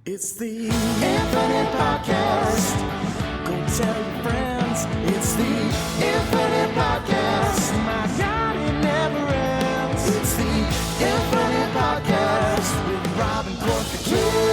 It's the Infinite Podcast. Go tell your friends. It's the Infinite Podcast. My God, it never ends. It's the Infinite Podcast with Rob and Cork the Kid.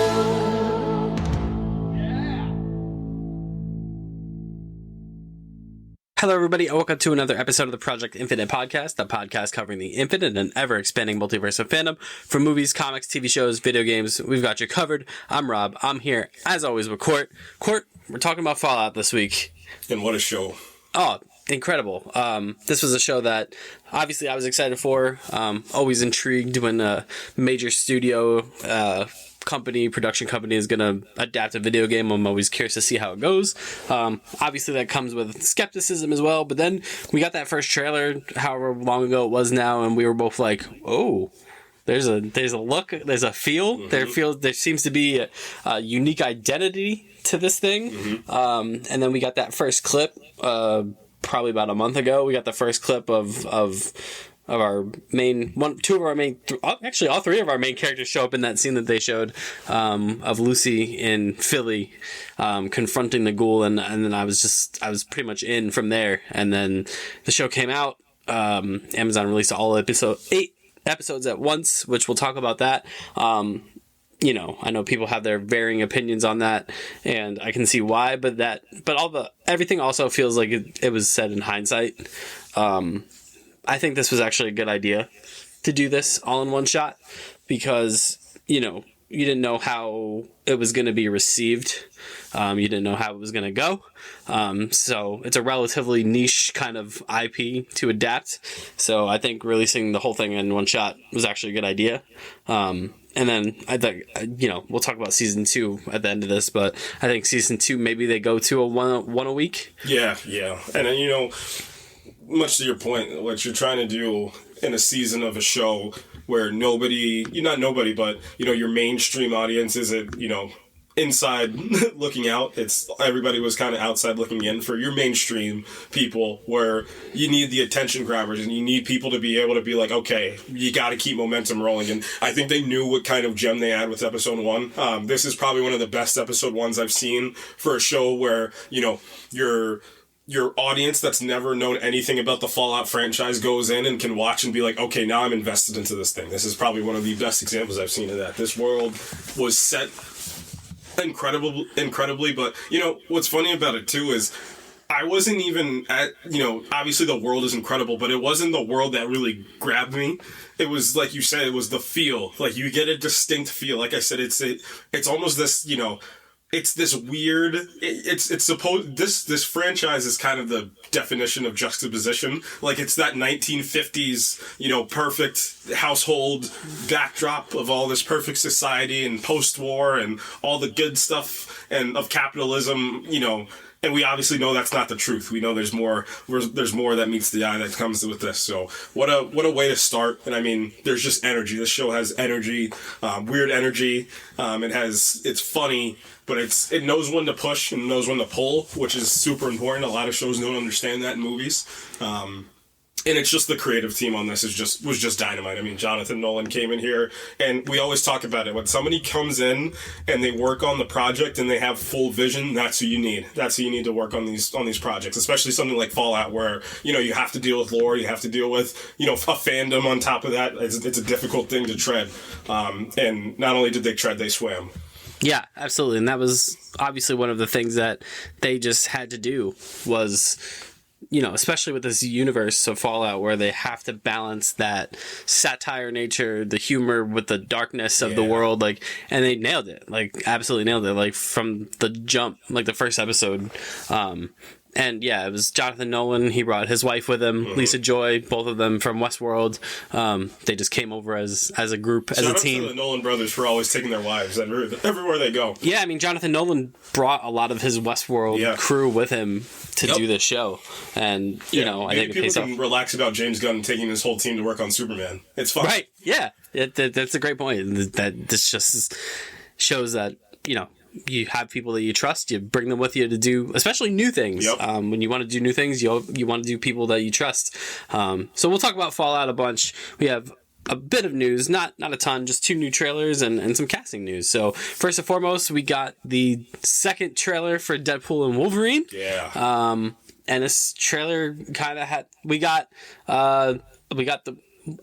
Hello, everybody, and welcome to another episode of the Project Infinite Podcast, the podcast covering the infinite and ever-expanding multiverse of fandom. From movies, comics, TV shows, video games, we've got you covered. I'm Rob. I'm here, as always, with Court. Court, we're talking about Fallout this week. And what a show. Oh, incredible. This was a show that, obviously, I was excited for. Always intrigued when a major studio production company is going to adapt a video game. I'm always curious to see how it goes. Obviously that comes with skepticism as well, but then we got that first trailer however long ago it was now, and we were both like, oh, there's a look, there's a feel. Mm-hmm. There seems to be a unique identity to this thing. Mm-hmm. And then we got that first clip probably about a month ago. We got the first clip of our main actually all three of our main characters show up in that scene that they showed of Lucy in Philly confronting the ghoul, and then I was pretty much in from there. And then the show came out. Amazon released all 8 episodes at once, which we'll talk about that. I know people have their varying opinions on that, and I can see why, but everything also feels like it was said in hindsight. I think this was actually a good idea to do this all in one shot because, you didn't know how it was going to be received. You didn't know how it was going to go. So it's a relatively niche kind of IP to adapt. So I think releasing the whole thing in one shot was actually a good idea. And then I think, we'll talk about season 2 at the end of this, but I think season 2, maybe they go to a one a week. Yeah. And then, much to your point, what you're trying to do in a season of a show where your mainstream audience isn't, inside looking out. It's everybody was kind of outside looking in. For your mainstream people, where you need the attention grabbers and you need people to be able to be like, okay, you got to keep momentum rolling. And I think they knew what kind of gem they had with episode 1. This is probably one of the best episode 1s I've seen for a show where, your audience that's never known anything about the Fallout franchise goes in and can watch and be like, okay, now I'm invested into this thing. This is probably one of the best examples I've seen of that. This world was set incredibly, but, what's funny about it, too, is I wasn't even at, obviously the world is incredible, but it wasn't the world that really grabbed me. It was, like you said, it was the feel. Like, you get a distinct feel. Like I said, it's almost this, it's this weird, this franchise is kind of the definition of juxtaposition. Like, it's that 1950s, perfect household backdrop of all this perfect society and post-war and all the good stuff and of capitalism, and we obviously know that's not the truth. We know there's more that meets the eye that comes with this. So what a way to start. And I mean, there's just energy. This show has energy, weird energy. It's funny, but it knows when to push and knows when to pull, which is super important. A lot of shows don't understand that in movies. And it's just the creative team on this was just dynamite. I mean, Jonathan Nolan came in here, and we always talk about it. When somebody comes in and they work on the project and they have full vision, that's who you need. That's who you need to work on these projects, especially something like Fallout, where you have to deal with lore, you have to deal with a fandom on top of that. It's a difficult thing to tread. And not only did they tread, they swam. Yeah, absolutely, and that was obviously one of the things that they just had to do was, especially with this universe of Fallout where they have to balance that satire nature, the humor with the darkness of the world, and they nailed it, absolutely nailed it, from the jump, the first episode. And yeah, it was Jonathan Nolan. He brought his wife with him, Lisa Joy, both of them from Westworld. They just came over as a group, as a team. Shout out to the Nolan brothers for always taking their wives everywhere they go. Yeah, I mean, Jonathan Nolan brought a lot of his Westworld crew with him to do this show. And, I think people can relax about James Gunn taking his whole team to work on Superman. It's fun. Right, yeah. That's a great point. That this just shows that, you have people that you trust, you bring them with you to do, especially new things. Yep. When you want to do new things, you want to do people that you trust. So we'll talk about Fallout a bunch. We have a bit of news, not a ton, just 2 new trailers and some casting news. So first and foremost, we got the second trailer for Deadpool and Wolverine. Yeah. And this trailer kind of we got the.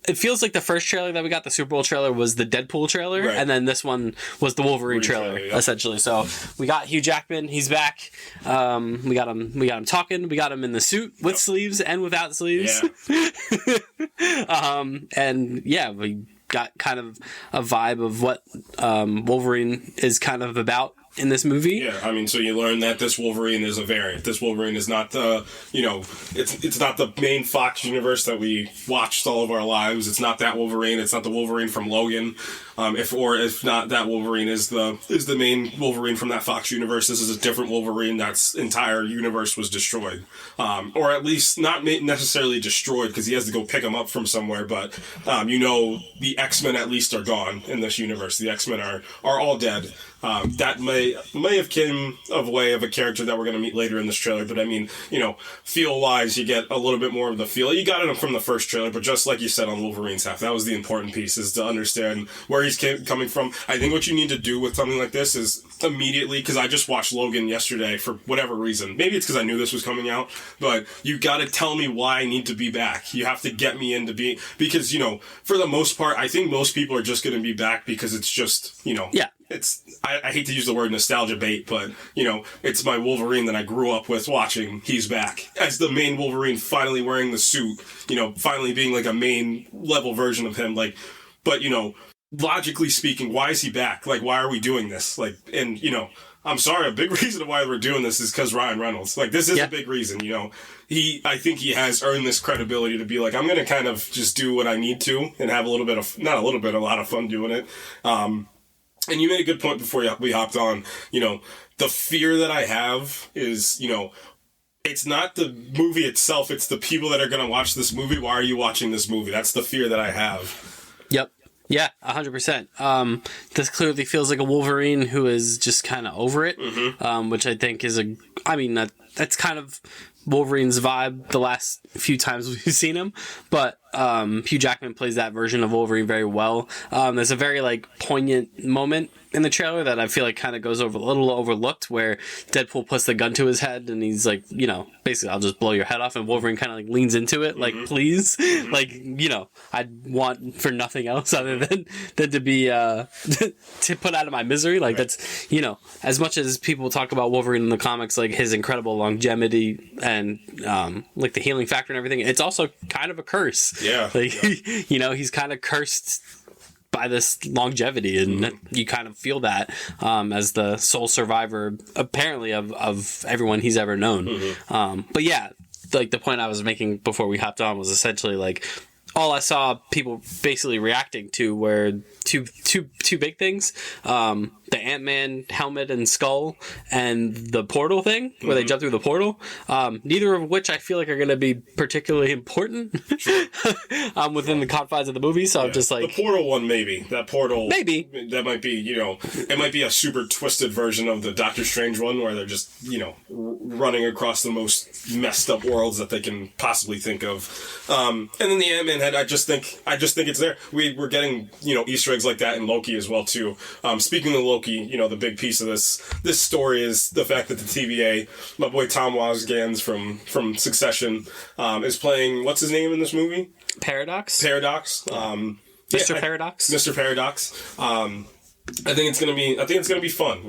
It feels like the first trailer that we got, the Super Bowl trailer, was the Deadpool trailer, right. and then this one was the Wolverine trailer, yeah. essentially. So we got Hugh Jackman, he's back. We got him talking. We got him in the suit with sleeves and without sleeves. Yeah. And yeah, we got kind of a vibe of what Wolverine is kind of about in this movie. Yeah, I mean, so you learn that this Wolverine is a variant. This Wolverine is not the, it's not the main Fox universe that we watched all of our lives. It's not that Wolverine. It's not the Wolverine from Logan. If not, that Wolverine is the main Wolverine from that Fox universe. This is a different Wolverine. That's entire universe was destroyed, or at least not necessarily destroyed, because he has to go pick him up from somewhere. But the X-Men at least are gone in this universe. The X-Men are all dead. That may have came of way of a character that we're going to meet later in this trailer, but I mean, feel wise, you get a little bit more of the feel. You got it from the first trailer, but just like you said on Wolverine's half, that was the important piece, is to understand where he's coming from. I think what you need to do with something like this is immediately, because I just watched Logan yesterday for whatever reason. Maybe it's because I knew this was coming out, but you got to tell me why I need to be back. You have to get me into being, because, for the most part, I think most people are just going to be back because it's just, Yeah. I hate to use the word nostalgia bait, but, it's my Wolverine that I grew up with watching. He's back as the main Wolverine, finally wearing the suit, finally being like a main level version of him. Like, but, logically speaking, why is he back? Like, why are we doing this? Like, and, I'm sorry, a big reason why we're doing this is because Ryan Reynolds. Like, this is a big reason, I think he has earned this credibility to be like, I'm going to kind of just do what I need to and have a lot of fun doing it. And you made a good point before we hopped on. The fear that I have is, it's not the movie itself, it's the people that are going to watch this movie. Why are you watching this movie? That's the fear that I have. Yep. Yeah, 100%. This clearly feels like a Wolverine who is just kind of over it, which I think is that's kind of Wolverine's vibe the last few times we've seen him, but Hugh Jackman plays that version of Wolverine very well. There's a very poignant moment in the trailer that I feel like kind of goes over a little overlooked, where Deadpool puts the gun to his head and he's like, basically, I'll just blow your head off, and Wolverine kind of leans into it, please, I'd want for nothing else other than to be to put out of my misery. Like, right. That's as much as people talk about Wolverine in the comics, like his incredible longevity and the healing factor and everything, it's also kind of a curse. Yeah. He's kind of cursed by this longevity, and you kind of feel that as the sole survivor, apparently, of everyone he's ever known. But yeah, the point I was making before we hopped on was essentially all I saw people basically reacting to were two big things. The Ant-Man helmet and skull, and the portal thing where they jump through the portal. Neither of which I feel like are going to be particularly important within the confines of the movie. So I'm just like, the portal one, maybe that portal, maybe that might be, it might be a super twisted version of the Doctor Strange one, where they're just running across the most messed up worlds that they can possibly think of. And then the Ant-Man head, I just think it's there. We're getting Easter eggs like that in Loki as well too. Speaking of Loki, the big piece of this story is the fact that the TVA, my boy Tom Wasgans from Succession, is playing, what's his name in this movie? Paradox. Mr. Paradox. Mr. Paradox. I think it's gonna be fun.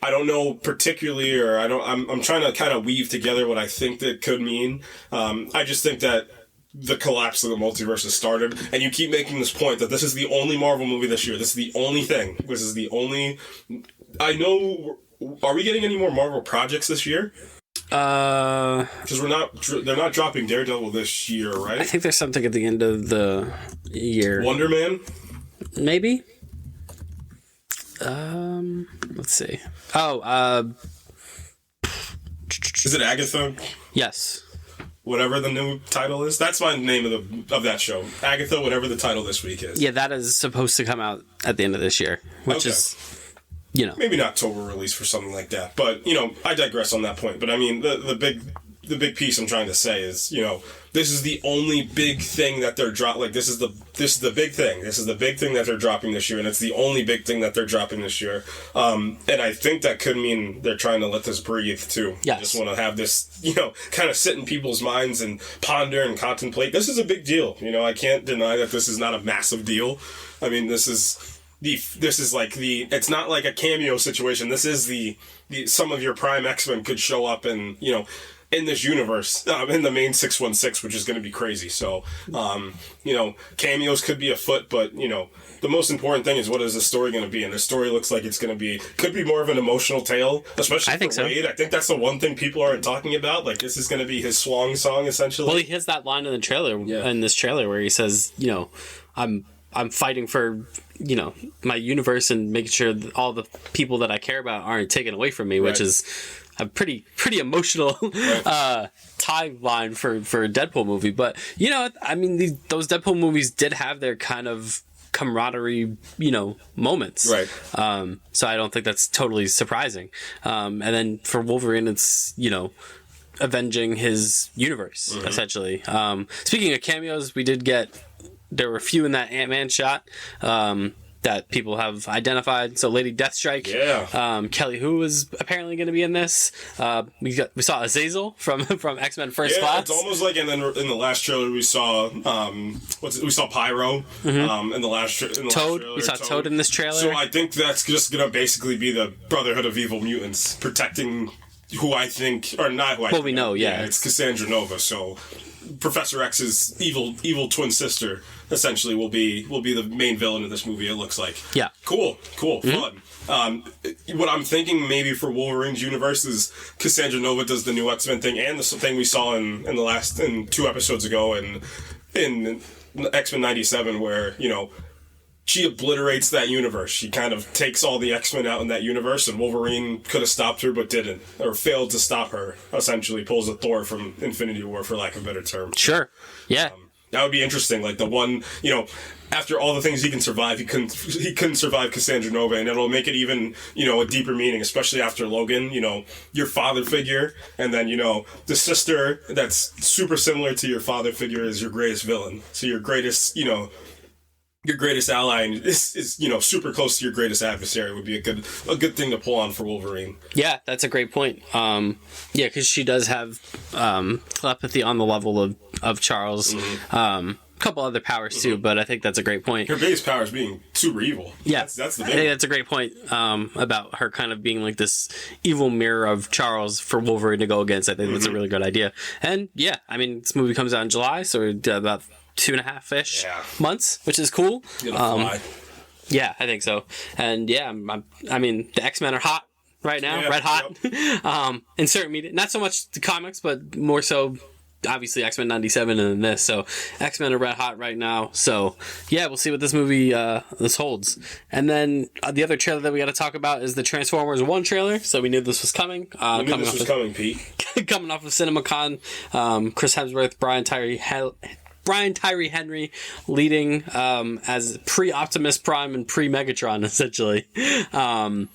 I don't know particularly, or I'm trying to kind of weave together what I think that could mean. I just think that the collapse of the multiverse has started, and you keep making this point that this is the only Marvel movie this year. This is the only thing. This is the only. I know. Are we getting any more Marvel projects this year? Because they're not dropping Daredevil this year, right? I think there's something at the end of the year. Wonder Man? Maybe. Let's see. Is it Agatha? Yes. Whatever the new title is. That's my name of that show. Agatha, whatever the title this week is. Yeah, that is supposed to come out at the end of this year, which is, maybe not October release for something like that. But, I digress on that point. But I mean, the big piece I'm trying to say is, this is the only big thing that they're dropping. Like, this is the big thing. This is the big thing that they're dropping this year, and it's the only big thing that they're dropping this year. And I think that could mean they're trying to let this breathe, too. Yes. Just want to have this, kind of sit in people's minds and ponder and contemplate. This is a big deal. I can't deny that this is not a massive deal. I mean, it's not like a cameo situation. This is the some of your prime X-Men could show up and, in this universe, in the main 616, which is going to be crazy. So, cameos could be afoot, but, the most important thing is what is the story going to be? And the story looks like it's going to could be more of an emotional tale, especially for Wade. I think that's the one thing people aren't talking about. Like, this is going to be his swan song, essentially. Well, he has that line in the trailer, in this trailer, where he says, I'm fighting for, my universe and making sure that all the people that I care about aren't taken away from me, which is a pretty emotional tagline for a Deadpool movie. But, I mean, those Deadpool movies did have their kind of camaraderie, moments. Right. So I don't think that's totally surprising. And then for Wolverine, it's, avenging his universe, essentially. Speaking of cameos, there were a few in that Ant-Man shot that people have identified. So Lady Deathstrike, Kelly Hu is apparently going to be in this. We saw Azazel from X-Men First Class. It's almost like in the last trailer we saw we saw Pyro in the last Toad. Trailer. We saw Toad in this trailer. So I think that's just going to basically be the Brotherhood of Evil Mutants protecting who I think, or not who I think. Well, we know, it's Cassandra Nova. So Professor X's evil twin sister essentially will be the main villain of this movie. It looks like. Yeah. Cool, fun. What I'm thinking maybe for Wolverine's universe is Cassandra Nova does the new X-Men thing and the thing we saw in 2 episodes ago in X-Men 97, where she obliterates that universe. She kind of takes all the X-Men out in that universe, and Wolverine could have stopped her but didn't, or failed to stop her. Essentially pulls a Thor from Infinity War, for lack of a better term. Sure. Yeah. That would be interesting. Like, the one, after all the things he can survive, he couldn't survive Cassandra Nova, and it'll make it even, a deeper meaning, especially after Logan, your father figure, and then, the sister that's super similar to your father figure is your greatest villain. So your greatest, your greatest ally is super close to your greatest adversary would be a good thing to pull on for Wolverine. Yeah, that's a great point. Because she does have telepathy on the level of Charles. A couple other powers too, but I think that's a great point. Her biggest power is being super evil. Yeah, that's the big I think that's a great point about her kind of being like this evil mirror of Charles for Wolverine to go against. I think that's a really good idea. And yeah, I mean, this movie comes out in July, so about 2.5-ish months, which is cool. Yeah, I think so. And yeah, I mean, the X-Men are hot right now, red hot. Yep. In certain media, not so much the comics, but more so, obviously, X-Men 97 and then this. So X-Men are red hot right now. So yeah, we'll see what this movie this holds. And then the other trailer that we got to talk about is the Transformers 1 trailer. So we knew this was coming. Pete. Coming off of CinemaCon, Chris Hemsworth, Brian Tyree Henry leading as pre-Optimus Prime and pre-Megatron, essentially. I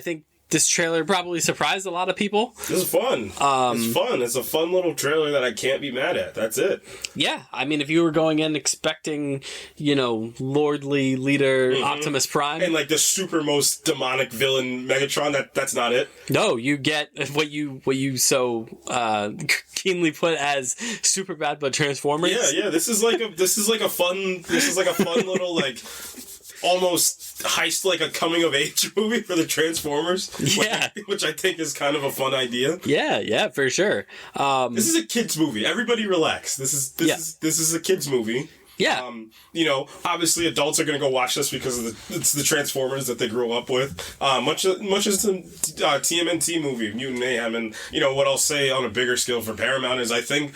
think this trailer probably surprised a lot of people. This is fun. It's fun. It's a fun little trailer that I can't be mad at. That's it. Yeah. I mean, if you were going in expecting, lordly leader Optimus Prime. And like the super most demonic villain Megatron, that's not it. No, you get what you so keenly put as super bad but Transformers. Yeah. This is like a fun little like almost heist, like a coming of age movie for the Transformers. Yeah, which I think is kind of a fun idea. Yeah, for sure. This is a kids movie. Everybody relax. This is a kids movie. Yeah. Obviously adults are going to go watch this because it's the Transformers that they grew up with. Much as the TMNT movie, Mutant Mayhem, and what I'll say on a bigger scale for Paramount is I think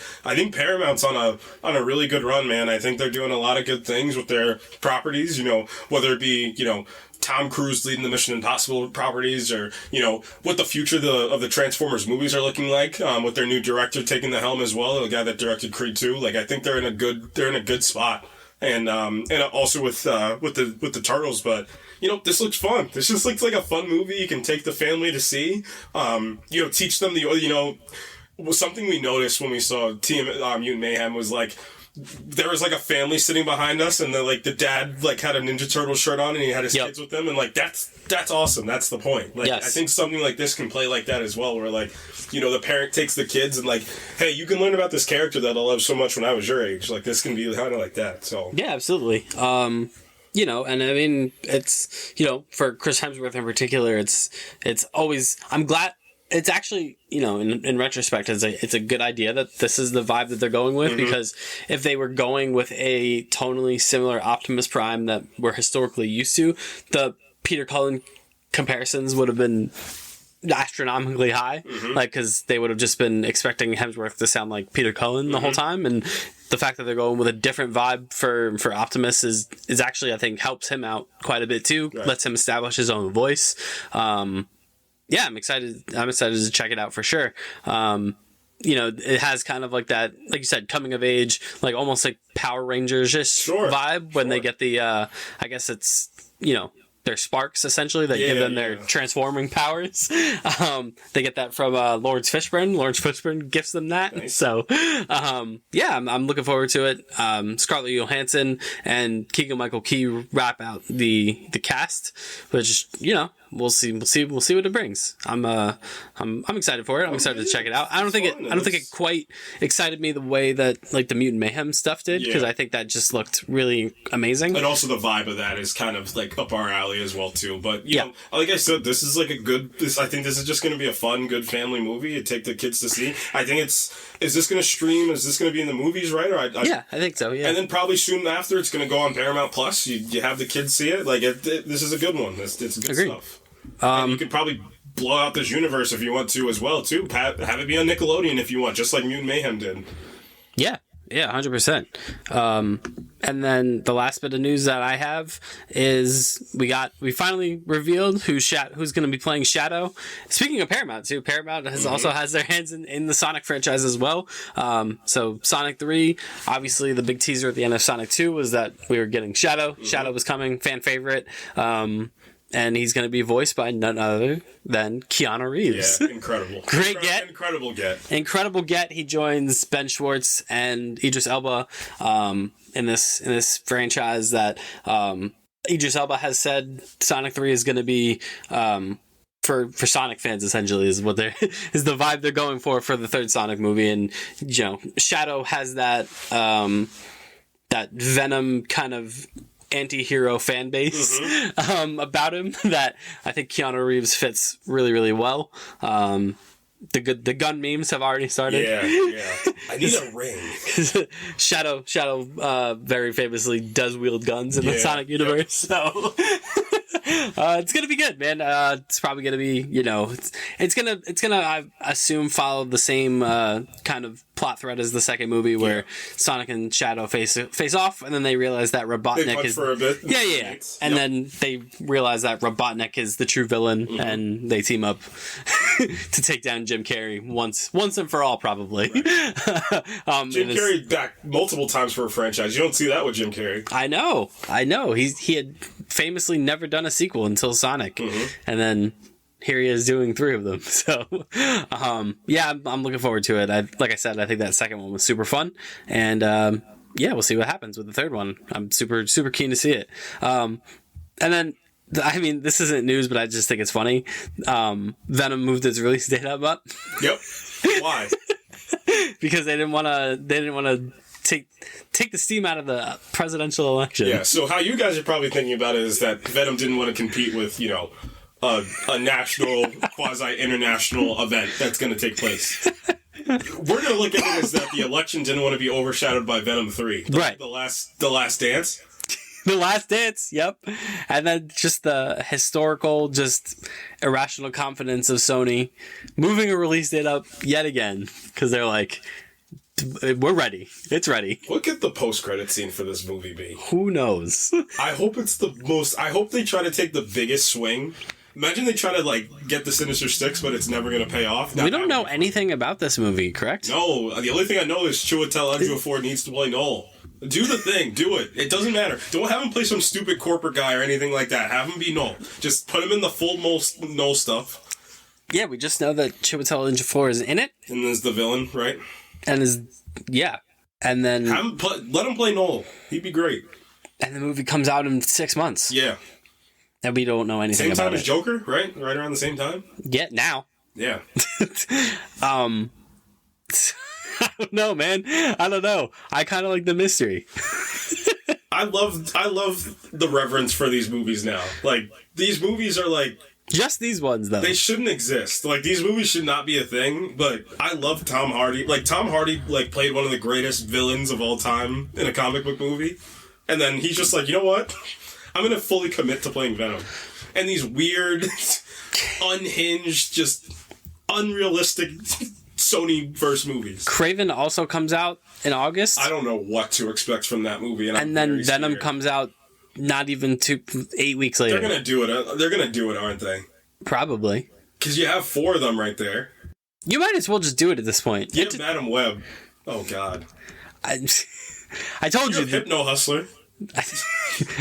Paramount's on a really good run, man. I think they're doing a lot of good things with their properties. Whether it be Tom Cruise leading the Mission Impossible properties, or what the future of the Transformers movies are looking like, with their new director taking the helm as well, the guy that directed Creed 2. Like, I think they're in a good spot, and also with the Turtles. But this looks fun. This just looks like a fun movie you can take the family to see. Teach them something we noticed when we saw Team Mutant Mayhem was like, there was like a family sitting behind us, and the dad like had a Ninja Turtle shirt on, and he had his kids with him, and like that's awesome. That's the point. Like, yes. I think something like this can play like that as well, where like, you know, the parent takes the kids and like, hey, you can learn about this character that I loved so much when I was your age. Like, this can be kind of like that. So yeah, absolutely. You know, and I mean, it's, you know, for Chris Hemsworth in particular, it's always, I'm glad. It's actually, you know, in retrospect, it's a good idea that this is the vibe that they're going with, because if they were going with a tonally similar Optimus Prime that we're historically used to, the Peter Cullen comparisons would have been astronomically high, like, because they would have just been expecting Hemsworth to sound like Peter Cullen the whole time, and the fact that they're going with a different vibe for Optimus is actually, I think, helps him out quite a bit too, lets him establish his own voice. Yeah, I'm excited to check it out for sure. You know, it has kind of like that, like you said, coming of age, like almost like Power Rangers-ish vibe when they get the, I guess it's, you know, their sparks essentially that give them their transforming powers. They get that from Lawrence Fishburne. Lawrence Fishburne gifts them that. Nice. So, yeah, I'm looking forward to it. Scarlett Johansson and Keegan-Michael Key wrap out the cast, which, you know, we'll see what it brings. I'm excited for it. I'm excited to check it out. I don't think it quite excited me the way that like the Mutant Mayhem stuff did, because I think that just looked really amazing. And also the vibe of that is kind of like up our alley as well too. But you know, like I said, this is like I think this is just going to be a fun, good family movie to take the kids to see. I think is this going to stream? Is this going to be in the movies, right? Or I think so. Yeah. And then probably soon after, it's going to go on Paramount Plus. You have the kids see it. Like this is a good one. It's good stuff. And you could probably blow out this universe if you want to as well too. Have it be on Nickelodeon if you want, just like Mutant Mayhem did. Yeah, 100%. And then the last bit of news that I have is we finally revealed who's going to be playing Shadow. Speaking of Paramount too, Paramount also has their hands in the Sonic franchise as well. So Sonic 3, obviously the big teaser at the end of Sonic 2 was that we were getting Shadow. Shadow was coming, fan favorite. And he's going to be voiced by none other than Keanu Reeves. Yeah, incredible. Incredible get. He joins Ben Schwartz and Idris Elba in this franchise that Idris Elba has said Sonic 3 is going to be for Sonic fans, essentially, is what is the vibe they're going for the third Sonic movie. And, you know, Shadow has that that Venom kind of anti-hero fan base about him that I think Keanu Reeves fits really, really well. The gun memes have already started. Yeah. I need a ring. Shadow very famously does wield guns in the Sonic universe, so it's gonna be good, man. It's probably gonna be, you know, it's gonna I assume follow the same kind of plot thread as the second movie, where Sonic and Shadow face off, and then they realize that Robotnik is for a bit. And then they realize that Robotnik is the true villain, and they team up to take down Jim Carrey once and for all, probably. Right. Jim Carrey back multiple times for a franchise. You don't see that with Jim Carrey. I know. He had famously never done a sequel until Sonic, and then here he is doing 3 of them. So, yeah, I'm looking forward to it. Like I said, I think that second one was super fun, and yeah, we'll see what happens with the third one. I'm super, super keen to see it. And then, I mean, this isn't news, but I just think it's funny. Venom moved its release date up. Yep. Why? Because they didn't want to take the steam out of the presidential election. Yeah. So how you guys are probably thinking about it is that Venom didn't want to compete with, you know, a national, quasi-international event that's going to take place. We're going to look at it as that the election didn't want to be overshadowed by Venom 3. Right. The Last Dance. The Last Dance, yep. And then just the historical, just irrational confidence of Sony moving a release date up yet again, because they're like, we're ready. It's ready. What could the post-credit scene for this movie be? Who knows? I hope they try to take the biggest swing. Imagine they try to, like, get the Sinister Six, but it's never going to pay off. We don't know anything about this movie, correct? No. The only thing I know is Chiwetel Ejiofor needs to play Noel. Do the thing. Do it. It doesn't matter. Don't have him play some stupid corporate guy or anything like that. Have him be Noel. Just put him in the full Noel stuff. Yeah, we just know that Chiwetel Ejiofor is in it. And there's the villain, right? And And then... Let him play Noel. He'd be great. And the movie comes out in 6 months. Yeah. And we don't know anything about it. Same time as Joker, right? Right around the same time? Yeah, now. Yeah. I don't know, man. I don't know. I kind of like the mystery. I love the reverence for these movies now. Like, these movies are like... Just these ones, though. They shouldn't exist. Like, these movies should not be a thing, but I love Tom Hardy. Like, Tom Hardy, like, played one of the greatest villains of all time in a comic book movie. And then he's just like, you know what? I'm going to fully commit to playing Venom. And these weird, unhinged, just unrealistic Sony-verse movies. Kraven also comes out in August. I don't know what to expect from that movie. And then Venom comes out not even 8 weeks later. They're gonna do it. They're gonna do it, aren't they? Probably. Because you have 4 of them right there. You might as well just do it at this point. You have Madam Web. Oh God. I told you. Hypno Hustler.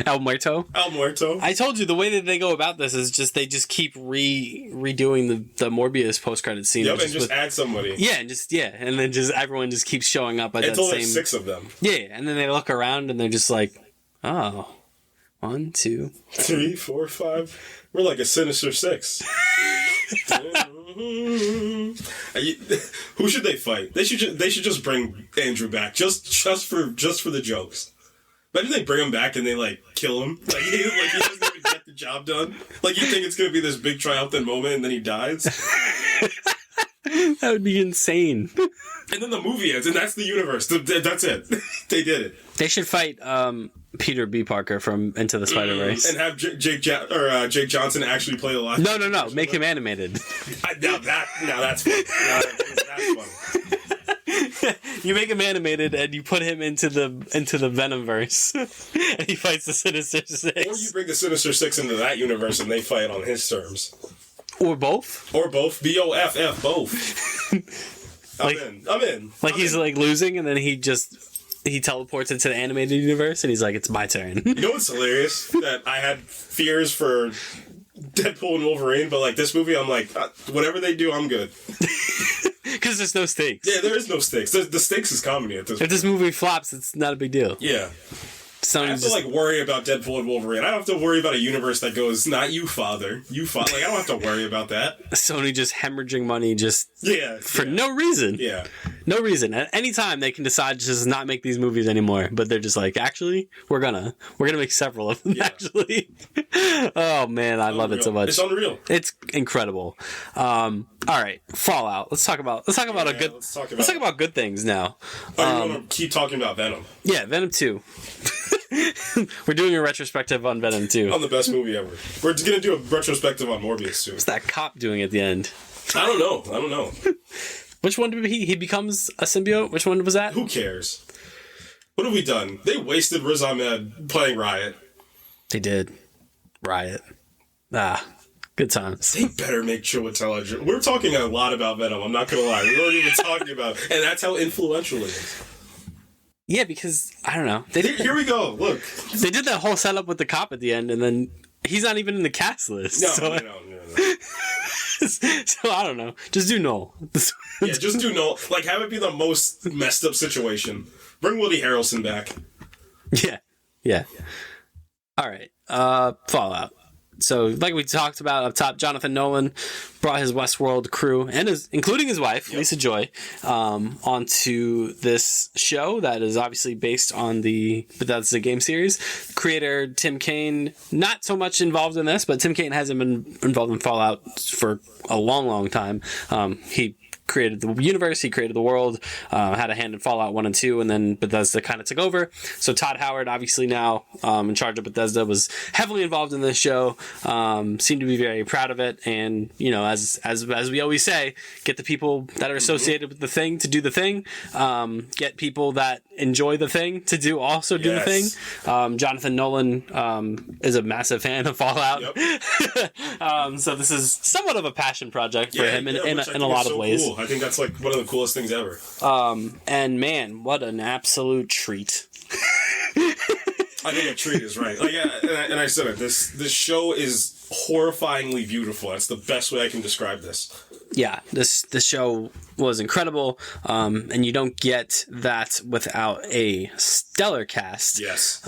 El Muerto. El Muerto. I told you the way that they go about this is just they just keep redoing the Morbius post-credit scene. Yep, and just add somebody. Yeah, and then just everyone just keeps showing up at until that same. There's 6 of them. Yeah, and then they look around and they're just like, oh. 1, 2, 3, 4, 5. We're like a Sinister 6. Who should they fight? They should just bring Andrew back just for the jokes. Imagine they bring him back and they like kill him. Like he doesn't even get the job done. Like you think it's gonna be this big triumphant moment and then he dies. That would be insane. And then the movie ends, and that's the universe. That's it. They did it. They should fight Peter B. Parker from Into the Spider-Verse. And have Jake Johnson actually play the live. No. Make him animated. Now that's fun. That's fun. You make him animated, and you put him into the Venomverse, and he fights the Sinister Six. Or you bring the Sinister Six into that universe, and they fight on his terms. Or both. BOFF, both. I'm in. Like he's like losing, and then he teleports into the animated universe, and he's like, "It's my turn." You know what's hilarious? That I had fears for Deadpool and Wolverine, but like this movie, I'm like, whatever they do, I'm good. Because there's no stakes. Yeah, there is no stakes. The stakes is comedy at this point. If this movie flops, it's not a big deal. Yeah. Sony I have to worry about Deadpool and Wolverine. I don't have to worry about a universe that goes, not you, father. You, father. Like, I don't have to worry about that. Sony just hemorrhaging money for no reason. Yeah. No reason. At any time, they can decide to just not make these movies anymore. But they're just like, actually, we're gonna make several of them, actually. Oh, man, I love it so much. It's unreal. It's incredible. All right, Fallout. Let's talk about good things now. Oh, you want to keep talking about Venom? Yeah, Venom 2. We're doing a retrospective on Venom 2. On the best movie ever. We're going to do a retrospective on Morbius soon. What's that cop doing at the end? I don't know. Which one did he becomes a symbiote? Which one was that? Who cares? What have we done? They wasted Riz Ahmed playing Riot. They did. Riot. Good times. They better make Chiwetel. We're talking a lot about Venom. I'm not going to lie. We weren't even talking about it. And that's how influential it is. Yeah, because, I don't know. Here we go. Look. They did that whole setup with the cop at the end, and then he's not even in the cast list. No. So, I don't know. Just do Noel. Yeah, just do Noel. Like, have it be the most messed up situation. Bring Woody Harrelson back. Yeah. All right. Fallout. So, like we talked about up top, Jonathan Nolan brought his Westworld crew, and including his wife, Lisa Joy, onto this show that is obviously based on the Bethesda game series. Creator Tim Kaine, not so much involved in this, but Tim Kaine hasn't been involved in Fallout for a long, long time. He created the universe, he created the world, had a hand in Fallout 1 and 2, and then Bethesda kind of took over. So Todd Howard, obviously now in charge of Bethesda, was heavily involved in this show, seemed to be very proud of it, and, you know, as we always say, get the people that are associated with the thing to do the thing, get people that enjoy the thing to do the thing. Jonathan Nolan is a massive fan of Fallout. So this is somewhat of a passion project for him in a lot of ways. Cool. I think that's like one of the coolest things ever. And man, what an absolute treat. I think a treat is right. Like, and I said it. This show is horrifyingly beautiful. That's the best way I can describe this. Yeah, this show was incredible, and you don't get that without a stellar cast. Yes.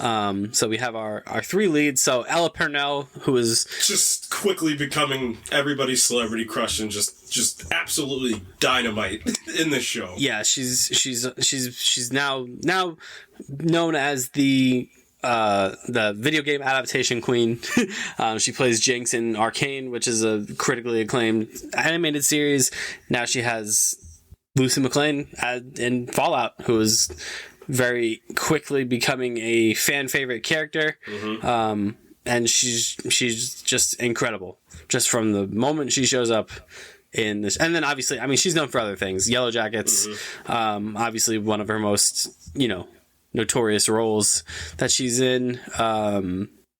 So we have our three leads. So Ella Purnell, who is just quickly becoming everybody's celebrity crush and just absolutely dynamite in this show. Yeah, she's now known as the video game adaptation queen. She plays Jinx in Arcane, which is a critically acclaimed animated series. Now she has Lucy McClane in Fallout, who is very quickly becoming a fan favorite character. And she's just incredible, just from the moment she shows up in this. And then obviously, I mean, she's known for other things. Yellow Jackets, obviously one of her most, notorious roles that she's in.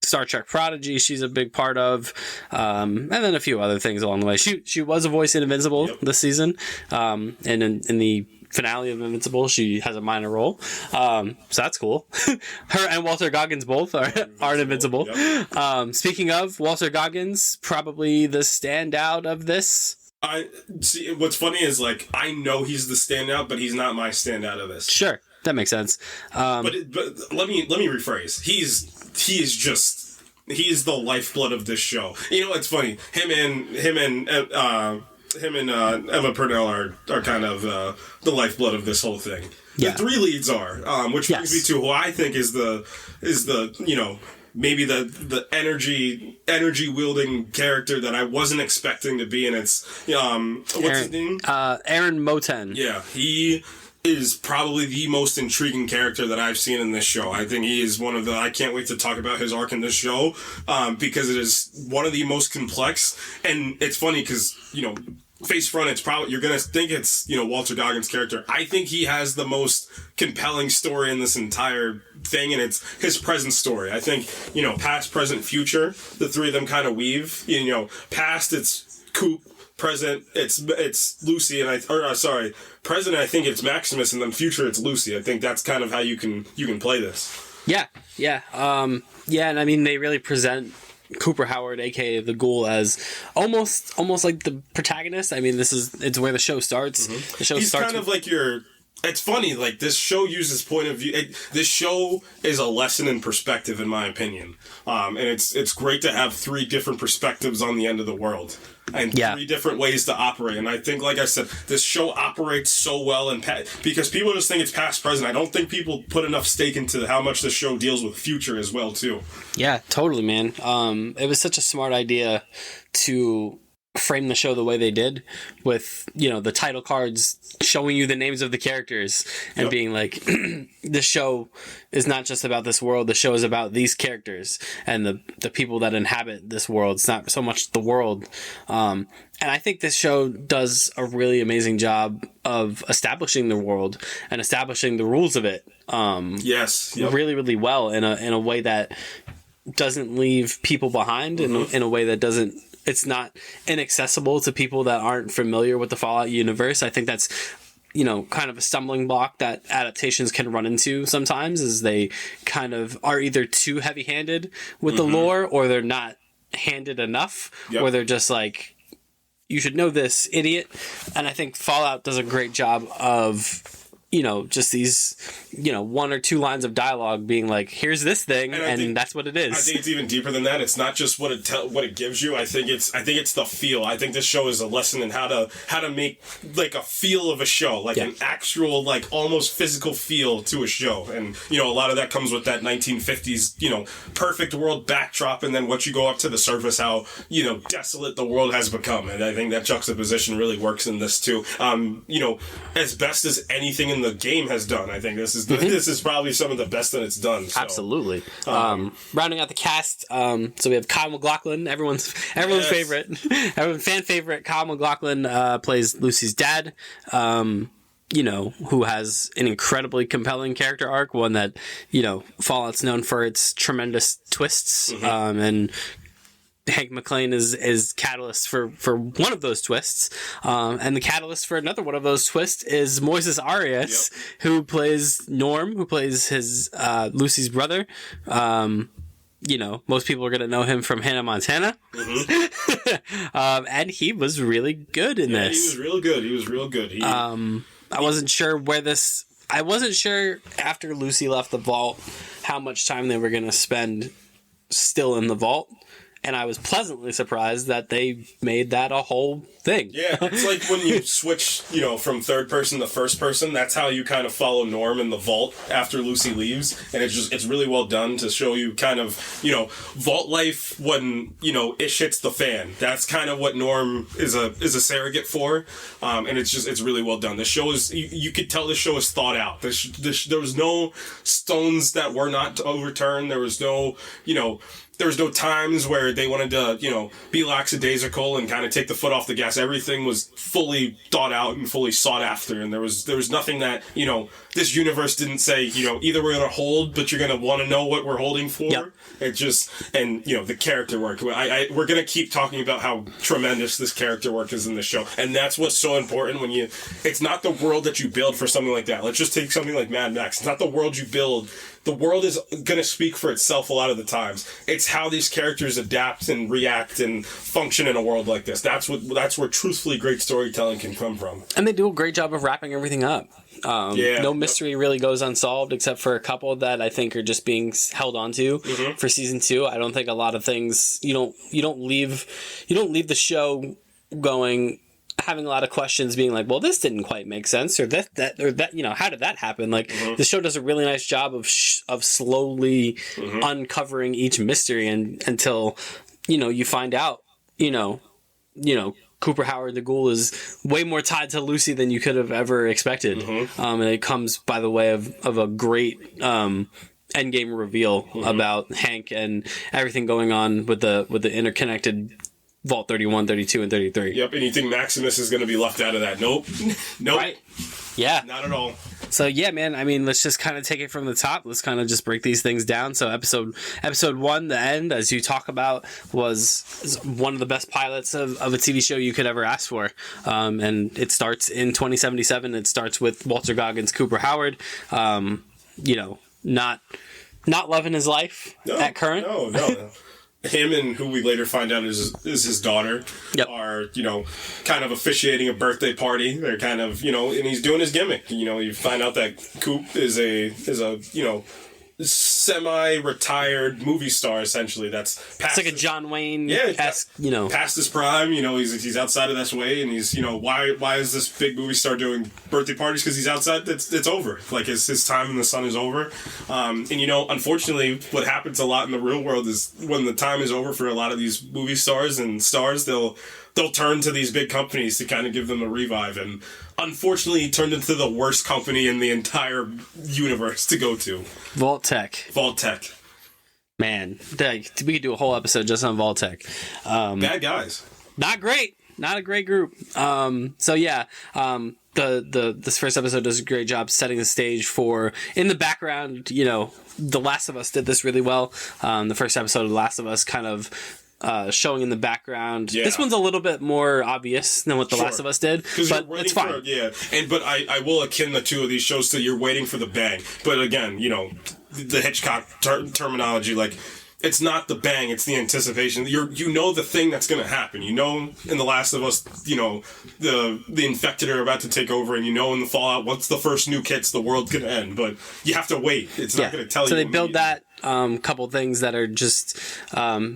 Star Trek Prodigy, she's a big part of, and then a few other things along the way. She was a voice in Invincible this season, and in the finale of Invincible, she has a minor role, so that's cool. Her and Walter Goggins both are in Invincible. Speaking of Walter Goggins, probably the standout of this. I see. What's funny is, like, I know he's the standout, but he's not my standout of this. Sure. That makes sense. But let me rephrase. He is the lifeblood of this show. You know, it's funny. Him and Emma Purnell are kind of the lifeblood of this whole thing. The three leads are, which brings me to who I think is the maybe the energy wielding character that I wasn't expecting to be, and it's what's his name? Aaron Moten. Yeah, he is probably the most intriguing character that I've seen in this show. I think he is one of the... I can't wait to talk about his arc in this show, because it is one of the most complex. And it's funny because, face front, it's probably... You're going to think it's, Walter Goggins' character. I think he has the most compelling story in this entire thing, and it's his present story. I think, past, present, future, the three of them kind of weave. Past, it's Coop. Present, it's Lucy, and present, I think it's Maximus, and then future, it's Lucy. I think that's kind of how you can play this. Yeah, and I mean, they really present Cooper Howard, aka the Ghoul, as almost like the protagonist. I mean, it's where the show starts. The show starts kind of like your... It's funny, like, this show uses point of view... This show is a lesson in perspective, in my opinion. And it's great to have three different perspectives on the end of the world. And three different ways to operate. And I think, like I said, this show operates so well, and because people just think it's past, present. I don't think people put enough stake into how much the show deals with future as well, too. Yeah, totally, man. It was such a smart idea to frame the show the way they did, with the title cards showing you the names of the characters and being like, this show is not just about this world, the show is about these characters and the people that inhabit this world. It's not so much the world. And I think this show does a really amazing job of establishing the world and establishing the rules of it. Really, really well in a way that doesn't leave people behind, in a way that doesn't... It's not inaccessible to people that aren't familiar with the Fallout universe. I think that's, kind of a stumbling block that adaptations can run into sometimes, is they kind of are either too heavy-handed with the lore, or they're not handed enough, or they're just like, you should know this, idiot. And I think Fallout does a great job of... just these, one or two lines of dialogue being like, here's this thing, and that's what it is. I think it's even deeper than that. It's not just what it gives you. I think it's the feel. I think this show is a lesson in how to make, like, a feel of a show, like an actual, like, almost physical feel to a show. And, a lot of that comes with that 1950s, perfect world backdrop, and then once you go up to the surface, how, desolate the world has become. And I think that juxtaposition really works in this too. As best as anything in the game has done, I think this is probably some of the best that it's done. So. Absolutely. Rounding out the cast, so we have Kyle MacLachlan, everyone's favorite, fan favorite. Kyle MacLachlan plays Lucy's dad. Who has an incredibly compelling character arc, one that, Fallout's known for its tremendous twists, and Hank McClane is catalyst for one of those twists, and the catalyst for another one of those twists is Moises Arias, who plays Norm, who plays his Lucy's brother. most people are going to know him from Hannah Montana. And he was really good in this. He was real good. He was real good. I wasn't sure I wasn't sure after Lucy left the vault how much time they were going to spend still in the vault. And I was pleasantly surprised that they made that a whole thing. Yeah, it's like when you switch, from third person to first person, that's how you kind of follow Norm in the vault after Lucy leaves. And it's really well done to show you kind of, vault life when, ish hits the fan. That's kind of what Norm is a surrogate for. And it's really well done. The show is, you could tell the show is thought out. There was no stones that were not overturned. There was no, there was no times where they wanted to, be lackadaisical and kind of take the foot off the gas. Everything was fully thought out and fully sought after. And there was nothing that, this universe didn't say, either we're going to hold, but you're going to want to know what we're holding for. Yep. It just, and, the character work. We're going to keep talking about how tremendous this character work is in the show. And that's what's so important when it's not the world that you build for something like that. Let's just take something like Mad Max. It's not the world you build. The world is going to speak for itself a lot of the times. It's how these characters adapt and react and function in a world like this. That's where truthfully great storytelling can come from. And they do a great job of wrapping everything up. No mystery really goes unsolved except for a couple that I think are just being held onto for season 2. I don't think a lot of things you don't leave the show having a lot of questions, being like, well, this didn't quite make sense, or that, how did that happen? Like, the show does a really nice job of slowly uncovering each mystery until, you find out, Cooper Howard the Ghoul is way more tied to Lucy than you could have ever expected. And it comes by the way of a great, endgame reveal about Hank and everything going on with the interconnected Vault 31, 32, and 33. Yep, and you think Maximus is going to be left out of that? Nope. Right. Yeah. Not at all. So yeah, man, I mean, let's just kind of take it from the top. Let's kind of just break these things down. So episode 1, the end, as you talk about, was one of the best pilots of a TV show you could ever ask for. And it starts in 2077. It starts with Walter Goggins, Cooper Howard, not loving his life at current. No. Him and who we later find out is his daughter are, kind of officiating a birthday party. They're kind of, and he's doing his gimmick. You find out that Coop is a semi-retired movie star, essentially. It's like a John Wayne past his prime. He's outside of this way, and he's why is this big movie star doing birthday parties? Because he's outside. It's over. Like his time in the sun is over. And unfortunately, what happens a lot in the real world is when the time is over for a lot of these movie stars and stars, they'll turn to these big companies to kind of give them a revive. And unfortunately, he turned into the worst company in the entire universe to go to. Vault Tech. Man, we could do a whole episode just on Vault Tech. Bad guys. Not great. Not a great group. This first episode does a great job setting the stage for, in the background, The Last of Us did this really well. The first episode of The Last of Us kind of showing in the background. Yeah. This one's a little bit more obvious than what The Last of Us did, but it's fine. But I will akin the two of these shows to you're waiting for the bang. But again, the Hitchcock terminology, like, it's not the bang, it's the anticipation. You know the thing that's going to happen. In The Last of Us, the infected are about to take over, and in the Fallout, once the first nuke hits, the world's going to end. But you have to wait. It's not going to tell you. So they build that. Couple things that are just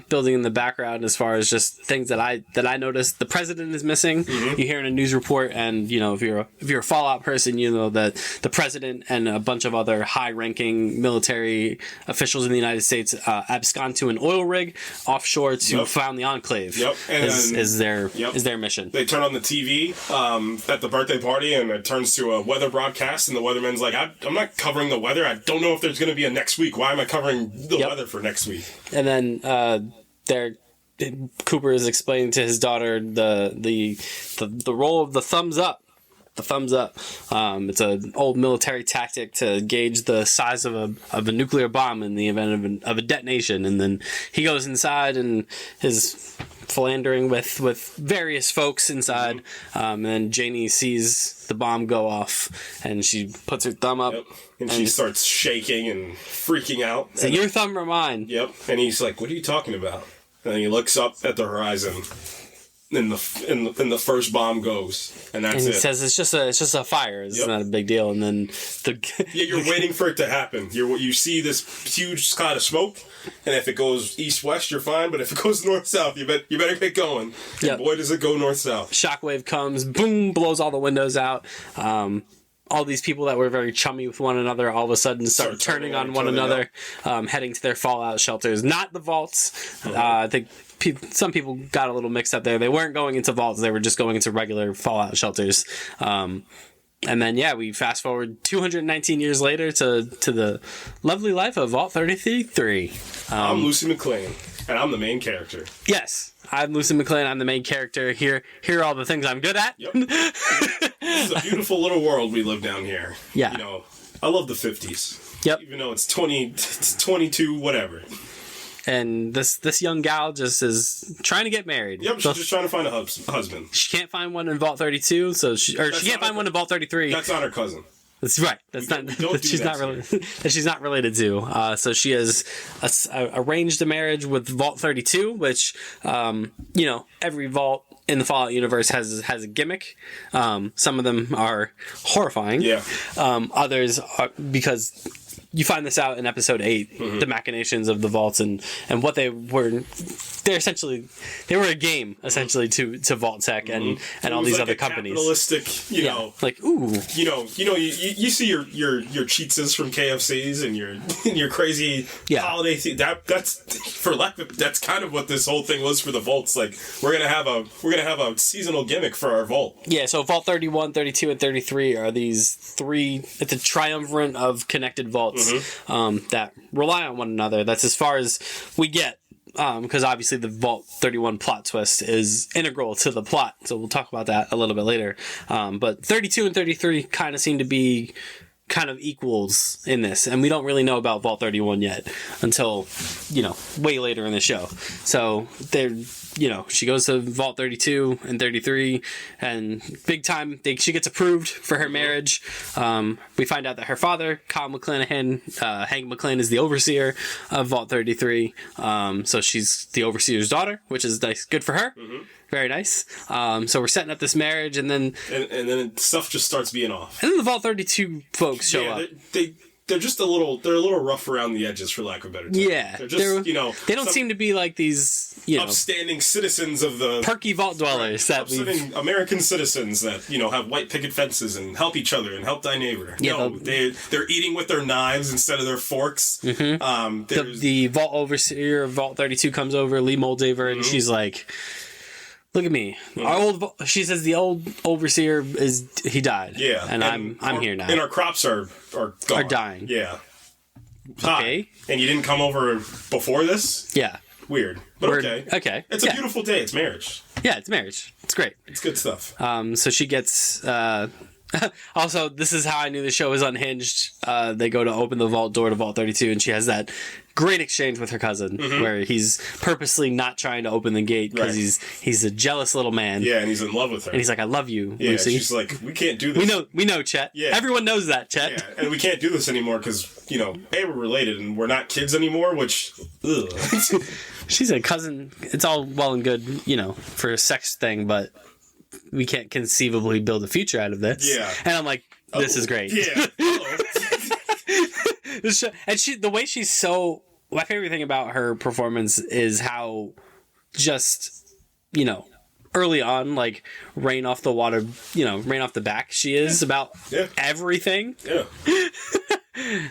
building in the background as far as just things that I noticed. The president is missing. You hear in a news report, and if you're a Fallout person, you know that the president and a bunch of other high-ranking military officials in the United States abscond to an oil rig offshore to found the Enclave. Is their mission. They turn on the TV at the birthday party, and it turns to a weather broadcast, and the weatherman's like, I'm not covering the weather. I don't know if there's going to be a next week. Why am I covering the weather for next week? And then Cooper is explaining to his daughter the role of the thumbs up. The thumbs up. It's an old military tactic to gauge the size of a nuclear bomb in the event of a detonation. And then he goes inside, and his philandering with various folks inside. And then Janie sees the bomb go off, and she puts her thumb up. Yep. And she starts shaking and freaking out. So your thumb or mine? Yep. And he's like, "What are you talking about?" And then he looks up at the horizon. And the first bomb goes, and that's it. And he says it's just a fire. It's not a big deal. And then you're waiting for it to happen. You see this huge cloud of smoke, and if it goes east-west, you're fine. But if it goes north-south, you better get going. And boy, does it go north-south. Shockwave comes, boom, blows all the windows out. All these people that were very chummy with one another all of a sudden start turning on one another, heading to their fallout shelters. Not the vaults. I think some people got a little mixed up there. They weren't going into vaults. They were just going into regular fallout shelters. And then, we fast forward 219 years later to the lovely life of Vault 33. I'm Lucy McClane, and I'm the main character. Yes, I'm Lucy McClane. I'm the main character. Here are all the things I'm good at. Yep. This is a beautiful little world we live down here. Yeah. I love the 50s. Yep. Even though it's 22, whatever. And this young gal just is trying to get married. Yep, she's just trying to find a husband. She can't find one in Vault 32, she can't find one in Vault 33. That's not her cousin. That's right. That's not. She's not related. She's not related to. So she has arranged a marriage with Vault 32, which every vault in the Fallout universe has a gimmick. Some of them are horrifying. Yeah. Others are because. You find this out in episode 8, the machinations of the vaults and what they were. They were a game essentially to Vault Tech and all these other companies. Capitalistic, like ooh, you see your cheatses from KFCs and your crazy holiday thing. That's for lack of, that's kind of what this whole thing was for the vaults. Like we're gonna have a seasonal gimmick for our vault. Yeah, so Vault 31, 32, and 33 are these three. It's a triumvirate of connected vaults that rely on one another. That's as far as we get. Because obviously the Vault 31 plot twist is integral to the plot, so we'll talk about that a little bit later. But 32 and 33 kind of seem to be kind of equals in this, and we don't really know about Vault 31 yet until way later in the show. So they're she goes to Vault 32 and 33, and big time she gets approved for her marriage. We find out that her father, Kyle McClanahan, Hank McClane, is the overseer of Vault 33. So she's the overseer's daughter, which is nice, good for her. Very nice. So we're setting up this marriage, and then stuff just starts being off. And then the Vault 32 folks show up. They're just a little rough around the edges, for lack of a better term. Yeah, they're just they don't seem to be like these upstanding citizens of the perky vault dwellers upstanding American citizens that have white picket fences and help each other and help thy neighbor. Yeah, they're eating with their knives instead of their forks. The vault overseer of Vault 32 comes over, Lee Moldaver, and she's like, "Look at me. She says the old overseer he died. Yeah, and I'm here now. And our crops are gone. Are dying. Yeah. Okay. Hi. And you didn't come over before this? Yeah. Weird. But okay. Okay. It's a beautiful day. It's marriage. Yeah, it's marriage. It's great. It's good stuff. So she gets. Also, this is how I knew the show was unhinged. They go to open the vault door to Vault 32, and she has that great exchange with her cousin, where he's purposely not trying to open the gate because he's a jealous little man. Yeah, and he's in love with her. And he's like, "I love you, yeah, Lucy." She's like, "We can't do this. We know, Chet. Yeah, everyone knows that, Chet. Yeah, and we can't do this anymore because we're related and we're not kids anymore." Which, ugh. She's a cousin. It's all well and good, for a sex thing, but we can't conceivably build a future out of this. Yeah. And I'm like, this is great. Yeah. And the way she's so... My favorite thing about her performance is how just, early on, like, rain off the back she is about everything. Yeah.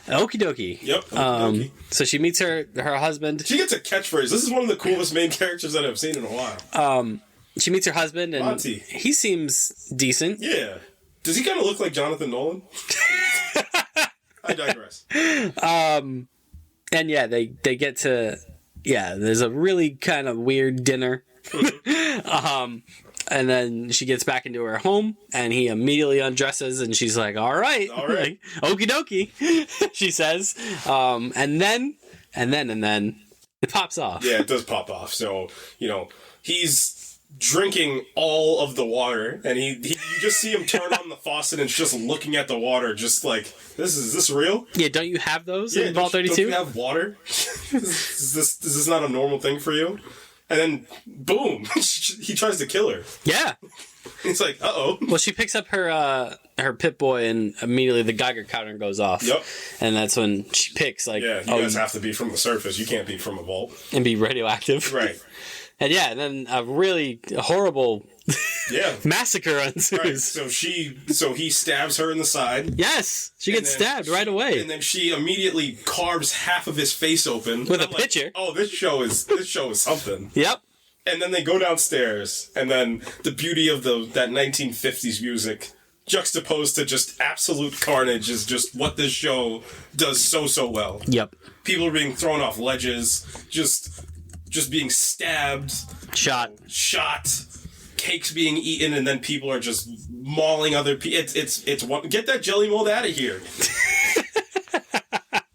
Okie dokie. Yep. Okie so she meets her husband. She gets a catchphrase. This is one of the coolest main characters that I've seen in a while. She meets her husband, and Monty. He seems decent. Yeah. Does he kind of look like Jonathan Nolan? I digress. And yeah, they get to... Yeah, there's a really kind of weird dinner. And then she gets back into her home, and he immediately undresses, and she's like, all right. Like, okie dokie, she says. And then it pops off. Yeah, it does pop off. So, he's drinking all of the water, and you just see him turn on the faucet and it's just looking at the water, just like, is this real? Yeah, don't you have those in Vault 32? Don't you have water? is this not a normal thing for you? And then, boom, he tries to kill her. Yeah. It's like, uh-oh. Well, she picks up her Pip-Boy, and immediately the Geiger counter goes off. Yep. And that's when she picks, like... Yeah, you guys have to be from the surface. You can't be from a vault. And be radioactive. Right. And yeah, and then a really horrible massacre ensues. Right. So he stabs her in the side. Yes! She gets stabbed right away. And then she immediately carves half of his face open. With a pitcher. Oh, this show is something. Yep. And then they go downstairs, and then the beauty of that 1950s music juxtaposed to just absolute carnage is just what this show does so well. Yep. People are being thrown off ledges, just being stabbed, shot, cakes being eaten, and then people are just mauling other people. It's one. Get that jelly mold out of here.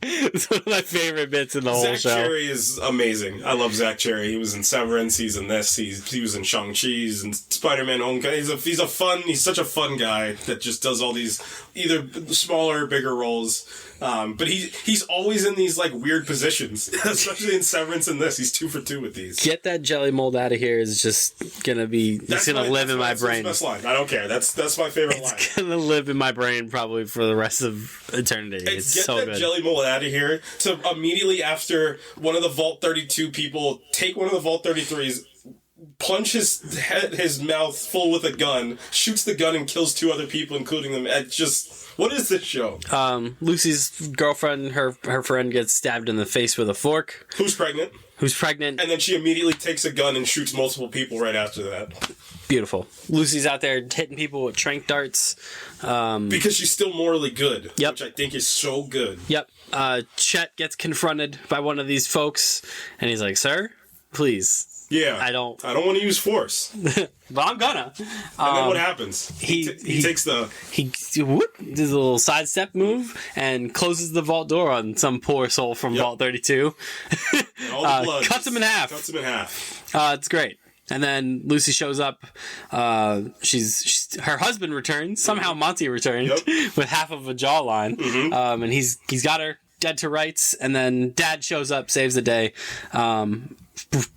It's one of my favorite bits in the whole show. Zach Cherry is amazing. I love Zach Cherry. He was in Severance. He's in this. He was in Shang-Chi. He's in Spider-Man Homecoming. He's such a fun guy that just does all these either smaller or bigger roles. But he's always in these like weird positions, especially in Severance and this. He's 2 for 2 with these. Get that jelly mold out of here is just gonna be. It's gonna live in my brain. That's the best line. I don't care. That's my favorite line. It's gonna live in my brain probably for the rest of eternity. It's get so that good. jelly mold out of here. So immediately after one of the Vault 32 people take one of the Vault 33s, plunge his mouth full with a gun, shoots the gun and kills 2 other people, including them. What is this show? Lucy's girlfriend, her friend, gets stabbed in the face with a fork. Who's pregnant? And then she immediately takes a gun and shoots multiple people right after that. Beautiful. Lucy's out there hitting people with tranq darts. Because she's still morally good. Yep. Which I think is so good. Yep. Chet gets confronted by one of these folks, and he's like, "Sir, please." Yeah. I don't want to use force. But I'm gonna. And then what happens? He takes the... He does a little sidestep move and closes the vault door on some poor soul from Vault 32. All the blood cuts him in half. It's great. And then Lucy shows up. Her husband returns. Somehow Monty returned with half of a jawline. Mm-hmm. And he's got her dead to rights. And then Dad shows up, saves the day.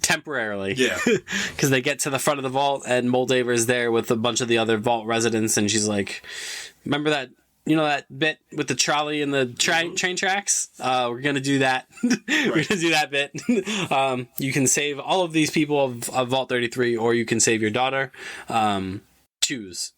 Temporarily. Yeah. Because they get to the front of the vault and Moldaver's there with a bunch of the other vault residents, and she's like, remember that, that bit with the trolley and the train tracks? We're going to do that. We're going to do that bit. You can save all of these people of Vault 33, or you can save your daughter. Choose.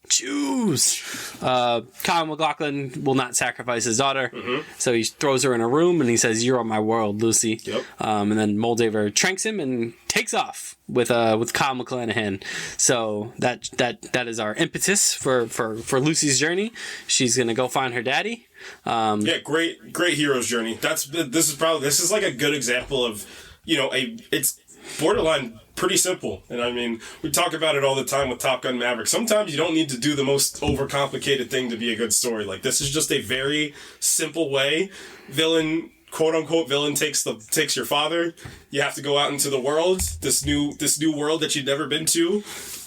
Kyle MacLachlan will not sacrifice his daughter, so he throws her in a room and he says, "You're on my world, Lucy." Yep. And then Moldaver tranks him and takes off with Kyle MacLachlan. So that is our impetus for Lucy's journey. She's gonna go find her daddy. Great hero's journey. This is like a good example of it's borderline pretty simple. And I mean, we talk about it all the time with Top Gun Maverick. Sometimes you don't need to do the most overcomplicated thing to be a good story. Like, this is just a very simple way. Villain, quote unquote villain, takes your father. You have to go out into the world, this new world that you've never been to.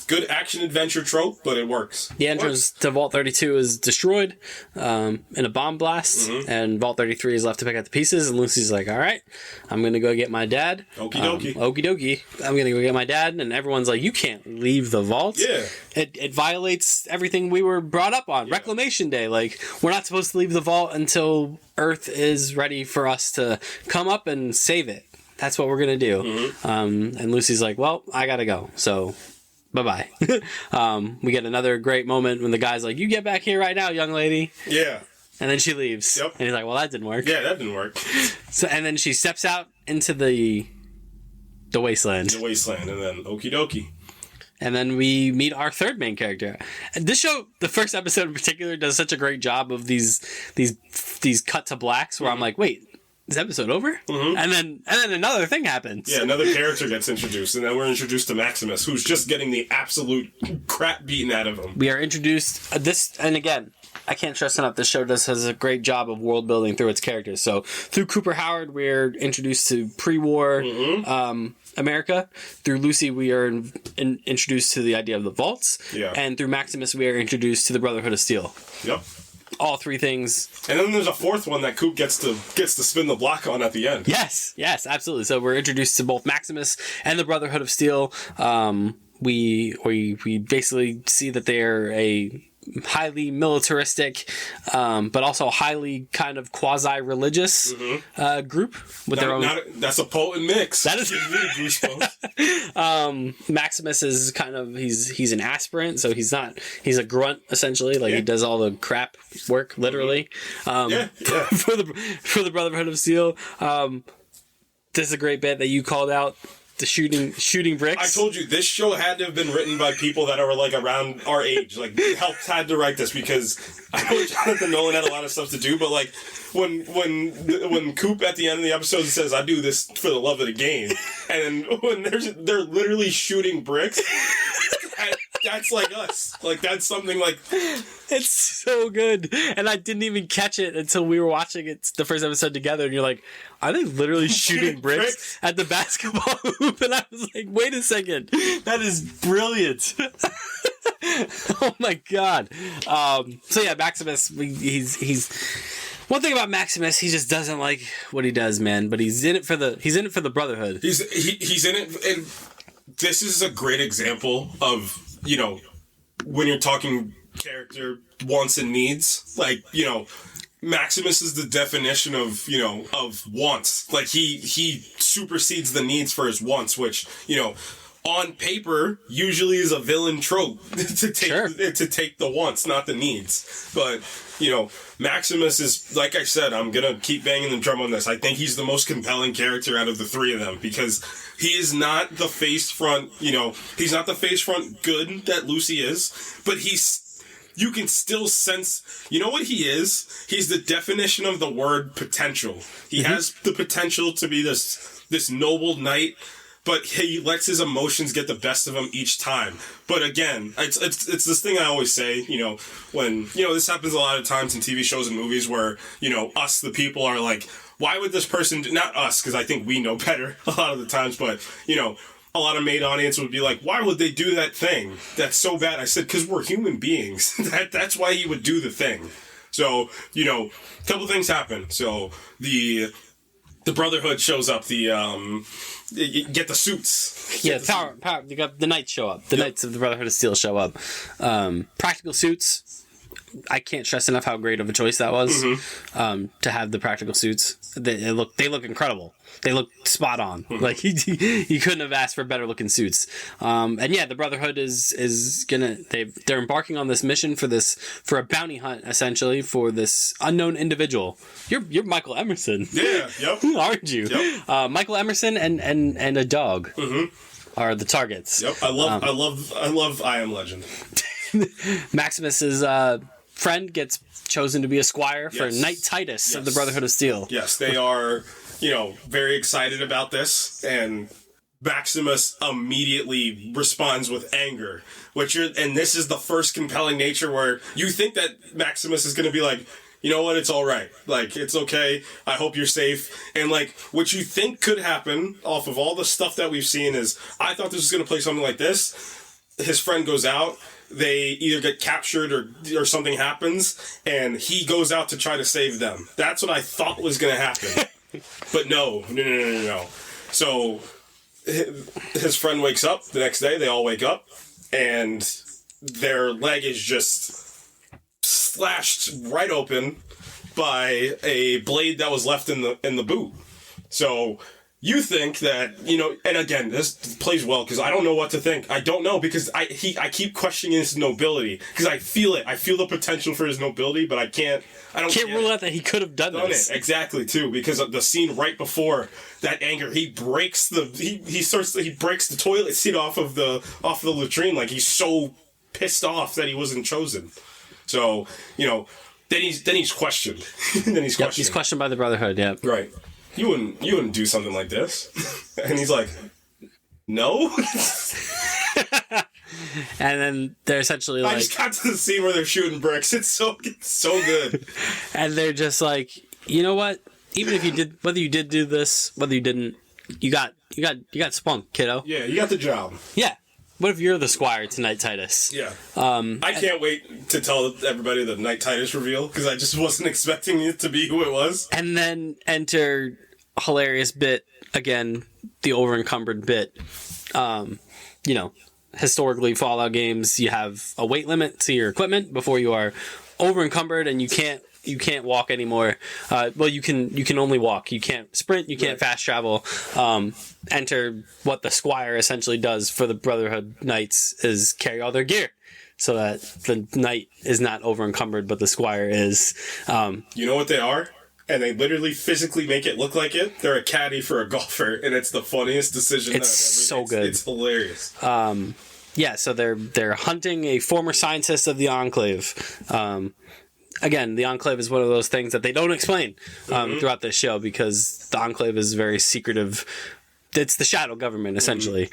Good action adventure trope, but it works. The entrance to Vault 32 is destroyed in a bomb blast, and Vault 33 is left to pick up the pieces, and Lucy's like, all right, I'm going to go get my dad. Okie dokie. I'm going to go get my dad, and everyone's like, you can't leave the vault. Yeah. It violates everything we were brought up on. Yeah. Reclamation Day. Like, we're not supposed to leave the vault until Earth is ready for us to come up and save it. That's what we're going to do. And Lucy's like, well, I got to go, so... bye-bye. We get another great moment when the guy's like, you get back here right now, young lady. Yeah. And then she leaves. Yep. And he's like, well, that didn't work. Yeah, that didn't work. So, and then she steps out into the wasteland. The wasteland, and then okie dokie. And then we meet our third main character. And this show, the first episode in particular, does such a great job of these cut to blacks where I'm like, wait, is the episode over? And then another thing happens. Yeah, another character gets introduced, and then we're introduced to Maximus, who's just getting the absolute crap beaten out of him. We are introduced and again, I can't stress enough, this show does a great job of world building through its characters. So through Cooper Howard, we're introduced to pre-war America. Through Lucy, we are introduced to the idea of the vaults. Yeah. And through Maximus, we are introduced to the Brotherhood of Steel. Yep. All three things. And then there's a fourth one that Coop gets to spin the block on at the end. Yes, absolutely. So we're introduced to both Maximus and the Brotherhood of Steel. We basically see that they're a highly militaristic, but also highly kind of quasi-religious group with their own. That's a potent mix. That is really goosebumps. Maximus is kind of he's an aspirant, so he's a grunt essentially. Like he does all the crap work literally. For the Brotherhood of Steel. This is a great bit that you called out. The shooting bricks. I told you this show had to have been written by people that are like around our age. Like helped had to write this because I know Jonathan Nolan had a lot of stuff to do, but like when Coop at the end of the episode says, "I do this for the love of the game," and when they're literally shooting bricks. That's like us. Like, that's something like... It's so good. And I didn't even catch it until we were watching it, the first episode together. And you're like, are they literally shooting bricks at the basketball hoop? And I was like, wait a second. That is brilliant. Oh, my God. So, yeah, Maximus, he's... One thing about Maximus, he just doesn't like what he does, man. But he's in it for the Brotherhood. He's in it... And this is a great example of... You know, when you're talking character wants and needs, like, you know, Maximus is the definition of, you know, of wants. Like, he supersedes the needs for his wants, which, you know, on paper usually is a villain trope to take the wants, not the needs. But, you know, Maximus is, like I said, I'm gonna keep banging the drum on this. I think he's the most compelling character out of the three of them because he is not the face front, you know, he's not the face front good that Lucy is, but you can still sense, you know what he is? He's the definition of the word potential. He has the potential to be this noble knight, but he lets his emotions get the best of him each time. But again, it's this thing I always say, you know, when, you know, this happens a lot of times in TV shows and movies where, you know, us, the people, are like, why would this person do, not us, because I think we know better a lot of the times, but, you know, a lot of main audience would be like, why would they do that thing? That's so bad. I said, because we're human beings. That's why he would do the thing. So, you know, a couple things happen. So the Brotherhood shows up, you get the suits. Yeah, power. You got the Knights show up. The Knights of the Brotherhood of Steel show up. Practical suits. I can't stress enough how great of a choice that was. To have the practical suits. They look incredible. They look spot on. Like you couldn't have asked for better looking suits. And yeah, the Brotherhood is gonna they're embarking on this mission for a bounty hunt essentially for this unknown individual. You're Michael Emerson. Yeah. Yep. Aren't you? Yep. Michael Emerson and a dog are the targets. Yep. I love I Am Legend. Maximus's friend gets chosen to be a squire for Knight Titus of the Brotherhood of Steel. Yes, they are, you know, very excited about this, and Maximus immediately responds with anger, and this is the first compelling nature where you think that Maximus is going to be like, you know what, it's all right. Like, it's okay. I hope you're safe. And, like, what you think could happen off of all the stuff that we've seen is, I thought this was going to play something like this. His friend goes out. They either get captured or something happens, and he goes out to try to save them. That's what I thought was going to happen. But no. So his friend wakes up the next day. They all wake up, and their leg is just slashed right open by a blade that was left in the boot. So you think that, you know, and again, this plays well because I don't know what to think. I don't know because I keep questioning his nobility because I feel it. I feel the potential for his nobility, but I can't rule out that he could have done this. Exactly, too, because of the scene right before that anger, he breaks he breaks the toilet seat off of the latrine. Like, he's so pissed off that he wasn't chosen. So, you know, then he's questioned. He's questioned by the Brotherhood. Yeah, right. You wouldn't do something like this. And he's like, no. And then they're essentially I like, just got to the scene where they're shooting bricks. It's so good. and they're just like, you know what? Even if you did, whether you did do this, whether you didn't, you got spunk, kiddo. Yeah, you got the job. Yeah. What if you're the Squire tonight, Titus? Yeah. I can't wait to tell everybody the Night Titus reveal, because I just wasn't expecting it to be who it was. And then enter hilarious bit, again, the over-encumbered bit. You know, historically, Fallout games, you have a weight limit to your equipment before you are over-encumbered, and you can't walk anymore. Well, you can only walk. You can't sprint. You can't fast travel. Enter what the Squire essentially does for the Brotherhood Knights is carry all their gear, so that the knight is not over encumbered, but the Squire is. You know what they are? And they literally physically make it look like it. They're a caddy for a golfer, and it's the funniest decision. It's so good. It's hilarious. Yeah, so they're hunting a former scientist of the Enclave. Again, the Enclave is one of those things that they don't explain throughout this show, because the Enclave is very secretive. It's the shadow government, essentially.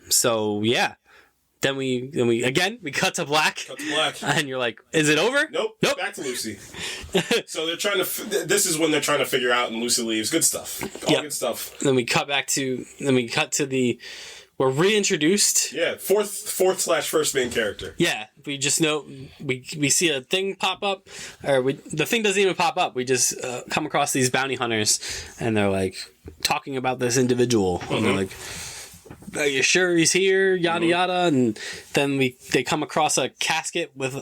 So yeah, then we cut to black. And you're like, is it over? Nope. Back to Lucy. So they're trying to. This is when they're trying to figure out, and Lucy leaves. Good stuff. Good stuff. Then we cut to the. We're reintroduced. Yeah, fourth/first main character. Yeah, we just know we see a thing pop up, or the thing doesn't even pop up. We just come across these bounty hunters, and they're like talking about this individual, and they're like, "Are you sure he's here?" Yada yada, and then they come across a casket with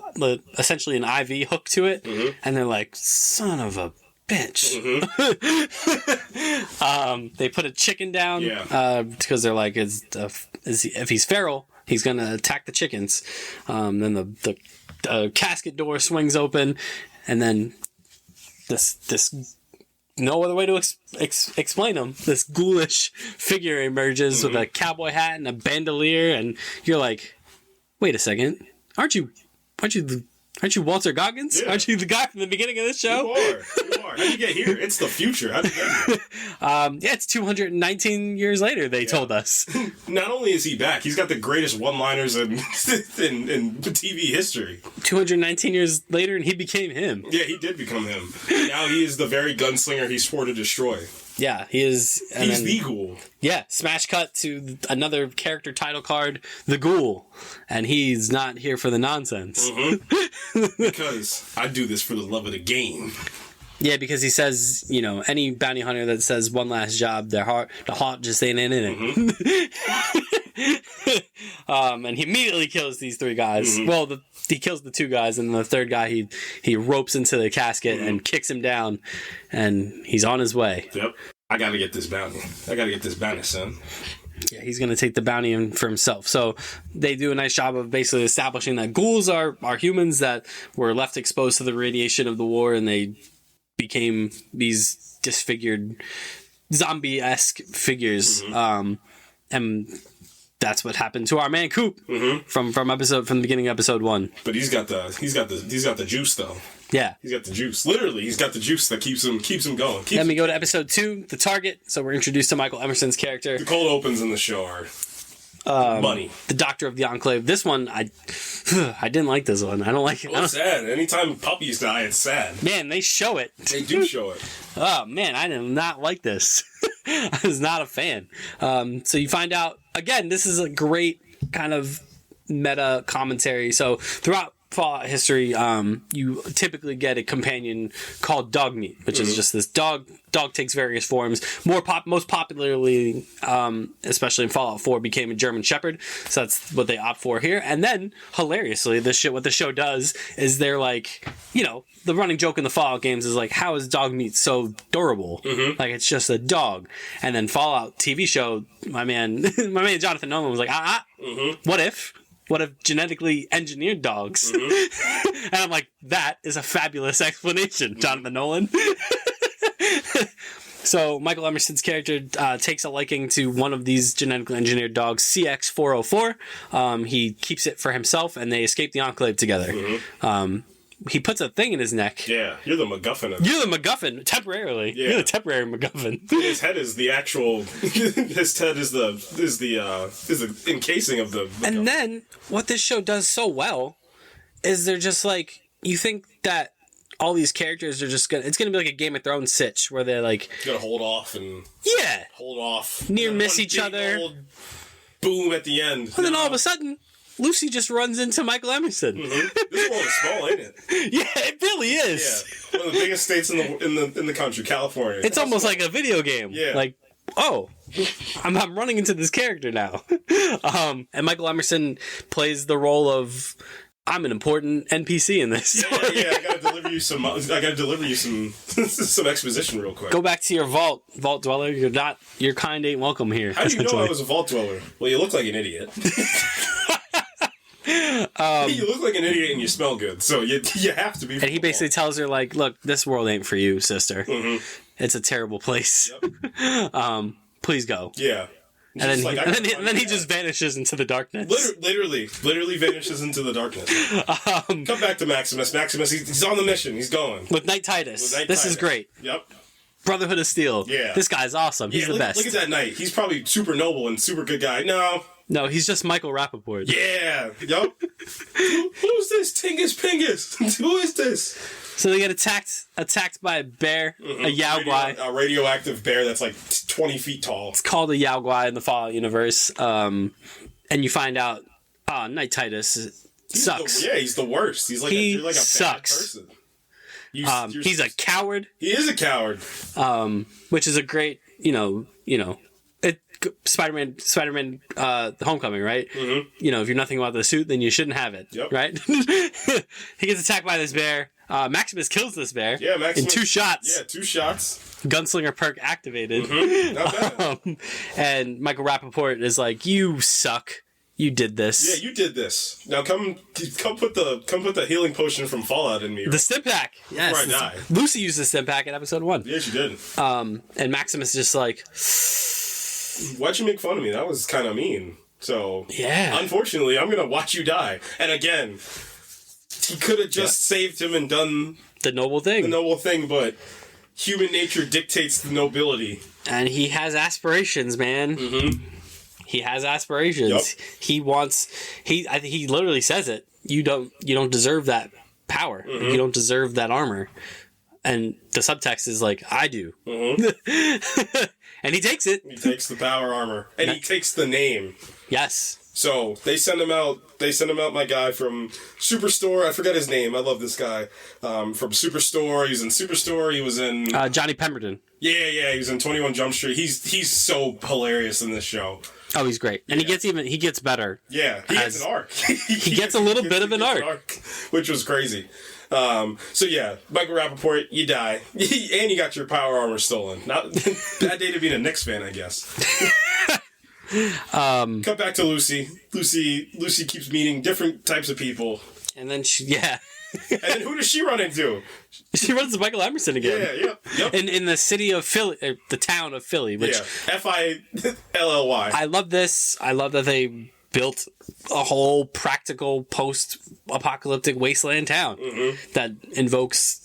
essentially an IV hook to it, and they're like, "Son of a bitch." They put a chicken down because they're like, if he's feral, he's gonna attack the chickens. Then the casket door swings open, and then this no other way to explain him. This ghoulish figure emerges with a cowboy hat and a bandolier, and you're like, wait a second, aren't you Walter Goggins? Yeah. Aren't you the guy from the beginning of this show? You are. How'd you get here? It's the future. How'd you get here? Yeah, it's 219 years later, they told us. Not only is he back, he's got the greatest one-liners in TV history. 219 years later, and he became him. Yeah, he did become him. Now he is the very gunslinger he swore to destroy. Yeah, he is. He's the Ghoul. Yeah, smash cut to another character title card, the Ghoul. And he's not here for the nonsense. Because I do this for the love of the game. Yeah, because he says, any bounty hunter that says one last job, the heart just ain't in it. And he immediately kills these three guys. Well, he kills the two guys, and the third guy he ropes into the casket and kicks him down, and he's on his way. Yep. I gotta get this bounty. Son. Yeah, he's gonna take the bounty in for himself. So they do a nice job of basically establishing that ghouls are humans that were left exposed to the radiation of the war, and they became these disfigured zombie-esque figures. And that's what happened to our man Coop from the beginning of episode 1. But he's got the juice though. Yeah, he's got the juice. Literally, he's got the juice that keeps him going. Then we go to episode 2, the target. So we're introduced to Michael Emerson's character. The cold opens in the show are money. The Doctor of the Enclave. This one, I didn't like this one. I don't like it. Well, it's sad. Anytime puppies die, it's sad. Man, they show it. They do show it. Oh man, I did not like this. I was not a fan. So you find out again. This is a great kind of meta commentary. So throughout Fallout history, you typically get a companion called Dogmeat, which is just this dog. Dog takes various forms. Most popularly, especially in Fallout 4, became a German Shepherd. So that's what they opt for here. And then, hilariously, what the show does is they're like, the running joke in the Fallout games is like, how is Dogmeat so durable? Like, it's just a dog. And then Fallout TV show, my man Jonathan Nolan was like, what if genetically engineered dogs? And I'm like, that is a fabulous explanation, Jonathan Nolan. So Michael Emerson's character takes a liking to one of these genetically engineered dogs, CX-404. He keeps it for himself, and they escape the Enclave together. he puts a thing in his neck. Yeah, you're the MacGuffin of it. You're the MacGuffin, temporarily. Yeah. You're the temporary MacGuffin. His head is the actual. His head is the encasing of the. MacGuffin. And then what this show does so well is they're just like, you think that all these characters are just it's gonna be like a Game of Thrones sitch where they're like, you gotta hold off and hold off, near and miss one each big other. old boom at the end. And then all of a sudden, Lucy just runs into Michael Emerson. Mm-hmm. This world is small, ain't it? Yeah, it really is. Yeah, one of the biggest states in the country, California. It's almost like a video game. Yeah. Like, oh, I'm running into this character now. And Michael Emerson plays the role of, I'm an important NPC in this. Yeah, I gotta deliver you some some exposition real quick. Go back to your vault dweller. Your kind ain't welcome here. How do you know I was a vault dweller? Well, you look like an idiot. You look like an idiot and you smell good, so you have to be. And he basically tells her, like, look, this world ain't for you, sister. Mm-hmm. It's a terrible place. Yep. Please go. Yeah. And then he just vanishes into the darkness. Literally vanishes into the darkness. Come back to Maximus. Maximus, he's on the mission. He's going. With Knight Titus. This is great. Yep. Brotherhood of Steel. Yeah. This guy's awesome. He's the best. Look at that Knight. He's probably super noble and super good guy. No, he's just Michael Rappaport. Yeah. Yup. Who's this Tingus Pingus? Who is this? So they get attacked by a bear, a Yaogwai. A radioactive bear that's like 20 feet tall. It's called a Yaogwai in the Fallout universe. And you find out, Knight Titus sucks. He's the worst. He's like you're like a sucks. bad person. He's a coward. He is a coward. Which is a great, Spider-Man, Homecoming, right? Mm-hmm. If you're nothing about the suit, then you shouldn't have it, right? He gets attacked by this bear. Maximus kills this bear in 2 shots. Yeah, 2 shots. Gunslinger perk activated. Mm-hmm. Not bad. And Michael Rappaport is like, you suck. You did this. Yeah, you did this. Now come put the healing potion from Fallout in me. The stim pack. Yes. Before I die. Lucy used the stim pack in episode 1. Yeah, she did. And Maximus is just like, why'd you make fun of me? That was kind of mean. So, yeah. Unfortunately, I'm going to watch you die. And again, he could have just saved him and done the noble thing, but human nature dictates the nobility. And he has aspirations, man. Mm-hmm. He has aspirations. Yep. He wants. I think he literally says it. You don't deserve that power. Mm-hmm. You don't deserve that armor. And the subtext is like, I do. Mm-hmm. And he takes it. He takes the power armor, and he takes the name. Yes. So they send him out. My guy from Superstore. I forgot his name. I love this guy from Superstore. He's in Superstore. He was in Johnny Pemberton. Yeah. He was in 21 Jump Street. He's so hilarious in this show. Oh, he's great, and he gets better. Yeah, he gets an arc. he gets a little bit of an arc, which was crazy. So yeah, Michael Rappaport, you die, and you got your power armor stolen. Not bad day to be a Knicks fan, I guess. Cut back to Lucy. Lucy keeps meeting different types of people, and then and then who does she run into? She runs into Michael Emerson again. Yeah, yep. In the city of Philly, the town of Philly, which Filly. I love this. I love that they built a whole practical post-apocalyptic wasteland town that invokes.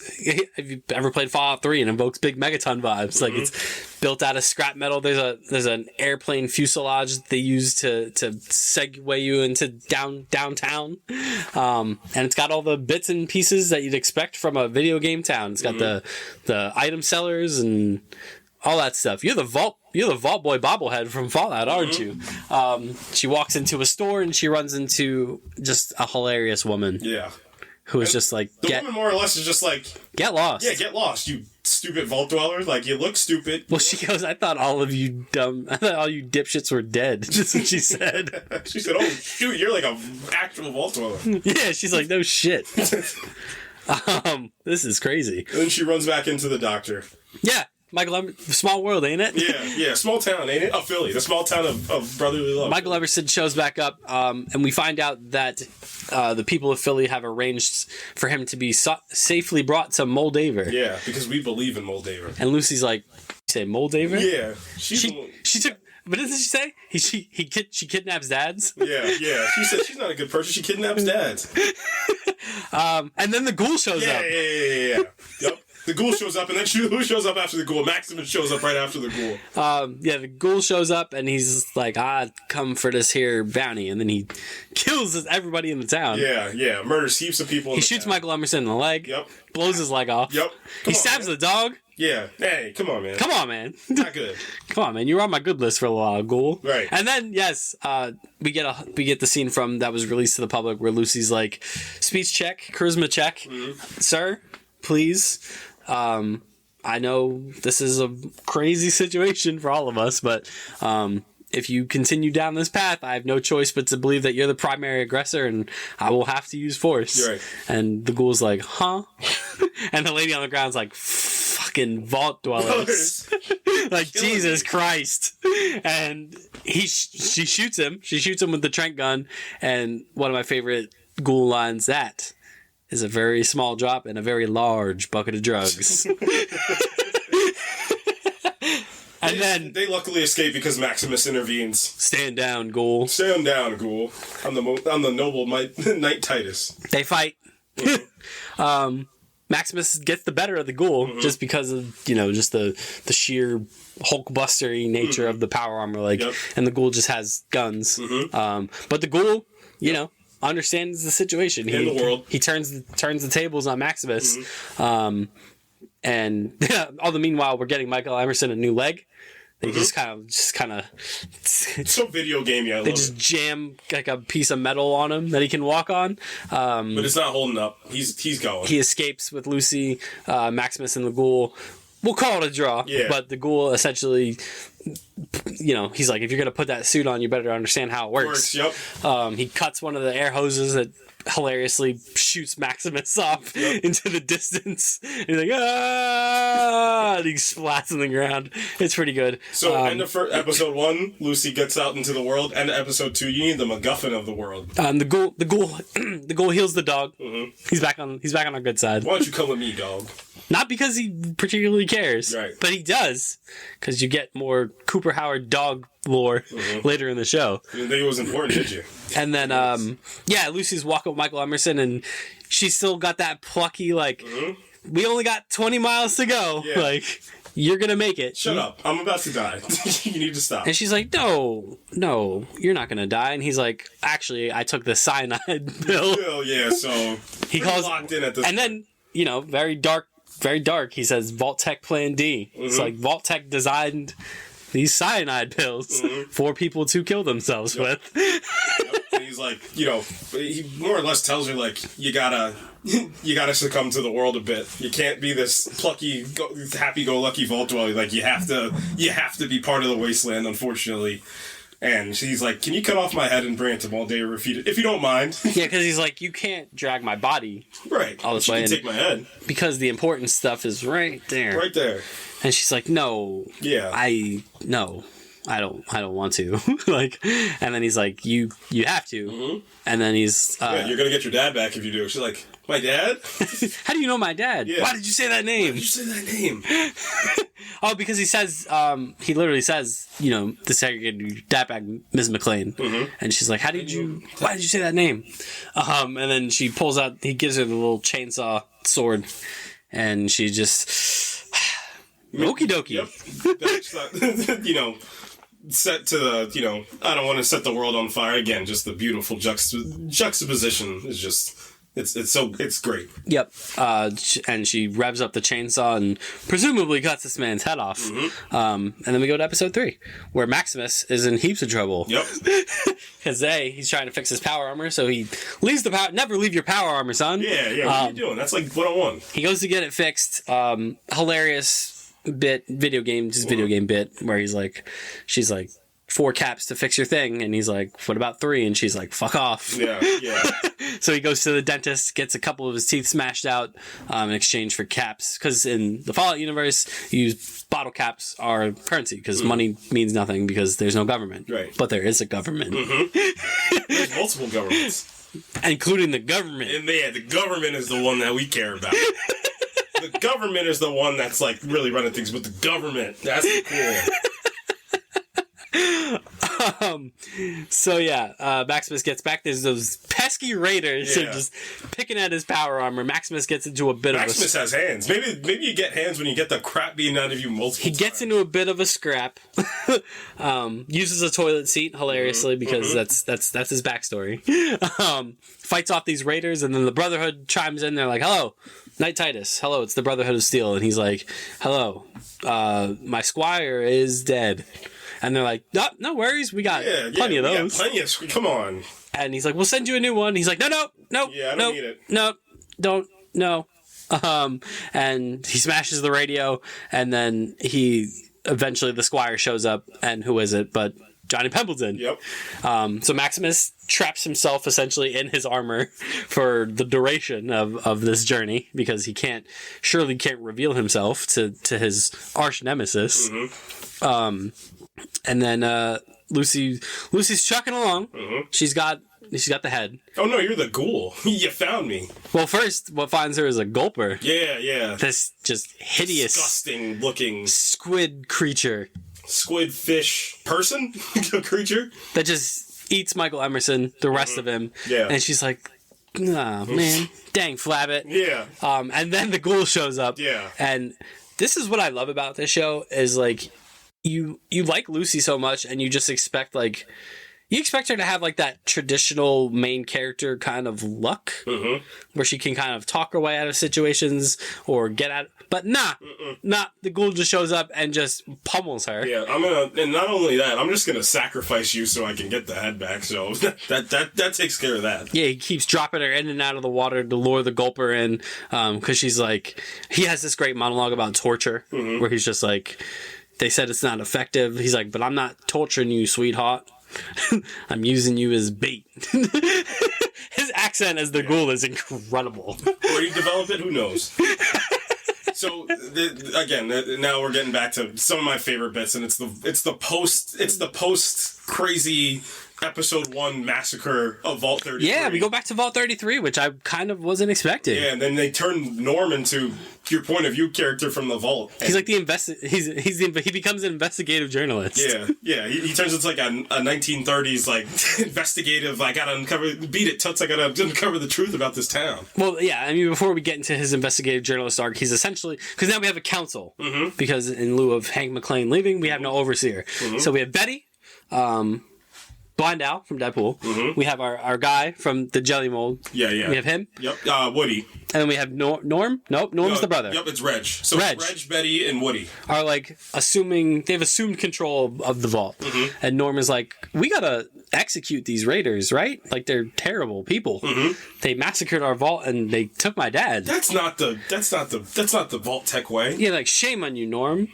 Have you ever played Fallout 3 and invokes big megaton vibes? Like it's built out of scrap metal. There's an airplane fuselage that they use to segue you into downtown, and it's got all the bits and pieces that you'd expect from a video game town. It's got the item sellers and all that stuff. You're the Vault Boy bobblehead from Fallout, aren't you? She walks into a store and she runs into just a hilarious woman. Yeah. Who is just like... The woman more or less is just like... Get lost. Yeah, get lost, you stupid vault dweller. Like, you look stupid. Well, she goes, I thought all you dipshits were dead. Just what she said. She said, oh, shoot, you're like an actual vault dweller. Yeah, she's like, no shit. This is crazy. And then she runs back into the doctor. Yeah. Michael small world, ain't it? Yeah, small town, ain't it? Philly, the small town of brotherly love. Michael Emerson shows back up, and we find out that the people of Philly have arranged for him to be safely brought to Moldaver. Yeah, because we believe in Moldaver. And Lucy's like, you say Moldaver? Yeah, she took. But didn't she say she kidnaps dads? Yeah. She said she's not a good person. She kidnaps dads. And then the ghoul shows up. Yeah. Yep. The ghoul shows up, and then who shows up after the ghoul? Maximus shows up right after the ghoul. The ghoul shows up, and he's like, come for this here bounty. And then he kills everybody in the town. Yeah. Murders heaps of people. He shoots Michael Emerson in the leg. Yep. Blows his leg off. Yep. He stabs the dog. Yeah. Hey, come on, man. Not good. Come on, man. You were on my good list for a while, ghoul. Right. And then, yes, we get the scene that was released to the public where Lucy's like, speech check, charisma check. Sir, please. I know this is a crazy situation for all of us, but if you continue down this path, I have no choice but to believe that you're the primary aggressor, and I will have to use force. You're right. And the ghoul's like, huh? And the lady on the ground's like, fucking vault dwellers. Like, Jesus Christ. And she shoots him. She shoots him with the Trent gun, and one of my favorite ghoul lines, that is a very small drop in a very large bucket of drugs. And then they luckily escape because Maximus intervenes. Stand down, ghoul. Stand down, ghoul. I'm the noble Knight Titus. They fight. Maximus gets the better of the ghoul just because of just the sheer Hulkbuster-y nature of the power armor, and the ghoul just has guns. But the ghoul, understands the situation. In the world. He turns the tables on Maximus. And all the meanwhile, we're getting Michael Emerson a new leg. They just kind of. It's so video gamey. They just jam like a piece of metal on him that he can walk on. But it's not holding up. He's going. He escapes with Lucy, Maximus, and the ghoul. We'll call it a draw. Yeah. But the ghoul essentially, he's like, if you're gonna put that suit on, you better understand how it works. Yep. He cuts one of the air hoses that hilariously shoots Maximus off into the distance. And he's like, and he splats on the ground. It's pretty good. So, end of episode 1, Lucy gets out into the world. End of episode 2, you need the MacGuffin of the world. The ghoul heals the dog. He's back on our good side. Why don't you come with me, dog? Not because he particularly cares, right? But he does, because you get more Cooper Howard dog lore later in the show. You didn't think it was important, did you? And then, Lucy's walking with Michael Emerson, and she's still got that plucky, we only got 20 miles to go. Yeah. You're gonna make it. Shut up. I'm about to die. You need to stop. And she's like, no, you're not gonna die. And he's like, actually, I took the cyanide pill. Oh, yeah, so he calls locked in at this and point. then, very dark. He says, Vault-Tec Plan D. It's like Vault-Tec designed these cyanide pills for people to kill themselves with. And he's like, he more or less tells her, you gotta succumb to the world a bit. You can't be this plucky, happy-go-lucky vault dweller. You have to be part of the wasteland, unfortunately. And she's like, can you cut off my head and bring it to Moldea if you don't mind? Yeah, because he's like, you can't drag my body. Right. All this way. You can take my head. Because the important stuff is right there. Right there. And she's like, no. Yeah. I don't want to. And then he's like, you have to. And then he's... you're going to get your dad back if you do. She's like, my dad? How do you know my dad? Yeah. Why did you say that name? Oh, because he says, he literally says, the segregated dad back, Ms. McLean. And she's like, why did you say that name? And then she pulls out, he gives her the little chainsaw sword. And she just, okie dokie. Yep. Set to the, I don't want to set the world on fire again. Just the beautiful juxtaposition is just... It's great. Yep. And she revs up the chainsaw and presumably cuts this man's head off. And then we go to episode 3, where Maximus is in heaps of trouble. Yep. Because he's trying to fix his power armor, so he leaves the power. Never leave your power armor, son. Yeah. What are you doing? That's 101. He goes to get it fixed. Hilarious video game bit where she's like, 4 caps to fix your thing, and he's like, what about 3? And she's like, fuck off. Yeah. So he goes to the dentist, gets a couple of his teeth smashed out in exchange for caps, because in the Fallout universe, bottle caps are currency, because money means nothing because there's no government. Right. But there is a government. There's multiple governments. Including the government. And the government is the one that we care about. The government is the one that's really running things, but the government, that's cool. So yeah, Maximus gets back. There's those pesky raiders who are just picking at his power armor. Maximus gets into a bit Maximus has hands. Maybe you get hands when you get the crap beaten out of you multiple He gets into a bit of a scrap. Uses a toilet seat hilariously because that's his backstory. Fights off these raiders, and then the Brotherhood chimes in. They're like, "Hello, Knight Titus. Hello, it's the Brotherhood of Steel." And he's like, "Hello, my squire is dead." And they're like, no worries, we got plenty of those. Come on. And he's like, we'll send you a new one. He's like, no. Yeah, I don't need it. No. And he smashes the radio, and then eventually the squire shows up, and who is it but Johnny Pendleton? Yep. So Maximus traps himself essentially in his armor for the duration of this journey, because he can't reveal himself to his arch nemesis. And then Lucy's trucking along. She's got the head. Oh no, you're the ghoul. You found me. Well, first, what finds her is a gulper. Yeah. This just hideous, disgusting looking squid creature. Squid fish person creature that just eats Michael Emerson, the rest of him. Yeah. And she's like, "Nah, man, dang flabbit." Yeah. And then the ghoul shows up. Yeah. And this is what I love about this show is like, you like Lucy so much, and you just expect her to have like that traditional main character kind of luck, where she can kind of talk her way out of situations or get out. But nah, the ghoul just shows up and just pummels her. Yeah, and not only that, I'm just gonna sacrifice you so I can get the head back. So that takes care of that. Yeah, he keeps dropping her in and out of the water to lure the gulper in, because she's like, he has this great monologue about torture, where he's just like, they said it's not effective. He's like, but I'm not torturing you, sweetheart. I'm using you as bait. His accent as the ghoul is incredible. Where he developed it, who knows? So again, now we're getting back to some of my favorite bits, and it's the post crazy episode 1 massacre of Vault 33. Yeah, we go back to Vault 33, which I kind of wasn't expecting. Yeah, and then they turn Norm into your point of view character from the Vault. He's like he becomes an investigative journalist. Yeah. He turns into like a 1930s like investigative. I gotta beat it, Toots. I gotta uncover the truth about this town. Well, yeah. I mean, before we get into his investigative journalist arc, he's essentially, because now we have a council, because in lieu of Hank McClane leaving, we have no overseer. So we have Betty. Blind Al from Deadpool. We have our guy from the Jelly Mold. Yeah. We have him. Yep. Woody. And then we have Norm. Nope, Norm's the brother. Yep, it's Reg. So Reg, Betty, and Woody are like they've assumed control of the vault. And Norm is like, we gotta execute these raiders, right? Like, they're terrible people. They massacred our vault and they took my dad. That's not the Vault Tech way. Yeah, like, shame on you, Norm.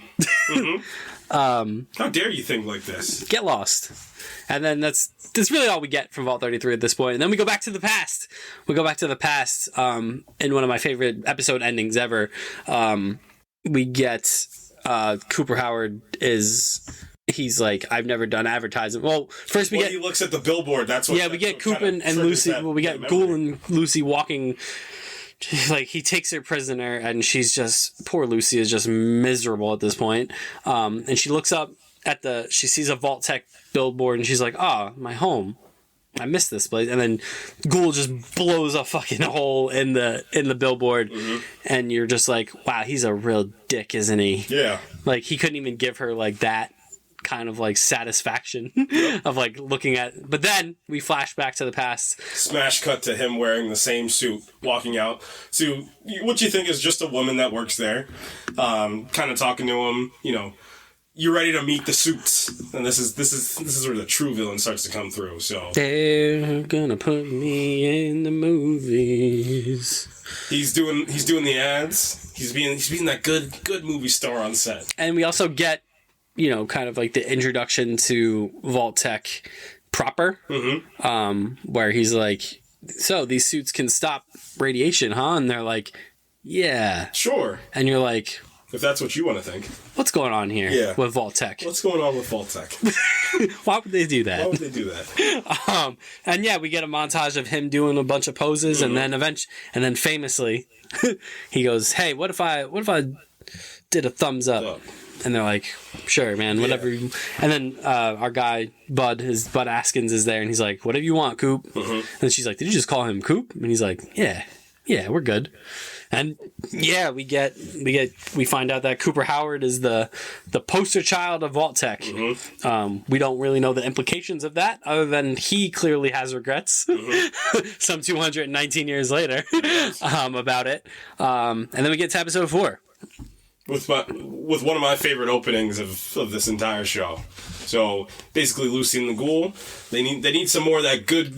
How dare you think like this? Get lost. And then that's really all we get from Vault 33 at this point. And then we go back to the past. In one of my favorite episode endings ever. We get Cooper Howard he's like, I've never done advertising. Well, first he looks at the billboard. That's what. Yeah, we get Coop and Lucy. We get Ghoul and Lucy walking. Like, he takes her prisoner, and poor Lucy is just miserable at this point. And she looks up she sees a Vault Tech billboard, and she's like, my home. I miss this place. And then Ghoul just blows a fucking hole in the billboard, and you're just like, wow, he's a real dick, isn't he? Yeah. Like, he couldn't even give her like that kind of like satisfaction of like looking at. But then we flash back to the past. Smash cut to him wearing the same suit, walking out to what you think is just a woman that works there, kind of talking to him. You're ready to meet the suits, and this is where the true villain starts to come through. So they're gonna put me in the movies. He's doing the ads. He's being that good movie star on set. And we also get, kind of like the introduction to Vault Tech proper, where he's like, so these suits can stop radiation, huh? And they're like, yeah, sure. And you're like, if that's what you want to think. What's going on here with Vault Tech? What's going on with Vault Tech? Why would they do that? And yeah, we get a montage of him doing a bunch of poses, and then famously, he goes, "Hey, what if I did a thumbs up?" And they're like, sure, man, whatever. Yeah. And then our guy, Bud Askins is there, and he's like, whatever you want, Coop. And she's like, did you just call him Coop? And he's like, yeah, we're good. And yeah, we find out that Cooper Howard is the poster child of Vault Tech. We don't really know the implications of that, other than he clearly has regrets some 219 years later about it. And then we get to episode 4. With one of my favorite openings of this entire show. So basically, Lucy and the Ghoul, they need some more of that good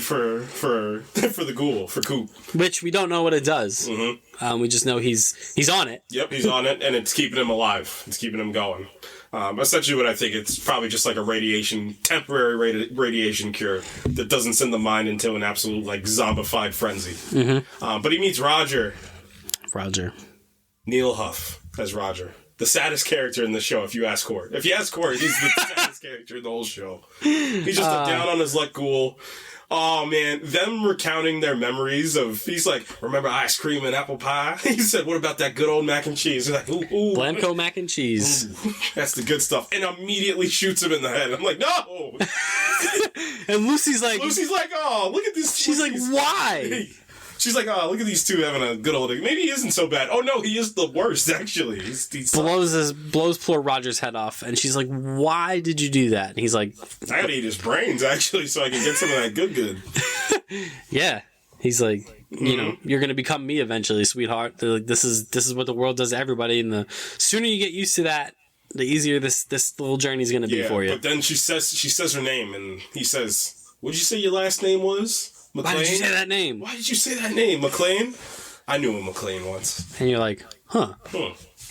for the Ghoul, for Coop. Which we don't know what it does. We just know he's on it. Yep, he's on it, and it's keeping him alive. It's keeping him going. Essentially, what I think, it's probably just like a temporary radiation cure that doesn't send the mind into an absolute like zombified frenzy. But he meets Roger. Neil Huff as Roger. The saddest character in the show, if you ask Court. He's the saddest character in the whole show. He's just a down on his luck ghoul. Oh, man. Them recounting their memories of... He's like, remember ice cream and apple pie? He said, what about that good old mac and cheese? He's like, ooh. Blanco mac and cheese. Ooh, that's the good stuff. And immediately shoots him in the head. I'm like, no! And Lucy's like, oh, look at this. She's like, why? She's like, oh, look at these two having a good old... Maybe he isn't so bad. Oh, no, he is the worst, actually. He's blows poor Roger's head off, and she's like, why did you do that? And he's like... I gotta eat his brains, actually, so I can get some of that good. Yeah. He's like, you know, you're gonna become me eventually, sweetheart. They're like, this is what the world does to everybody, and the sooner you get used to that, the easier this little journey's gonna be for you. But then she says her name, and he says, what'd you say your last name was? McLean? Why did you say that name? McLean? I knew a McLean once. And you're like, huh.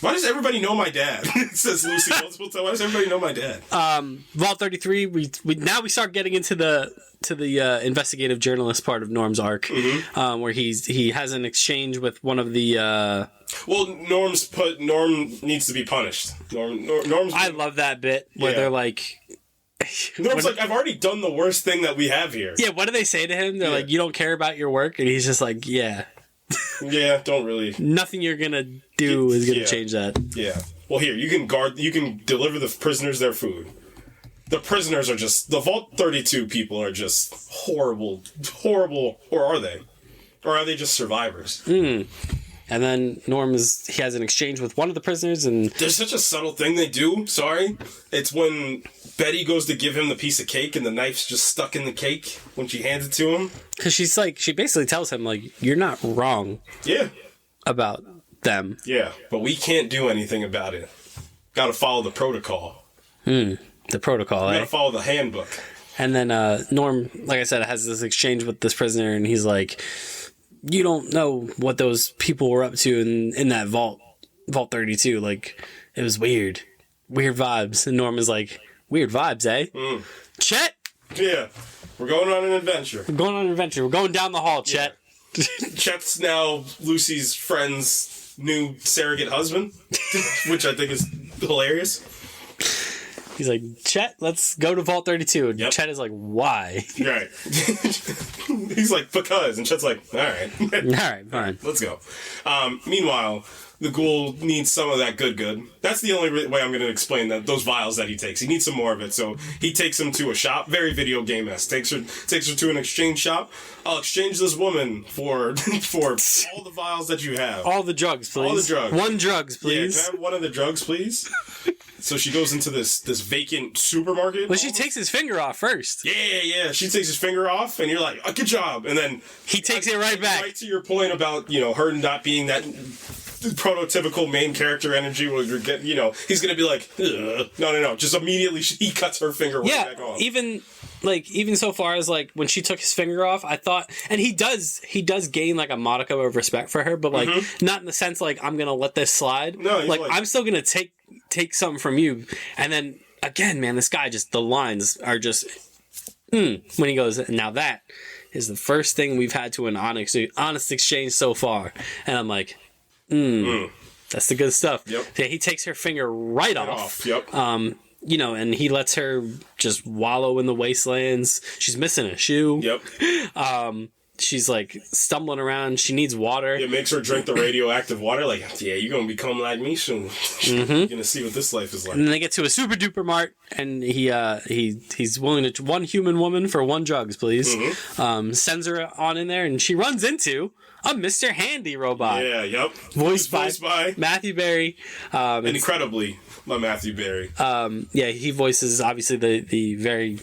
Why does everybody know my dad? Says Lucy multiple times. Why does everybody know my dad? Vault 33, we start getting into the investigative journalist part of Norm's arc, where he has an exchange with one of the... Norm needs to be punished. Norm's... I love that bit where they're like... Norm's like, I've already done the worst thing that we have here. Yeah, what do they say to him? They're like, you don't care about your work? And he's just like, yeah. Yeah, don't really. Nothing you're gonna do is gonna change that. Yeah. Well, here, you can deliver the prisoners their food. The prisoners are just... The Vault 32 people are just horrible. Or are they? Or are they just survivors? And then he has an exchange with one of the prisoners, and... There's such a subtle thing they do, sorry. It's when Betty goes to give him the piece of cake, and the knife's just stuck in the cake when she hands it to him. Because she basically tells him, like, you're not wrong. Yeah. About them. Yeah, but we can't do anything about it. Gotta follow the protocol. The protocol, Gotta follow the handbook. And then Norm, like I said, has this exchange with this prisoner, and he's like... You don't know what those people were up to in that Vault 32. Like, it was weird vibes. And Norm is like, weird vibes, eh? Chet? Yeah, we're going on an adventure. We're going down the hall, Chet. Yeah. Chet's now Lucy's friend's new surrogate husband, which I think is hilarious. He's like, Chet, let's go to Vault 32. And Chet is like, why? Right. He's like, because. And Chet's like, all right. All right, fine. Let's go. Meanwhile, the Ghoul needs some of that good. That's the only way I'm going to explain those vials that he takes. He needs some more of it. So he takes them to a shop, very video game-esque. Takes her to an exchange shop. I'll exchange this woman for all the vials that you have. All the drugs, please. All the drugs. One drugs, please. Yeah, can I have one of the drugs, please? So she goes into this vacant supermarket. Well, she takes his finger off first. Yeah. She takes his finger off, and you're like, oh, good job. And then... He takes it right back. Right to your point about, her not being that prototypical main character energy where you're getting, he's going to be like, ugh. No. Just immediately, he cuts her finger right back off. Even so far as, like, when she took his finger off, I thought... And he does gain, like, a modicum of respect for her, but, like, not in the sense, like, I'm going to let this slide. No, like, I'm still going to take something from you. And then, again, man, this guy just... The lines are just... when he goes, now that is the first thing we've had to an honest exchange so far. And I'm like, that's the good stuff. Yep. Yeah, he takes her finger right off. Yep. And he lets her just wallow in the wastelands. She's missing a shoe. Yep. she's like stumbling around. She needs water. It makes her drink the radioactive water. Like, yeah, you're gonna become like me soon. You're gonna see what this life is like. And then they get to a super duper mart, and he's willing to one human woman for one drugs, please. Sends her on in there, and she runs into a Mr. Handy robot. Yeah, yep. Voiced by Matthew Berry. And incredibly by Matthew Berry. Yeah, he voices obviously the very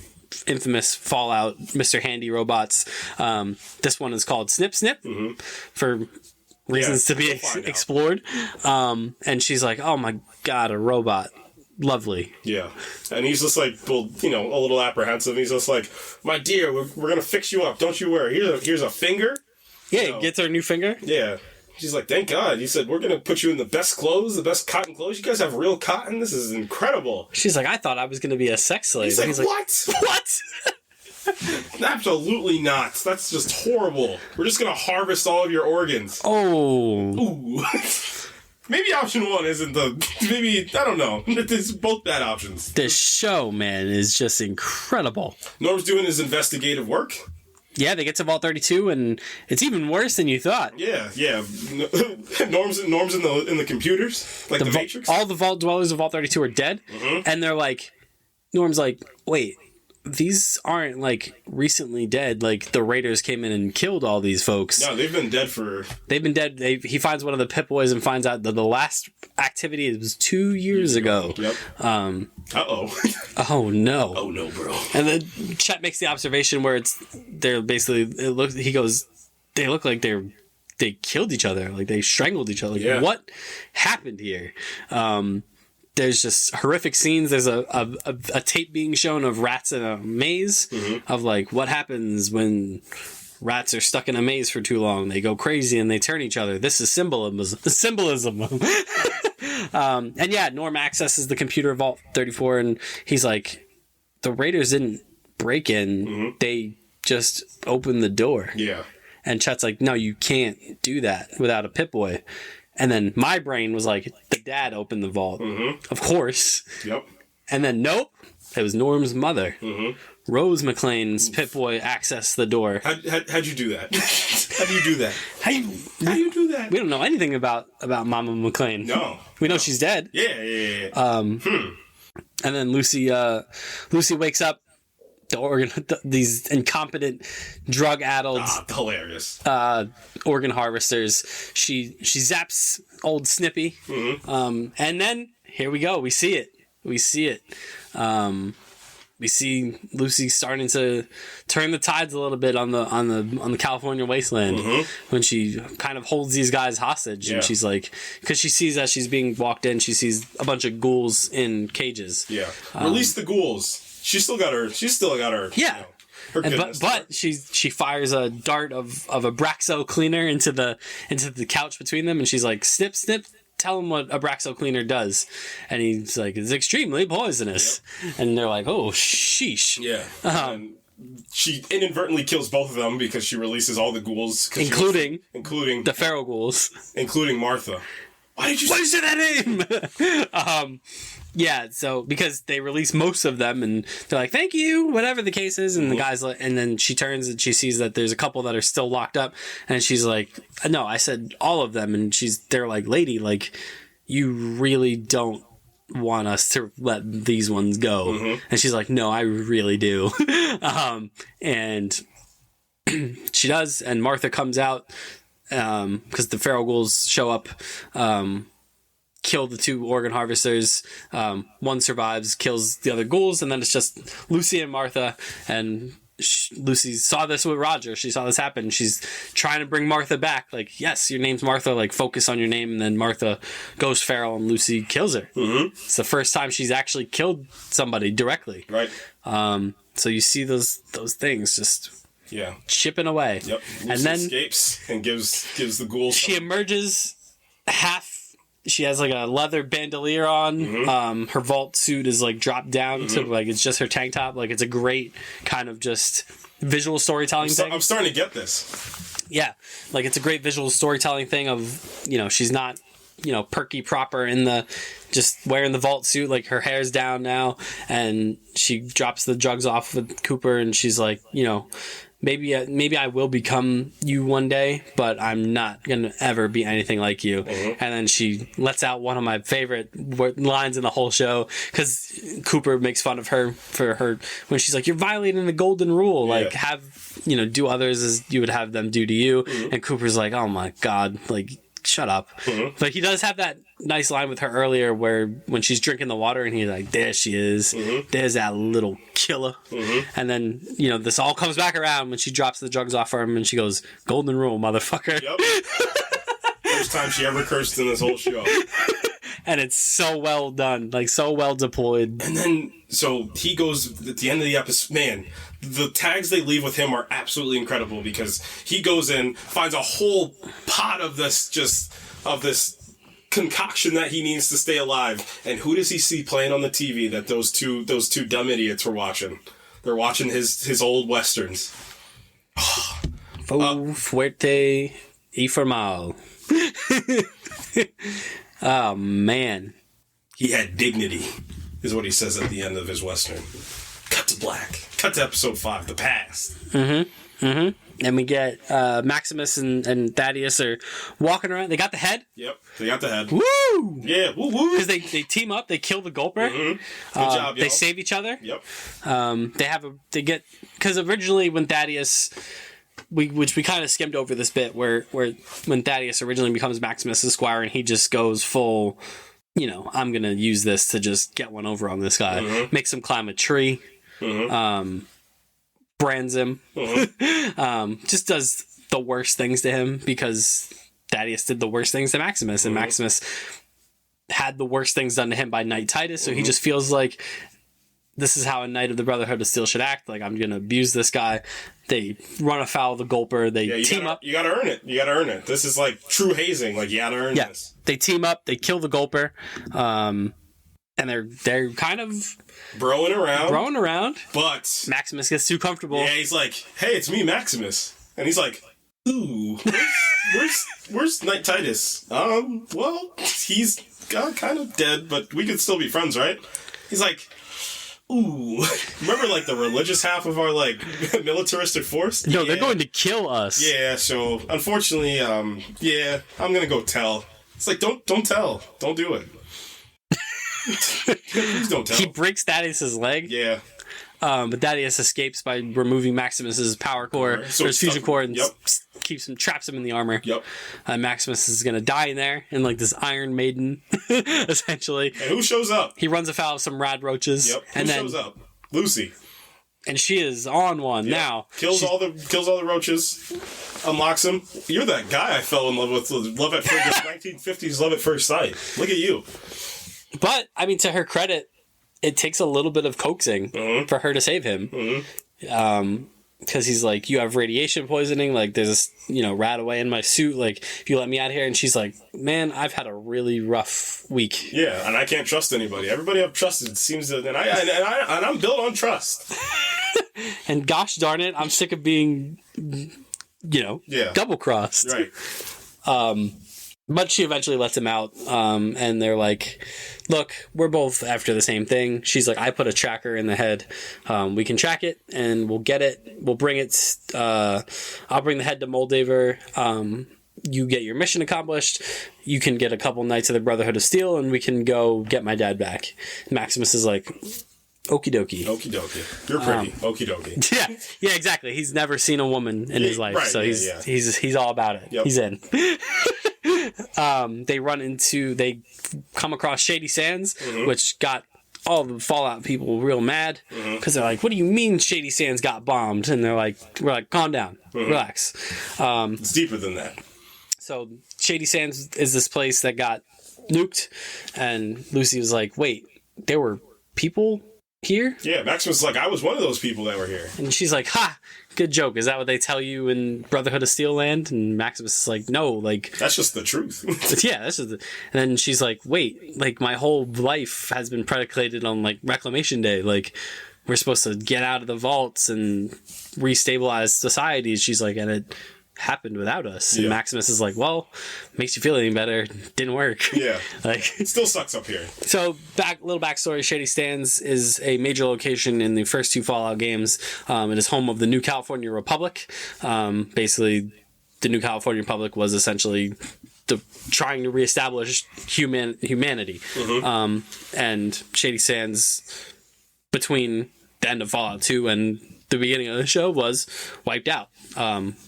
infamous Fallout Mr. Handy robots. This one is called Snip Snip for reasons to be explored. And she's like, oh my god, a robot. Lovely. Yeah. And he's just like, well, you know, a little apprehensive. He's just like, my dear, we're going to fix you up. Don't you worry. Here's a finger. Yeah, he gets her a new finger. Yeah. She's like, thank God. He said, we're going to put you in the best clothes, the best cotton clothes. You guys have real cotton? This is incredible. She's like, I thought I was going to be a sex slave. He's like, what? What? Absolutely not. That's just horrible. We're just going to harvest all of your organs. Oh. Ooh. Maybe option one isn't maybe, I don't know. It's both bad options. This show, man, is just incredible. Norm's doing his investigative work. Yeah, they get to Vault 32, and it's even worse than you thought. Yeah. Norm's in the computers, like the Matrix. All the Vault dwellers of Vault 32 are dead, and they're like, Norm's like, wait, these aren't like recently dead. Like the Raiders came in and killed all these folks. No, they've been dead. He finds one of the Pip Boys and finds out that the last activity was 2 years ago. Yep. Oh no. Oh no, bro. And then Chet makes the observation where they look like they killed each other, like they strangled each other. Like, what happened here? There's just horrific scenes. There's a tape being shown of rats in a maze of like what happens when rats are stuck in a maze for too long. They go crazy and they turn each other. This is symbolism. And yeah, Norm accesses the computer of Vault 34 and he's like, the Raiders didn't break in. They just opened the door. Yeah. And Chet's like, no, you can't do that without a Pip-Boy. And then my brain was like, the dad opened the vault. Of course. Yep. And then, nope. It was Norm's mother. Rose McClane's Pip-Boy accessed the door. How'd you do that? How do you do that? How you do that? We don't know anything about Mama McClane. No. We know she's dead. Yeah. And then Lucy wakes up. These incompetent, drug-addled, hilarious organ harvesters. She zaps old Snippy, and then here we go. We see it. We see Lucy starting to turn the tides a little bit on the California wasteland when she kind of holds these guys hostage, and she's like, because she sees as she's being walked in, she sees a bunch of ghouls in cages. Yeah, release the ghouls. She's still got her. Yeah. Her goodness, but she fires a dart of a Braxo cleaner into the couch between them, and she's like, snip, snip, tell him what a Braxo cleaner does. And he's like, it's extremely poisonous. And they're like, oh, sheesh. Yeah. She inadvertently kills both of them because she releases all the ghouls. Including the feral ghouls. Including Martha. Why did you say that name? Yeah, so because they release most of them and they're like, thank you, whatever the case is. And the guy's like, and then she turns and she sees that there's a couple that are still locked up. And she's like, no, I said all of them. And they're like, lady, you really don't want us to let these ones go. And she's like, no, I really do. And she does. And Martha comes out because the feral ghouls show up, kill the two organ harvesters. One survives, kills the other ghouls, and then it's just Lucy and Martha. And Lucy saw this with Roger. She saw this happen. She's trying to bring Martha back. Like, yes, your name's Martha. Like, focus on your name. And then Martha goes feral, and Lucy kills her. It's the first time she's actually killed somebody directly. Right. So you see those things just chipping away. Yep. Lucy and then escapes and gives the ghouls. She emerges half. She has like a leather bandolier on. Her vault suit is like dropped down to like it's just her tank top. Like it's a great kind of just visual storytelling thing. I'm starting to get this. Yeah, like it's a great visual storytelling thing of, she's not, perky proper in the just wearing the vault suit. Like her hair's down now, and she drops the drugs off with Cooper, and she's like, maybe I will become you one day, but I'm not gonna ever be anything like you. And then she lets out one of my favorite lines in the whole show, because Cooper makes fun of her for her when she's like, "You're violating the golden rule. Like, do others as you would have them do to you." And Cooper's like, "Oh my god, like, shut up." But he does have that nice line with her earlier where when she's drinking the water and he's like, "There she is. There's that little killer." And then, this all comes back around when she drops the drugs off for him and she goes, "Golden rule, motherfucker." Yep. First time she ever cursed in this whole show. And it's so well done, like so well deployed. And then, so he goes at the end of the episode, man, the tags they leave with him are absolutely incredible, because he goes in, finds a whole pot of this concoction that he needs to stay alive. And who does he see playing on the TV that those two dumb idiots were watching? They're watching his old westerns. Fuerte y formal. Oh, man. He had dignity, is what he says at the end of his western. Cut to black. Cut to episode 5, the past. And we get Maximus and Thaddeus are walking around. They got the head. Yep, they got the head. Woo! Yeah, woo woo. Because they team up. They kill the Gulper. Good job, yo. They save each other. Yep. Because originally when Thaddeus... which we kind of skimmed over this bit where when Thaddeus originally becomes Maximus' squire and he just goes full, I'm going to use this to just get one over on this guy. Makes him climb a tree. Brands him. Just does the worst things to him because Thaddeus did the worst things to Maximus. And Maximus had the worst things done to him by Knight Titus. So he just feels like this is how a Knight of the Brotherhood of Steel should act. Like, I'm going to abuse this guy. They run afoul of the Gulper. They team up. You got to earn it. You got to earn it. This is like true hazing. Like, you got to earn this. They team up. They kill the Gulper. And they're kind of broing around. But Maximus gets too comfortable. Yeah, he's like, "Hey, it's me, Maximus." And he's like, "Ooh, where's Knight Titus?" Well, he's kind of dead, but we could still be friends, right? He's like, "Ooh, remember like the religious half of our like militaristic force?" No, they're going to kill us. Yeah, so unfortunately, I'm gonna go tell. It's like, don't tell, don't do it. Please don't tell. He breaks Thaddeus' leg. Yeah. But Thaddeus escapes by removing Maximus's power core, or his fusion core, and traps him in the armor. Yep. Maximus is gonna die in there, in like this Iron Maiden, essentially. And who shows up? He runs afoul of some rad roaches. Yep. Who shows up? Lucy. And she is on one now. Kills all the roaches. Unlocks him. You're that guy I fell in love with. Love at first 1950s love at first sight. Look at you. But I mean, to her credit, it takes a little bit of coaxing for her to save him. Because he's like, "You have radiation poisoning. Like, there's this, rat away in my suit. Like, if you let me out here." And she's like, "Man, I've had a really rough week." Yeah, and I can't trust anybody. Everybody I've trusted seems to, and I'm built on trust. And gosh darn it, I'm sick of being, double crossed. Right. But she eventually lets him out, and they're like, "Look, we're both after the same thing." She's like, "I put a tracker in the head. We can track it, and we'll get it. We'll bring it. I'll bring the head to Moldaver. You get your mission accomplished. You can get a couple Knights of the Brotherhood of Steel, and we can go get my dad back." Maximus is like, "Okie dokie. Okie dokie. You're pretty. Okie dokie." Yeah, exactly. He's never seen a woman in his life, so he's all about it. Yep. He's in. They come across Shady Sands, which got all the Fallout people real mad because they're like, "What do you mean Shady Sands got bombed?" And we're like, "Calm down, relax." It's deeper than that. So Shady Sands is this place that got nuked, and Lucy was like, "Wait, there were people here?" Yeah, Maximus was like, "I was one of those people that were here." And she's like, "Ha! Good joke. Is that what they tell you in Brotherhood of Steel land?" And Maximus is like, "No, like..." That's just the truth. Yeah, that's just... And then she's like, "Wait, like, my whole life has been predicated on, like, Reclamation Day. Like, we're supposed to get out of the vaults and restabilize society." She's like, "And it happened without us. Yeah. And Maximus is like, well, makes you feel any better. Didn't work. Yeah. Like, It still sucks up here. so little backstory, Shady Sands is a major location in the first 2 Fallout games. It is home of the New California Republic. Basically, the New California Republic was essentially trying to reestablish humanity. And Shady Sands, between the end of Fallout 2 and the beginning of the show, was wiped out.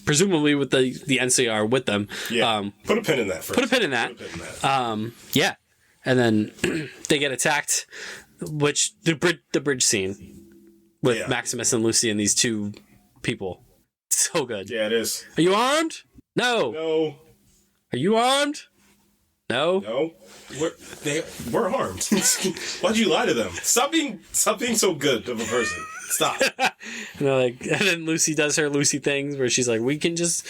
Presumably with the NCR with them. Yeah. Put a pin in that first. Put a pin in that. Yeah. And then they get attacked, which the bridge scene with Maximus and Lucy and these 2 people. So good. Yeah, it is. Are you armed? No. No. Are you armed? No. No. We're armed. Why'd you lie to them? Stop being so good of a person. Stop. And they're like, and then Lucy does her Lucy things where she's like, we can just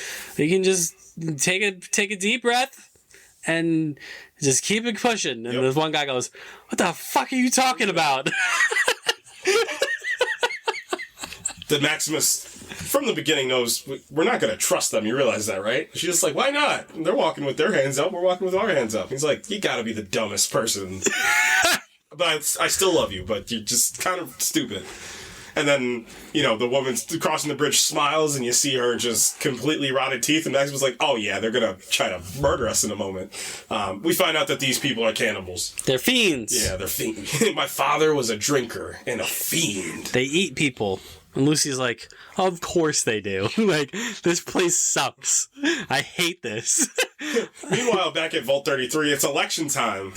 take a deep breath and just keep it pushing. And this one guy goes, what the fuck are you talking about? The Maximus, from the beginning, knows we're not going to trust them. You realize that, right? She's just like, why not? They're walking with their hands up. We're walking with our hands up. He's like, you got to be the dumbest person. But I still love you, but you're just kind of stupid. And then, the woman crossing the bridge smiles, and you see her just completely rotted teeth. And Maximus was like, oh, yeah, they're going to try to murder us in a moment. We find out that these people are cannibals. They're fiends. Yeah, they're fiends. My father was a drinker and a fiend. They eat people. And Lucy's like, of course they do. Like, this place sucks. I hate this. Meanwhile, back at Vault 33, it's election time.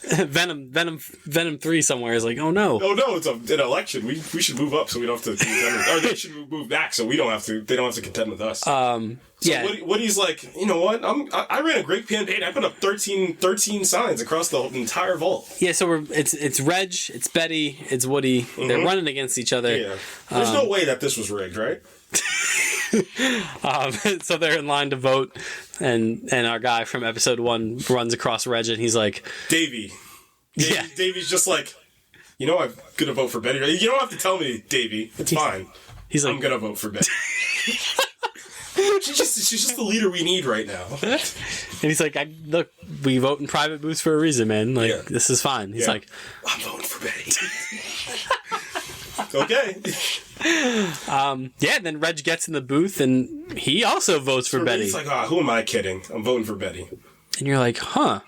Venom 3 somewhere is like, oh no. Oh no, it's an election. We should move up so we don't have to contend with, or they should move back so they don't have to contend with us. Yeah. Woody's like, you know what? I ran a great campaign. I put up 13 signs across the entire vault. Yeah, so it's Reg, it's Betty, it's Woody. They're running against each other. Yeah. There's no way that this was rigged, right? So they're in line to vote, and our guy from episode 1 runs across Reg, and he's like, Davey. Davey's just like, I'm gonna vote for Betty. You don't have to tell me, Davey. It's fine. He's like, I'm gonna vote for Betty. She's just the leader we need right now. And he's like, look, we vote in private booths for a reason, man. Like, this is fine. He's like, I'm voting for Betty. Okay. Then Reg gets in the booth and he also votes for Betty. He's like, who am I kidding? I'm voting for Betty. And you're like, huh.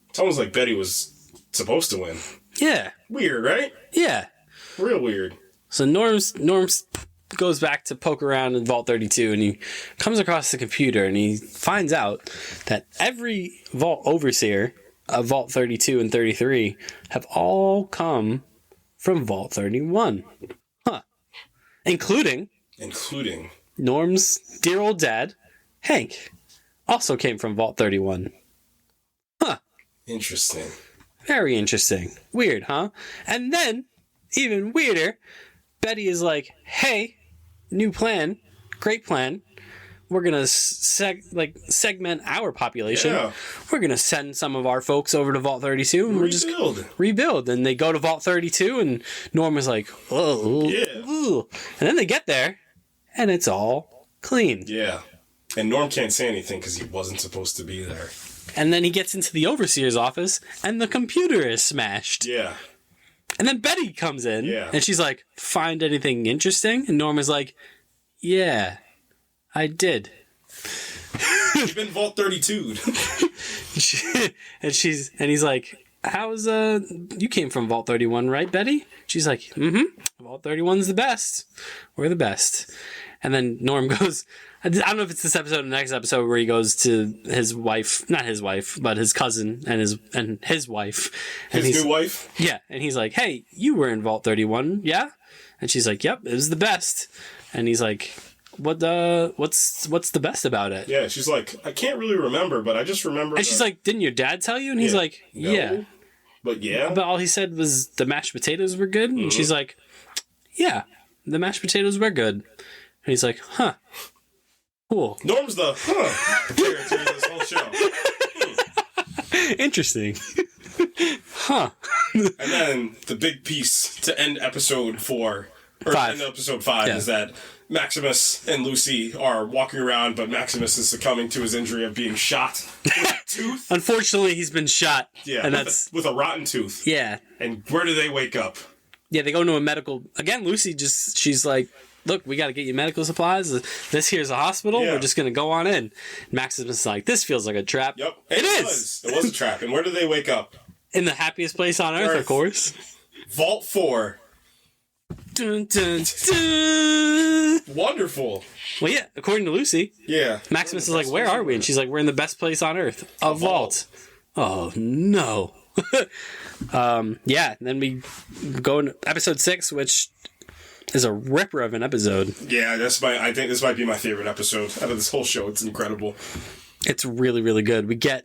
It's almost like Betty was supposed to win. Yeah. Weird, right? Yeah. Real weird. So Norm's goes back to poke around in Vault 32 and he comes across the computer and he finds out that every Vault Overseer of Vault 32 and 33 have all come from Vault 31. Huh. Including Norm's dear old dad, Hank, also came from Vault 31. Huh. Interesting. Very interesting. Weird, huh? And then, even weirder, Betty is like, hey, new plan, great plan. We're going to segment our population. Yeah. We're going to send some of our folks over to Vault 32 and we're just rebuild. And they go to Vault 32 and Norm is like, oh, yeah. Ooh. And then they get there and it's all clean. Yeah. And Norm can't say anything because he wasn't supposed to be there. And then he gets into the Overseer's office and the computer is smashed. Yeah. And then Betty comes in and she's like, find anything interesting? And Norm is like, yeah, I did. You've been Vault 32. and he's like, how's you came from Vault 31, right, Betty? She's like, Vault 31's the best. We're the best. And then Norm goes, I don't know if it's this episode or the next episode where he goes to his wife, not his wife, but his cousin and his wife. And his new wife? Yeah. And he's like, hey, you were in Vault 31, yeah? And she's like, yep, it was the best. And he's like, what's the best about it? Yeah, she's like, I can't really remember, but I just remember. And she's like, didn't your dad tell you? And he's like, no, yeah. But yeah. But all he said was the mashed potatoes were good. And she's like, yeah, the mashed potatoes were good. And he's like, huh. Cool. Norm's the character in this whole show. Interesting. Huh. And then the big piece to end episode 4, or 5. end episode 5, is that Maximus and Lucy are walking around, but Maximus is succumbing to his injury of being shot with a tooth. Unfortunately, he's been shot. Yeah, and with a rotten tooth. Yeah. And where do they wake up? Yeah, they go into a medical... Again, Lucy she's like, look, we got to get you medical supplies. This here's a hospital. Yeah. We're just going to go on in. Maximus is like, this feels like a trap. Yep. It is. It was a trap. And where do they wake up? In the happiest place on Earth, of course. Vault 4. Dun, dun, dun. Wonderful. Well, yeah, according to Lucy, Yeah. Maximus is like, where are we? And she's like, we're in the best place on Earth. A vault. Oh, no. Yeah, and then we go into episode 6, which is a ripper of an episode. Yeah, I think this might be my favorite episode out of this whole show. It's incredible. It's really, really good. We get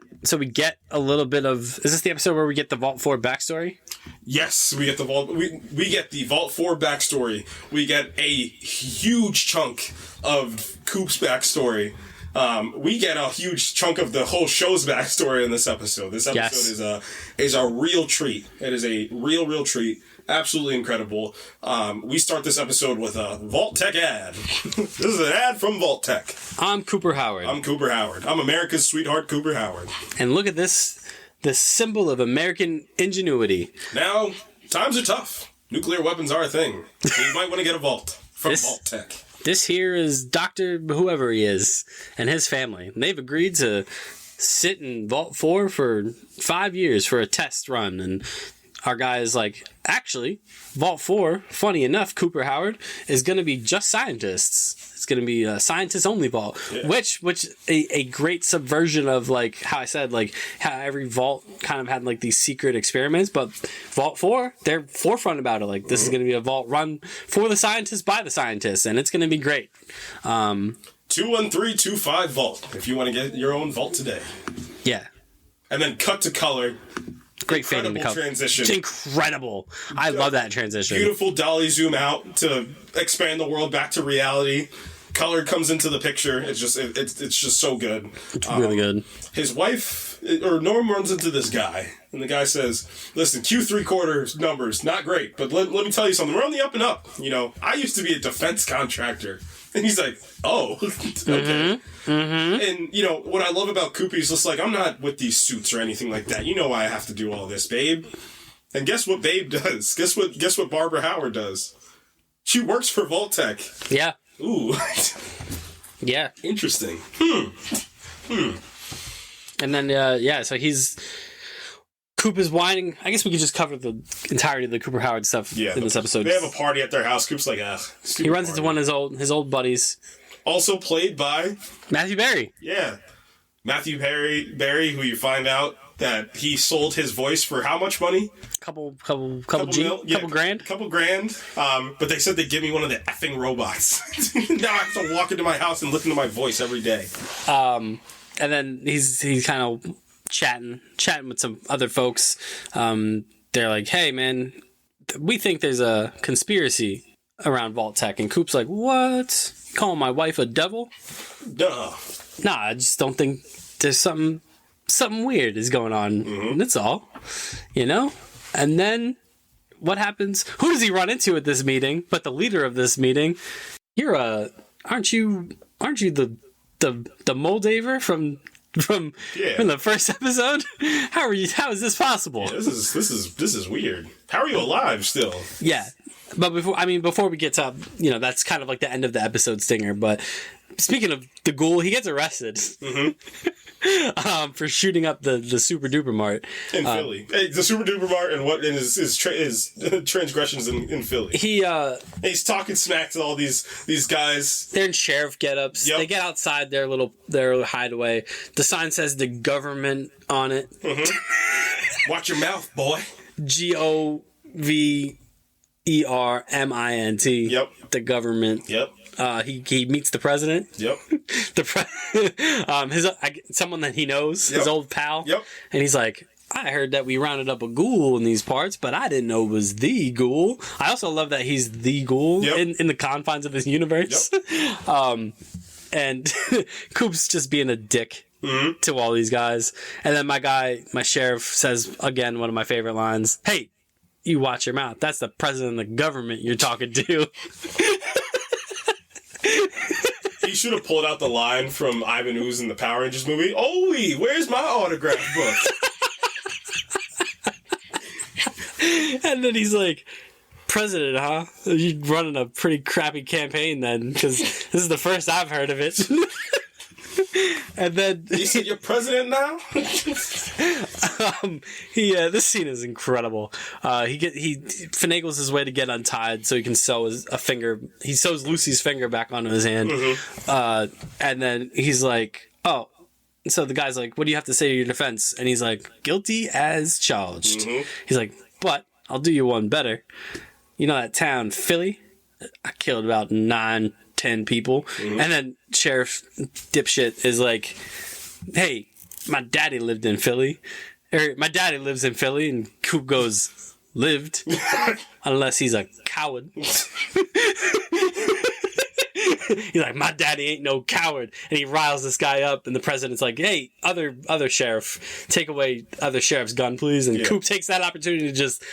a little bit of... Is this the episode where we get the Vault 4 backstory? Yes, we get the Vault. We get the Vault 4 backstory. We get a huge chunk of Coop's backstory. We get a huge chunk of the whole show's backstory in this episode. This episode is a real treat. It is a real treat. Absolutely incredible. We start this episode with a Vault Tech ad. This is an ad from Vault Tech. I'm Cooper Howard. I'm America's sweetheart, Cooper Howard. And look at this symbol of American ingenuity. Now, times are tough. Nuclear weapons are a thing. You might want to get a vault from Vault Tech. This here is Dr. whoever he is and his family. And they've agreed to sit in Vault 4 for 5 years for a test run. And our guy is like, actually, Vault 4, funny enough, Cooper Howard, is going to be just scientists. It's going to be a scientist-only vault, yeah. which a great subversion of, like, how I said, like, how every vault kind of had, like, these secret experiments, but Vault 4, they're forefront about it. Like, this is going to be a vault run for the scientists by the scientists, and it's going to be great. 21325 Vault, if you want to get your own vault today. Yeah. And then cut to color. Great fading to color. Transition. It's incredible. I love that transition. Beautiful dolly zoom out to expand the world back to reality. Color comes into the picture. It's just so good. It's really good. His wife, or Norm, runs into this guy, and the guy says, "Listen, Q3/4 numbers not great, but let me tell you something. We're on the up and up. You know, I used to be a defense contractor." And he's like, "Oh, okay." Mm-hmm. And you know what I love about Coopy is just like, I'm not with these suits or anything like that. You know why I have to do all this, babe. And guess what Babe does? Guess what Barbara Howard does? She works for Vault Tech. Yeah. Ooh. Yeah. Interesting. And then, so Coop is whining. I guess we could just cover the entirety of the Cooper Howard stuff in this episode. They have a party at their house. Coop's like, he runs into one of his old buddies. Also played by Matthew Berry. Yeah. Matthew Berry, who you find out that he sold his voice for how much money? Couple grand. Couple grand. But they said they'd give me one of the effing robots. Now I have to walk into my house and listen to my voice every day. And then he's kind of chatting with some other folks. They're like, "Hey, man, we think there's a conspiracy around Vault Tech." And Coop's like, "What? Calling my wife a devil?" Duh. Nah, I just don't think there's something weird is going on. Mm-hmm. That's all, you know. And then what happens? Who does he run into at this meeting? But the leader of this meeting. Aren't you the Moldaver from the first episode? How is this possible? Yeah, this is weird. How are you alive still? Yeah. But before we get to, that's kind of like the end of the episode stinger. But speaking of the ghoul, he gets arrested for shooting up the Super Duper Mart in Philly. Hey, the Super Duper Mart and what his transgressions in Philly. He's talking smack to all these guys. They're in sheriff get-ups. Yep. They get outside their little hideaway. The sign says the government on it. Mm-hmm. Watch your mouth, boy. GOVERMINT. Yep. The government. Yep. He meets the president. Yep. Someone that he knows, yep. His old pal. Yep. And he's like, "I heard that we rounded up a ghoul in these parts, but I didn't know it was the ghoul." I also love that he's the ghoul in the confines of this universe. Yep. And Coop's just being a dick to all these guys. And then my sheriff says, again, one of my favorite lines, "Hey, you watch your mouth. That's the president of the government you're talking to." He should have pulled out the line from Ivan Ooze in the Power Rangers movie. Oli, where's my autograph book? And then he's like, president, huh? You're running a pretty crappy campaign then, because this is the first I've heard of it. And then You said you're president now? this scene is incredible. He finagles his way to get untied so he can sew a finger. He sews Lucy's finger back onto his hand. And then he's like, oh. So the guy's like, what do you have to say to your defense? And he's like, guilty as charged. He's like, but I'll do you one better. You know that town, Philly? I killed about 9-10 people. And then Sheriff Dipshit is like, hey, my daddy lived in Philly. Or my daddy lives in Philly. And Coop goes, lived? Unless he's a coward. He's like, my daddy ain't no coward. And he riles this guy up. And the president's like, hey, other sheriff, take away other sheriff's gun, please. And Coop takes that opportunity to just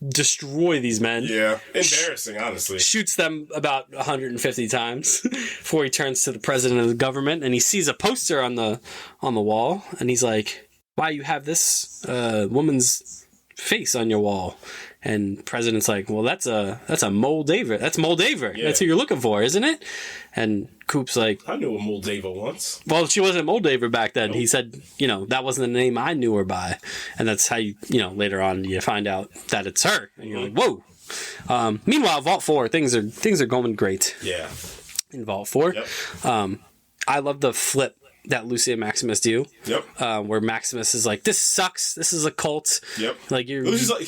destroy these men. Yeah. Embarrassing, honestly. Shoots them about 150 times before he turns to the president of the government, and he sees a poster on the wall, and he's like, why you have this woman's face on your wall? And president's like, well, that's a Moldaver. That's Moldaver. Yeah. That's who you're looking for, isn't it? And Coop's like, I knew a Moldava once. well, she wasn't Moldaver back then. Nope. He said, that wasn't the name I knew her by. And that's how later on you find out that it's her. And you're like, whoa. Meanwhile, Vault 4, things are going great. Yeah. In Vault 4. Yep. I love the flip that Lucy and Maximus do. Yep. Where Maximus is like, this sucks. This is a cult. Yep. Like he's like,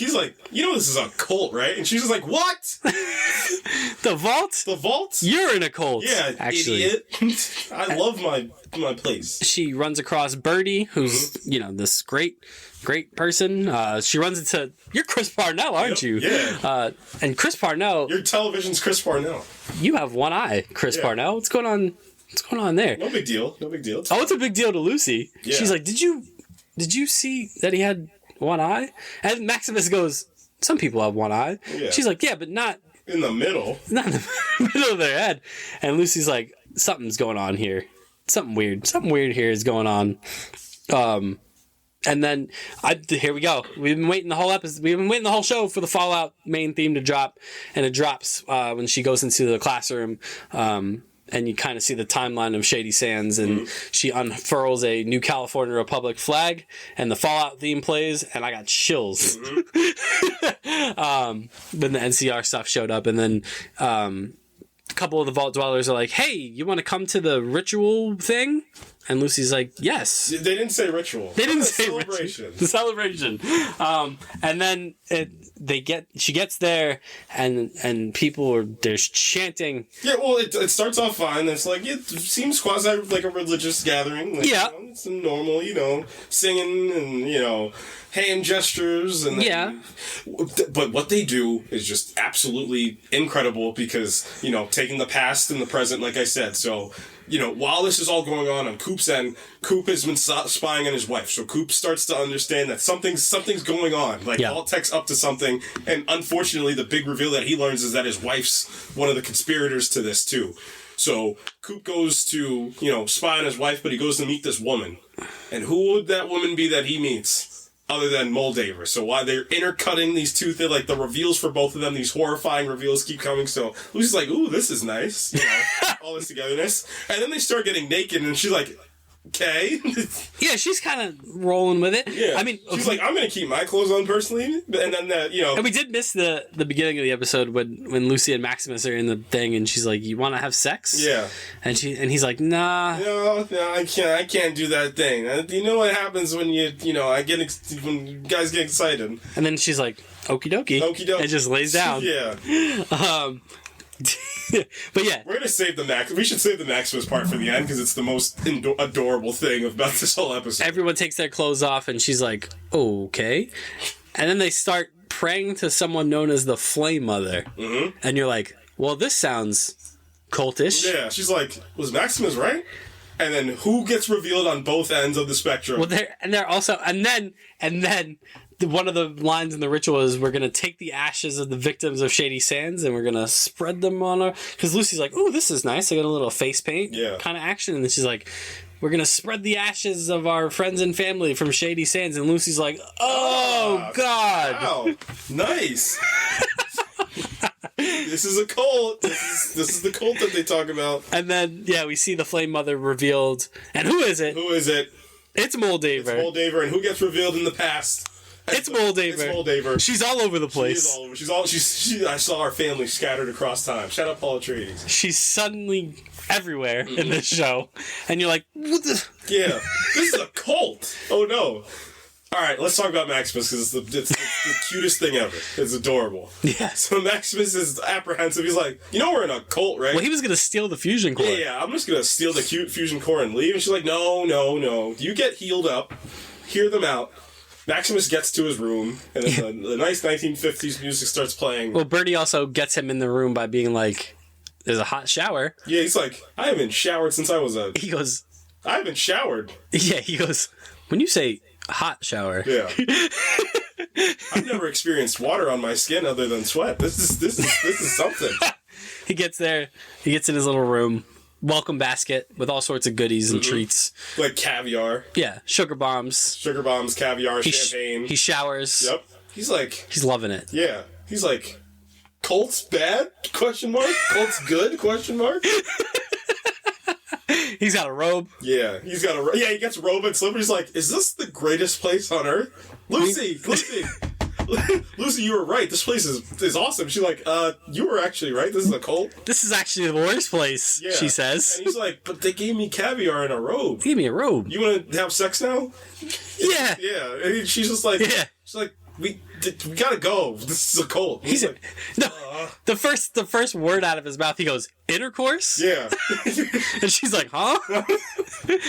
this is a cult, right? And she's just like, what? The Vault? The Vault? You're in a cult. Yeah, actually. Idiot. I love my place. She runs across Birdie, who's, this great person. She runs into, you're Chris Parnell, aren't you? Yeah. And Chris Parnell. Your television's Chris Parnell. You have one eye, Chris Parnell. What's going on? What's going on there? No big deal. It's a big deal to Lucy. Yeah. She's like, did you see that he had one eye? And Maximus goes, some people have one eye. Yeah. She's like, yeah, but not in the middle. Not in the middle of their head. And Lucy's like, something's going on here. Something weird here is going on. And then here we go. We've been waiting the whole episode. We've been waiting the whole show for the Fallout main theme to drop, and it drops when she goes into the classroom. And you kind of see the timeline of Shady Sands, and she unfurls a New California Republic flag, and the Fallout theme plays, and I got chills. Then the NCR stuff showed up, and then a couple of the Vault Dwellers are like, hey, you want to come to the ritual thing? And Lucy's like, yes. They didn't say ritual. They didn't say celebration. The celebration. And then she gets there, and people there's chanting. Yeah, well, it starts off fine. It's like, it seems quasi like a religious gathering. Like, yeah. It's normal, singing and, hand gestures. And then, but what they do is just absolutely incredible because, taking the past and the present, like I said. So, while this is all going on Coop's end, Coop has been spying on his wife. So Coop starts to understand that something's going on. Like, Vault-Tec's up to something. And unfortunately, the big reveal that he learns is that his wife's one of the conspirators to this, too. So Coop goes to, spy on his wife, but he goes to meet this woman. And who would that woman be that he meets? Other than Moldaver. So while they're intercutting these two things, like the reveals for both of them, these horrifying reveals keep coming. So Lucy's like, ooh, this is nice. All this togetherness. And then they start getting naked and she's like, okay. Yeah, she's kind of rolling with it. Yeah. I mean, she's like, I'm going to keep my clothes on personally. And then, And we did miss the beginning of the episode when Lucy and Maximus are in the thing and she's like, you want to have sex? Yeah. And he's like, nah. No, I can't do that thing. You know what happens when when guys get excited. And then she's like, okie dokie. Okie dokie. And just lays down. Yeah. But yeah, we're gonna save the Max. We should save the Maximus part for the end because it's the most adorable thing about this whole episode. Everyone takes their clothes off, and she's like, "Okay," and then they start praying to someone known as the Flame Mother, and you're like, "Well, this sounds cultish." Yeah, she's like, "Was Maximus right?" And then who gets revealed on both ends of the spectrum? Well, they're also, and then one of the lines in the ritual is, we're gonna take the ashes of the victims of Shady Sands and we're gonna spread them on our. Because Lucy's like, "Oh, this is nice. I got a little face paint kind of action," and then she's like, "We're gonna spread the ashes of our friends and family from Shady Sands," and Lucy's like, "Oh God, wow, nice." This is a cult. This is the cult that they talk about. And then we see the Flame Mother revealed, and who is it? Who is it? It's Moldaver. It's Moldaver, and who gets revealed in the past? It's Moldaver. It's Moldaver. She's all over the place. She is all over. I saw our family scattered across time. Shout out Paul Atreides. She's suddenly everywhere in this show, and you're like, what the? Yeah, this is a cult. Oh no. All right, let's talk about Maximus, because it's the cutest thing ever. It's adorable. Yeah. So Maximus is apprehensive. He's like, we're in a cult, right? Well, he was going to steal the fusion core. Yeah, I'm just going to steal the cute fusion core and leave. And she's like, no. You get healed up. Hear them out. Maximus gets to his room, and then the nice 1950s music starts playing. Well, Birdie also gets him in the room by being like, there's a hot shower. Yeah, he's like, I haven't showered since I was He goes... I haven't showered. Yeah, he goes, when you say... hot shower. Yeah. I've never experienced water on my skin other than sweat. This is something. He gets there. He gets in his little room. Welcome basket with all sorts of goodies and treats. Like caviar. Yeah. Sugar bombs, caviar, champagne. He showers. Yep. He's loving it. Yeah. He's like, cult's bad? Question mark. Cult's good? Question mark. He's got a robe. Yeah, he gets robe and slippers. He's like, is this the greatest place on earth? Lucy, you were right. This place is awesome. She's like, you were actually right. This is a cult. This is actually the worst place, she says. And he's like, but they gave me caviar and a robe. They gave me a robe. You want to have sex now? Yeah. Yeah. And she's just like, she's like, we gotta go. This is a cult. He's like, no. The first word out of his mouth, he goes, intercourse? Yeah. And she's like, huh?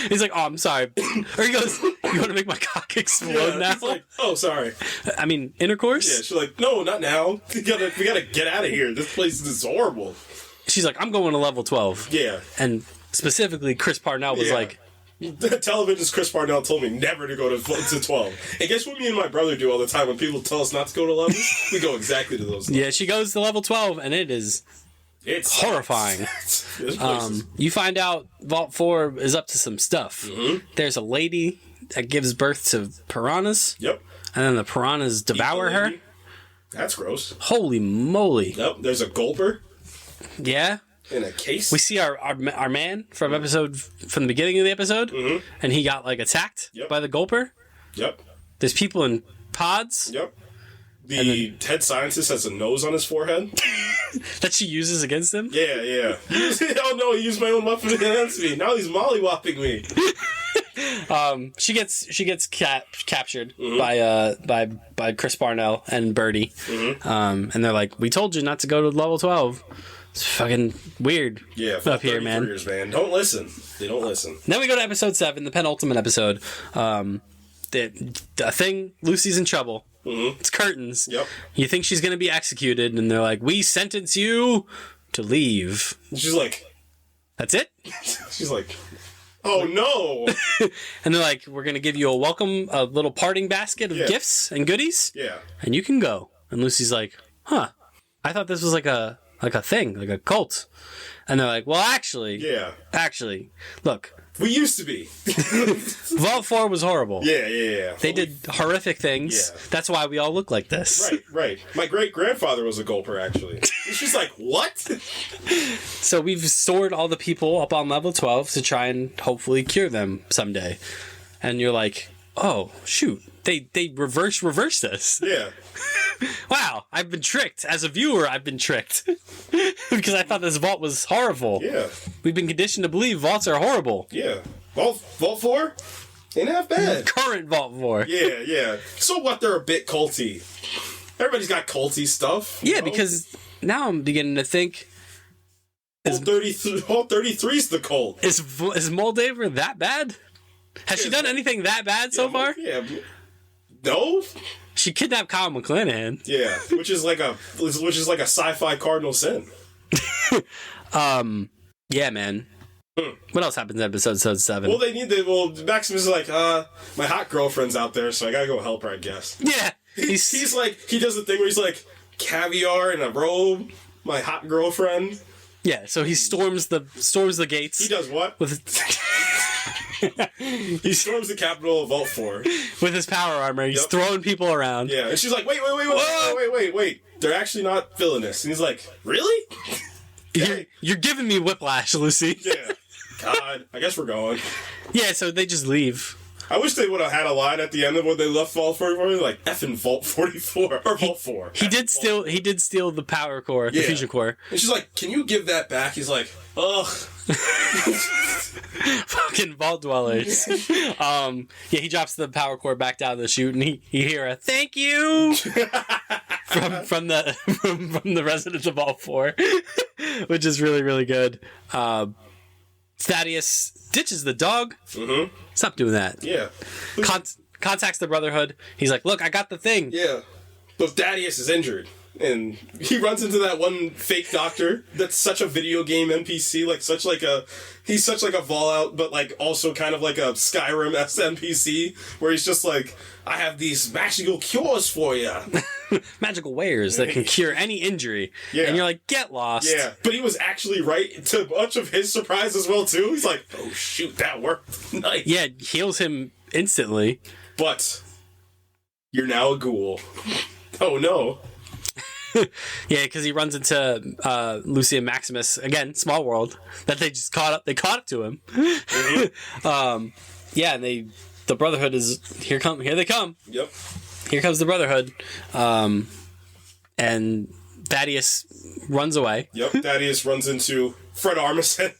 He's like, oh, I'm sorry. Or he goes, you want to make my cock explode now? He's like, oh, sorry. I mean, intercourse? Yeah, she's like, no, not now. We gotta get out of here. This place is horrible. She's like, I'm going to level 12. Yeah. And specifically, Chris Parnell was like, Television's Chris Parnell told me never to go to 12. And guess what me and my brother do all the time when people tell us not to go to levels? We go exactly to those levels. Yeah, she goes to level 12, and it's horrifying. You find out Vault 4 is up to some stuff. Mm-hmm. There's a lady that gives birth to piranhas. Yep. And then the piranhas devour her. That's gross. Holy moly. Yep. There's a gulper. Yeah. In a case. We see our man from the beginning of the episode, and he got like attacked by the gulper. Yep. There's people in pods. Yep. The head scientist has a nose on his forehead that she uses against him. Yeah. Oh no, he used my own weapon against me. Now he's mollywopping me. She gets captured by Chris Parnell and Birdie, and they're like, "We told you not to go to level 12." It's fucking weird. Yeah, up here, man. Don't listen. They don't listen. Then we go to episode 7, the penultimate episode. The thing, Lucy's in trouble. Mm-hmm. It's curtains. Yep. You think she's gonna be executed, and they're like, "We sentence you to leave." And she's like, "That's it?" She's like, "Oh no!" And they're like, "We're gonna give you a little parting basket of gifts and goodies. Yeah. And you can go." And Lucy's like, "Huh? I thought this was like a thing, like a cult." And they're like, "Well, actually, look, we used to be." Vault 4 was horrible. Yeah. They did horrific things. Yeah. That's why we all look like this. Right. My great-grandfather was a gulper, actually. She's like, what? So we've stored all the people up on level 12 to try and hopefully cure them someday. And you're like, oh, shoot. They reversed us. Yeah. Wow, I've been tricked. As a viewer, I've been tricked. Because I thought this vault was horrible. Yeah. We've been conditioned to believe vaults are horrible. Yeah. Vault 4? Ain't half bad. Current Vault 4. Yeah. So what, they're a bit culty. Everybody's got culty stuff. Yeah, because now I'm beginning to think... Vault 33's the cult. Is Moldaver that bad? Has she done anything that bad so far? Yeah. No? She kidnapped Kyle McClanahan. Yeah, which is like a sci-fi cardinal sin. Yeah, man. What else happens in episode 7? Well, Maximus is like, my hot girlfriend's out there, so I gotta go help her, I guess. Yeah. He's like, he does the thing where he's like, caviar in a robe, my hot girlfriend. Yeah, so he storms the gates. He does what? He storms the capital of Vault 4. With his power armor. He's throwing people around. Yeah, and she's like, wait. They're actually not villainous. And he's like, really? You're giving me whiplash, Lucy. Yeah. God, I guess we're going. Yeah, so they just leave. I wish they would have had a line at the end of when they left Vault 44, like effing Vault 44 or Vault 4. He did steal the power core, the fusion core. And she's like, "Can you give that back?" He's like, "Ugh." Fucking vault dwellers. He drops the power core back down the chute, and he hear a "thank you" from the residents of Vault 4, which is really, really good. Thaddeus ditches the dog. Mm-hmm. Stop doing that. Yeah. Contacts the Brotherhood. He's like, look, I got the thing. Yeah. But Thaddeus is injured. And he runs into that one fake doctor that's such a video game NPC, he's such like a Fallout, but like also kind of like a Skyrim-esque NPC, where he's just like, I have these magical cures for you. Magical wares that can cure any injury. Yeah. And you're like, get lost. Yeah. But he was actually right, to much of his surprise as well, too. He's like, oh shoot, that worked. Nice. Yeah, heals him instantly. But you're now a ghoul. Oh no. Yeah, because he runs into Lucy and Maximus again. Small world that they just caught up. They caught up to him. Mm-hmm. And the Brotherhood is here. Here they come. Yep. Here comes the Brotherhood, and Thaddeus runs away. Yep. Thaddeus runs into Fred Armisen.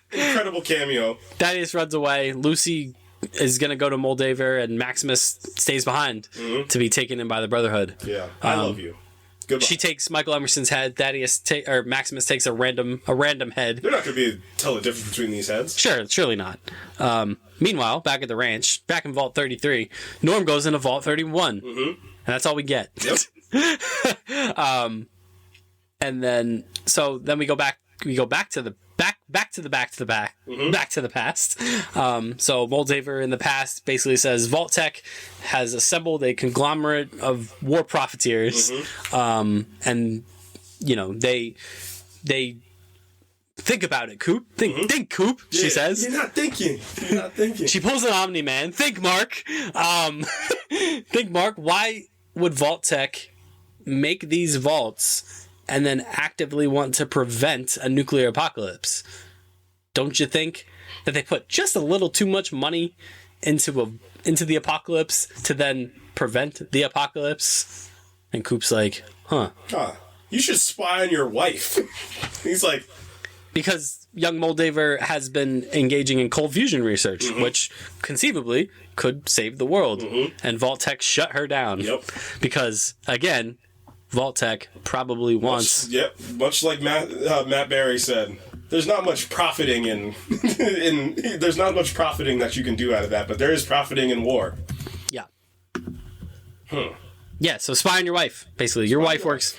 Incredible cameo. Thaddeus runs away. Lucy is going to go to Moldaver, and Maximus stays behind to be taken in by the Brotherhood. Yeah, I love you. Goodbye. She takes Michael Emerson's head. Maximus takes a random head. They're not going to tell the difference between these heads. Sure, surely not. Meanwhile, back at the ranch, back in Vault 33, Norm goes into Vault 31, and that's all we get. Yep. And then we go back to the back to the past. So Moldaver in the past basically says Vault-Tec has assembled a conglomerate of war profiteers, and they think about it, Coop. Think, Coop. Yeah, she says. You're not thinking. She pulls an Omni-Man. Think, Mark. Think, Mark. Why would Vault-Tec make these vaults and then actively want to prevent a nuclear apocalypse? Don't you think that they put just a little too much money into the apocalypse to then prevent the apocalypse? And Coop's like, huh. You should spy on your wife. He's like... Because young Moldaver has been engaging in cold fusion research, which conceivably could save the world. And Vault-Tec shut her down. Yep. Because, again, Vault-Tec probably wants... Much like Matt Berry said, there's not much profiting there's not much profiting that you can do out of that, but there is profiting in war. Yeah. Yeah, so spy on your wife, basically. Your wife works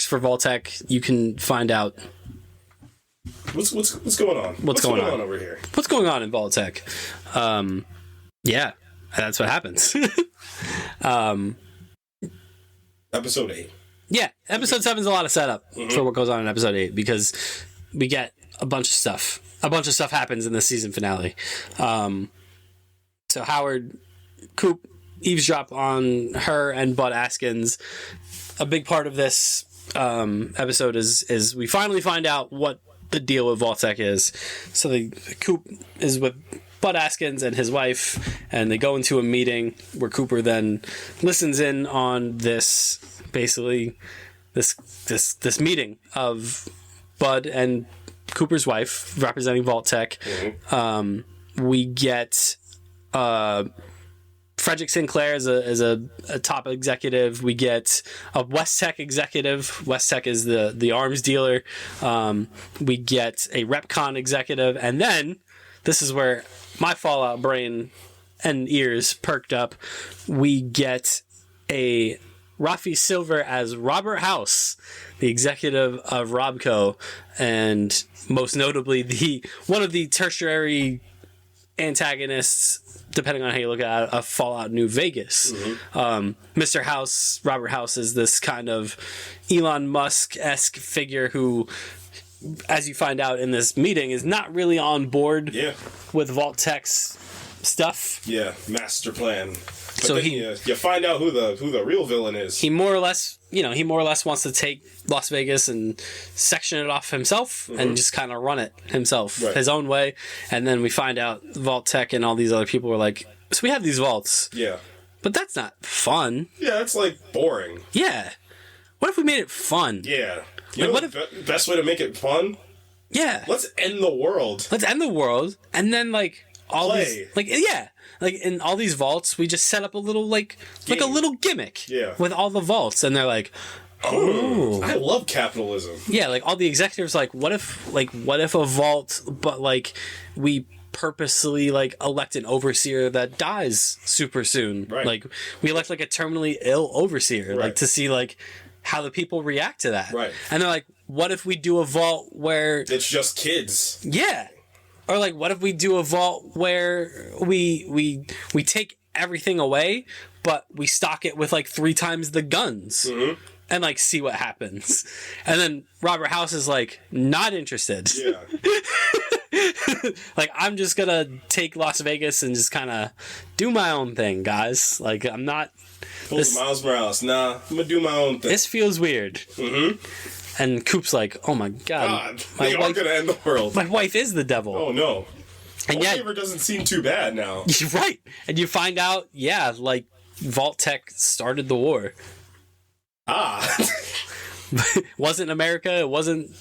for Vault-Tec. You can find out what's going on. What's going on over here? What's going on in Vault-Tec? Yeah, that's what happens. Episode 8. Yeah, episode 7 is a lot of setup for what goes on in episode 8, because we get a bunch of stuff. A bunch of stuff happens in the season finale. So Howard, Coop, eavesdrop on her and Bud Askins. A big part of this episode is we finally find out what the deal with Vault-Tec is. So Coop is with Bud Askins and his wife, and they go into a meeting where Cooper then listens in on this meeting of Bud and Cooper's wife representing Vault-Tec. We get Frederick Sinclair is a top executive. We get a West Tech executive. West Tech is the arms dealer. We get a Repcon executive, and then this is where my Fallout brain and ears perked up. We get a Rafi Silver as Robert House, the executive of Robco, and most notably one of the tertiary antagonists, depending on how you look at it, of Fallout New Vegas. Mr. House, Robert House, is this kind of Elon Musk-esque figure who, as you find out in this meeting, is not really on board with Vault-Tech's stuff. Yeah, master plan. But So then you find out who the real villain is. He more or less wants to take Las Vegas and section it off himself and just kind of run it himself, his own way. And then we find out Vault-Tech and all these other people were like, so we have these vaults. Yeah. But that's not fun. Yeah, that's like boring. Yeah. What if we made it fun? Yeah. You know what the best way to make it fun? Yeah. Let's end the world. Let's end the world, and then like all Play. these like in all these vaults, we just set up a little like a little gimmick with all the vaults, and they're like, oh, I love capitalism. Yeah, like all the executives like what if a vault, but like we purposely like elect an overseer that dies super soon. Right. Like we elect like a terminally ill overseer, like to see like how the people react to that. Right. And they're like, what if we do a vault where it's just kids? Yeah. Or like, what if we do a vault where we take everything away, but we stock it with like 3 times the guns and like see what happens? And then Robert House is like not interested. Yeah. Like, I'm just gonna take Las Vegas and just kind of do my own thing, guys. Like, I'm not. Miles Morales. Nah, I'm gonna do my own thing. This feels weird. And Coop's like, oh my god, they are gonna end the world. My wife is the devil. Oh no. And yet, Favor doesn't seem too bad now. You're right. And you find out, like Vault-Tech started the war. It wasn't America. It wasn't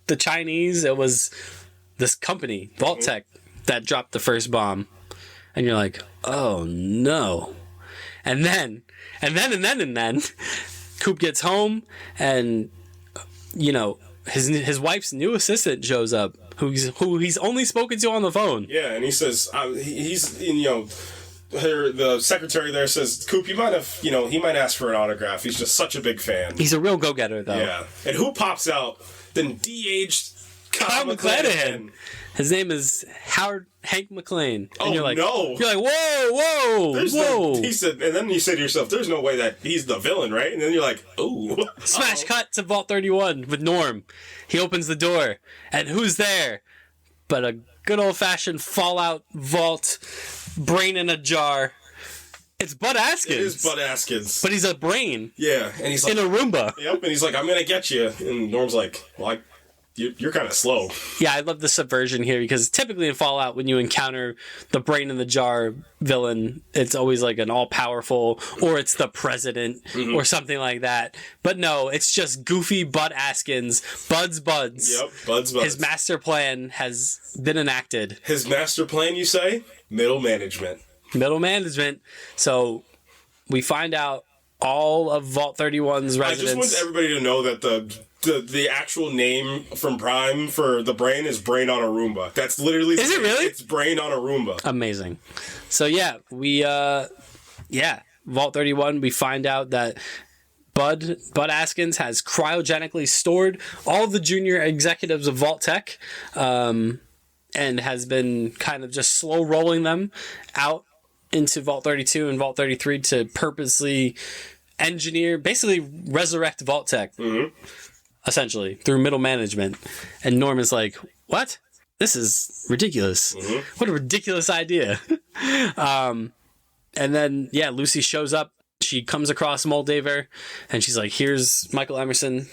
the Chinese. It was this company, Vault-Tech, that dropped the first bomb. And you're like, oh no. And then, Coop gets home, and his wife's new assistant shows up, who he's only spoken to on the phone. Yeah, and he says the secretary there says, Coop, he might ask for an autograph. He's just such a big fan. He's a real go-getter, though. Yeah, and who pops out? Then de-aged Kyle MacLanahan. His name is Hank McClane. Oh, and you're like, no. You're like, whoa. He said, and then you say to yourself, there's no way that he's the villain, right? And then you're like, ooh. Smash cut to Vault 31 with Norm. He opens the door, and who's there? But a good old-fashioned Fallout vault, brain in a jar. It's Bud Askins. It is Bud Askins. But he's a brain. Yeah, and he's like... in a Roomba. Yep, and he's like, I'm gonna get you. And Norm's like, well, you're kind of slow. Yeah, I love the subversion here, because typically in Fallout, when you encounter the brain in the jar villain, it's always like an all-powerful, or it's the president, or something like that. But no, it's just goofy Bud Askins, Buds. Yep, Buds. His master plan has been enacted. His master plan, you say? Middle management. So we find out all of Vault 31's residents. I just want everybody to know that the actual name from Prime for the brain is Brain on a Roomba. That's literally... Is it really? It's Brain on a Roomba. Amazing. So yeah, Vault 31, we find out that Bud Askins has cryogenically stored all the junior executives of Vault-Tech, and has been kind of just slow rolling them out into Vault 32 and Vault 33 to purposely engineer, basically resurrect Vault-Tech. Essentially, through middle management. And Norm is like, what? This is ridiculous. What a ridiculous idea. And then, Lucy shows up. She comes across Moldaver, and she's like, here's Michael Emerson's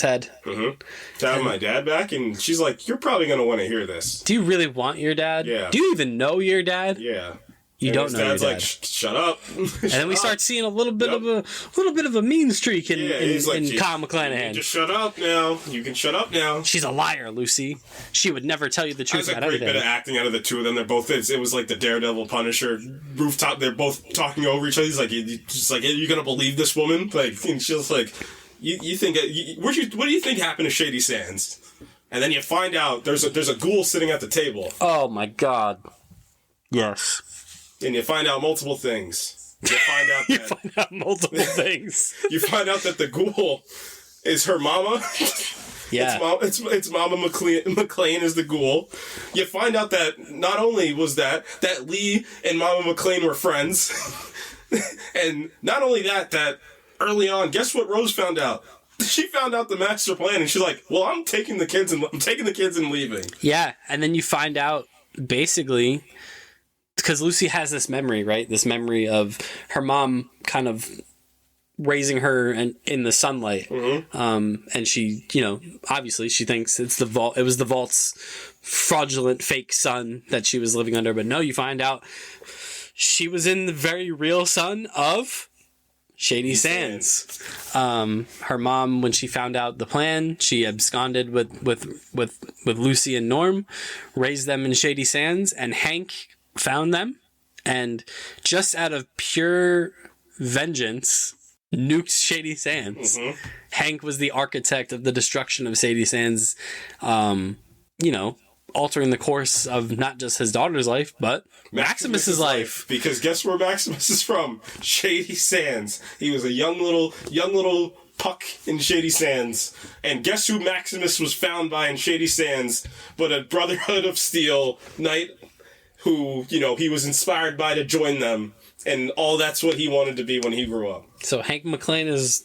head. To have my dad back, and she's like, you're probably going to want to hear this. Do you really want your dad? Yeah. Do you even know your dad? Yeah. You don't know your dad's dad. like, shut up. And then we start seeing a little bit of a mean streak in Kyle MacLanahan. You just shut up now. You can shut up now. She's a liar, Lucy. She would never tell you the truth about everything. That was a great anything. bit of acting out of the two of them. They're both. It was like the Daredevil Punisher rooftop. They're both talking over each other. He's like, just like, are you gonna believe this woman? Like, and she's like, you think? What do you think happened to Shady Sands? And then you find out there's a ghoul sitting at the table. Oh my god. Yes. And you find out multiple things. You find out You that find out multiple things. you find out that the ghoul is her mama. Yeah. It's Mama McLean is the ghoul. You find out that not only was that Lee and Mama McLean were friends, and not only that early on, guess what Rose found out? She found out the master plan, and she's like, "Well, I'm taking the kids and leaving." Yeah, and then you find out basically because Lucy has this memory, right? This memory of her mom kind of raising her in the sunlight. Mm-hmm. And she, obviously she thinks it's the vault. It was the vault's fraudulent fake sun that she was living under. But no, you find out she was in the very real sun of Shady Sands. Her mom, when she found out the plan, she absconded with Lucy and Norm, raised them in Shady Sands, and Hank found them, and just out of pure vengeance, nuked Shady Sands. Mm-hmm. Hank was the architect of the destruction of Shady Sands, altering the course of not just his daughter's life, but Maximus's life. Because guess where Maximus is from? Shady Sands. He was a young little puck in Shady Sands. And guess who Maximus was found by in Shady Sands but a Brotherhood of Steel knight who, he was inspired by to join them. And that's what he wanted to be when he grew up. So Hank McClane is...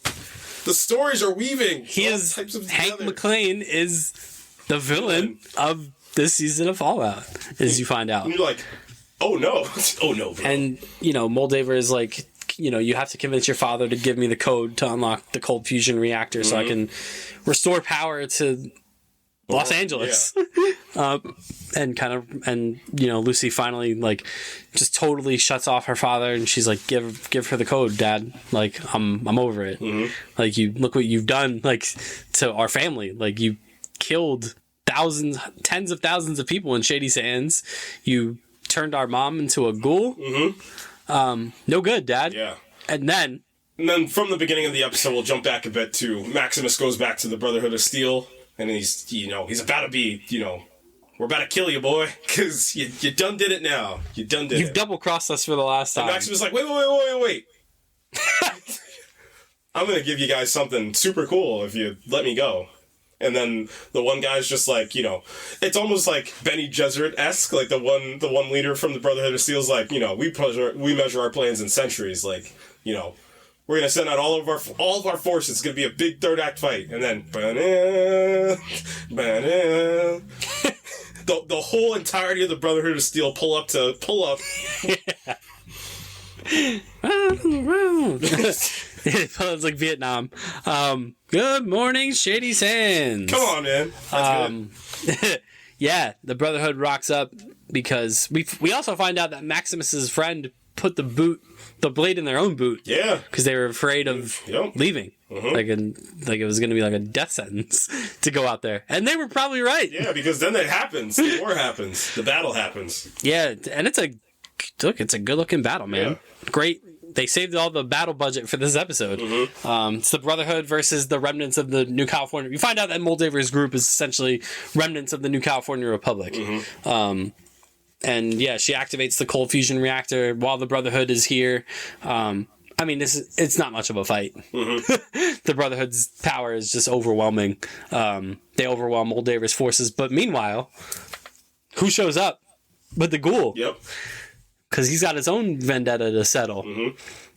The stories are weaving. Hank McClane is the villain of this season of Fallout, as you find out. And you're like, oh no. Oh no, bro. And, Moldaver is like, you have to convince your father to give me the code to unlock the cold fusion reactor so I can restore power to Los Angeles. Yeah. and Lucy finally just totally shuts off her father, and she's like, give her the code, Dad. I'm over it. Mm-hmm. You look what you've done to our family. You killed tens of thousands of people in Shady Sands. You turned our mom into a ghoul. Mm-hmm. No good, Dad. Yeah. And then from the beginning of the episode, we'll jump back a bit to Maximus goes back to the Brotherhood of Steel, and he's about to be, we're about to kill you, boy, because you done did it now. You've double crossed us for the last time. And Maximus is like, wait. I'm going to give you guys something super cool if you let me go. And then the one guy's just like, it's almost like Benny Gesserit-esque, the one leader from the Brotherhood of Steel's like, we measure our plans in centuries, we're gonna send out all of our forces. It's gonna be a big third act fight, and then the whole entirety of the Brotherhood of Steel pull up. It's like Vietnam. Good morning, Shady Sands. Come on, man. That's good. Yeah, the Brotherhood rocks up because we also find out that Maximus's friend put the blade in their own boot. Yeah. Because they were afraid of leaving. Mm-hmm. It was going to be like a death sentence to go out there. And they were probably right. Yeah, because then it happens. The war happens. The battle happens. Yeah, and it's a good-looking battle, man. Yeah. Great. They saved all the battle budget for this episode. Mm-hmm. It's the Brotherhood versus the remnants of the New California. You find out that Moldaver's group is essentially remnants of the New California Republic. Mm-hmm. And yeah, she activates the cold fusion reactor while the Brotherhood is here. It's not much of a fight. Mm-hmm. The Brotherhood's power is just overwhelming. They overwhelm Moldaver's forces. But meanwhile, who shows up but the ghoul? Yep. Because he's got his own vendetta to settle. Mm-hmm.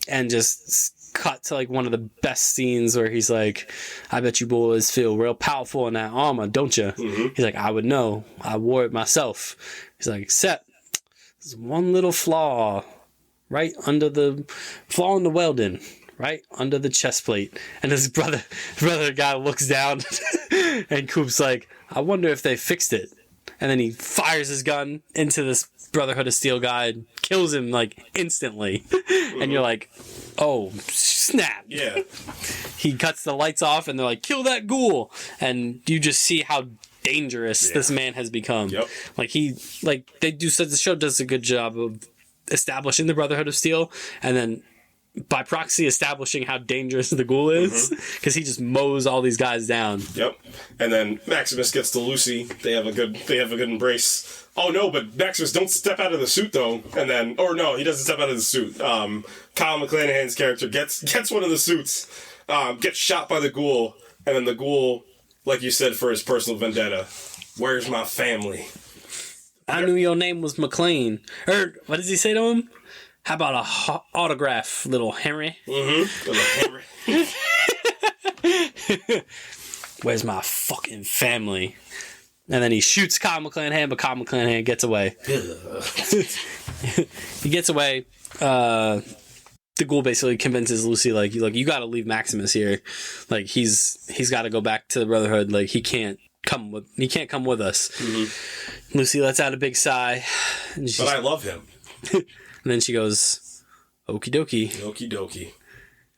And just cut to one of the best scenes where he's like, I bet you boys feel real powerful in that armor, don't you? Mm-hmm. He's like, I would know. I wore it myself. He's like, except there's one little flaw right under the flaw in the welding, right under the chest plate. And his brother guy looks down and Coop's like, I wonder if they fixed it. And then he fires his gun into this Brotherhood of Steel guy and kills him instantly. Mm-hmm. And you're like, oh, snap. Yeah. He cuts the lights off and they're like, kill that ghoul. And you just see how dangerous this man has become. Yep. The show does a good job of establishing the Brotherhood of Steel, and then by proxy establishing how dangerous the Ghoul is, because he just mows all these guys down. Yep. And then Maximus gets to Lucy. They have a good embrace. Oh no, but Maximus don't step out of the suit though. And then, or no, he doesn't step out of the suit. Kyle MacLanahan's character gets one of the suits, gets shot by the Ghoul, and then the Ghoul, like you said, for his personal vendetta, where's my family? I knew your name was McLean. Or what does he say to him? How about a autograph, little Henry? Little Henry. Where's my fucking family? And then he shoots Kyle MacLanahan, but Kyle MacLanahan gets away. He gets away. The Ghoul basically convinces Lucy, like you got to leave Maximus here. Like he's got to go back to the Brotherhood. Like he can't come with us. Lucy lets out a big sigh. But I love him. And then she goes, okie dokie. Okie dokie.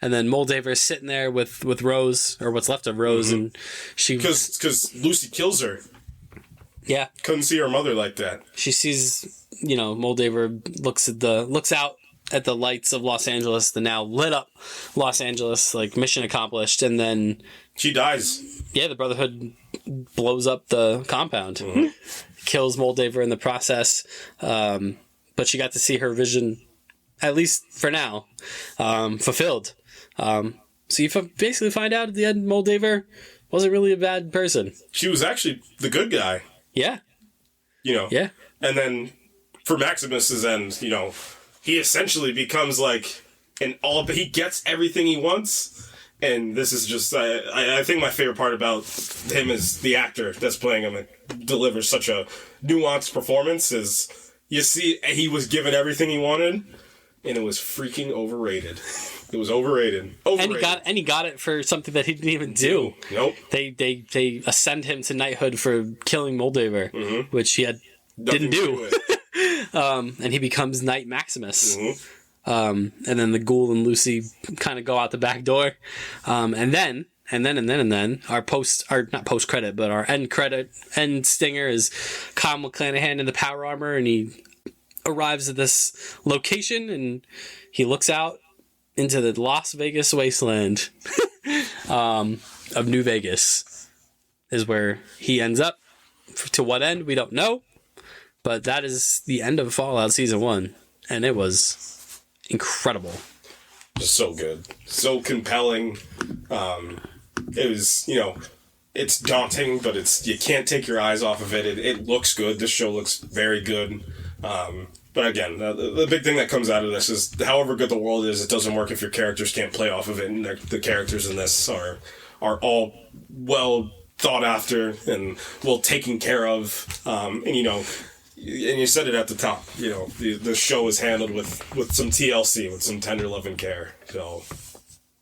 And then Moldaver's sitting there with Rose, or what's left of Rose, and she... Because Lucy kills her. Yeah. Couldn't see her mother like that. She sees, Moldaver looks out at the lights of Los Angeles, the now lit up Los Angeles, like mission accomplished, and then... She dies. Yeah, the Brotherhood blows up the compound. Kills Moldaver in the process. But she got to see her vision, at least for now, fulfilled. So you basically find out at the end, Moldaver wasn't really a bad person. She was actually the good guy. Yeah. Yeah. And then for Maximus's end, he essentially becomes like he gets everything he wants. And this is just, I think my favorite part about him is the actor that's playing him. It delivers such a nuanced performance is... You see, he was given everything he wanted, and it was freaking overrated. It was overrated. And he got it for something that he didn't even do. Nope. They ascend him to knighthood for killing Moldaver, which he didn't do. And he becomes Knight Maximus. And then the Ghoul and Lucy kind of go out the back door. And then our not post credit, but our end stinger is Kyle MacLanahan in the power armor, and he arrives at this location and he looks out into the Las Vegas wasteland of New Vegas is where he ends up. To what end, we don't know, but that is the end of Fallout Season 1, and it was incredible. Just so good. So compelling. It was, it's daunting, but you can't take your eyes off of it. It looks good. This show looks very good. But again, the big thing that comes out of this is however good the world is, it doesn't work if your characters can't play off of it. And the characters in this are all well thought after and well taken care of. And you said it at the top, the show is handled with some TLC, with some tender love and care. So...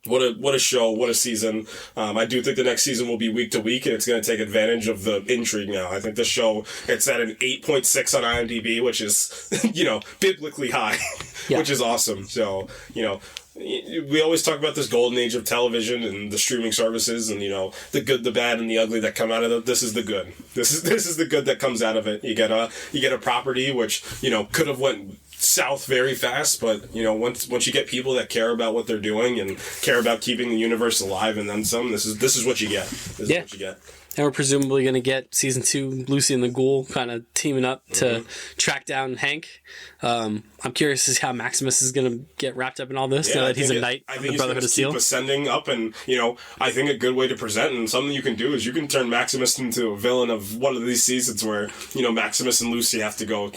What a show, what a season. I do think the next season will be week to week, and it's going to take advantage of the intrigue now. I think the show, it's at an 8.6 on IMDb, which is, biblically high, which is awesome. So, we always talk about this golden age of television and the streaming services and, the good, the bad, and the ugly that come out of it. This is the good. This is the good that comes out of it. You get a property which, could have went south very fast, but once you get people that care about what they're doing and care about keeping the universe alive and then some, this is what you get. This is what you get. And we're presumably going to get season 2, Lucy and the Ghoul kind of teaming up to track down Hank. I'm curious to see how Maximus is going to get wrapped up in all this now that he's a knight of the Brotherhood of Steel. Keep ascending up, and I think a good way to present and something you can do is you can turn Maximus into a villain of one of these seasons where Maximus and Lucy have to go.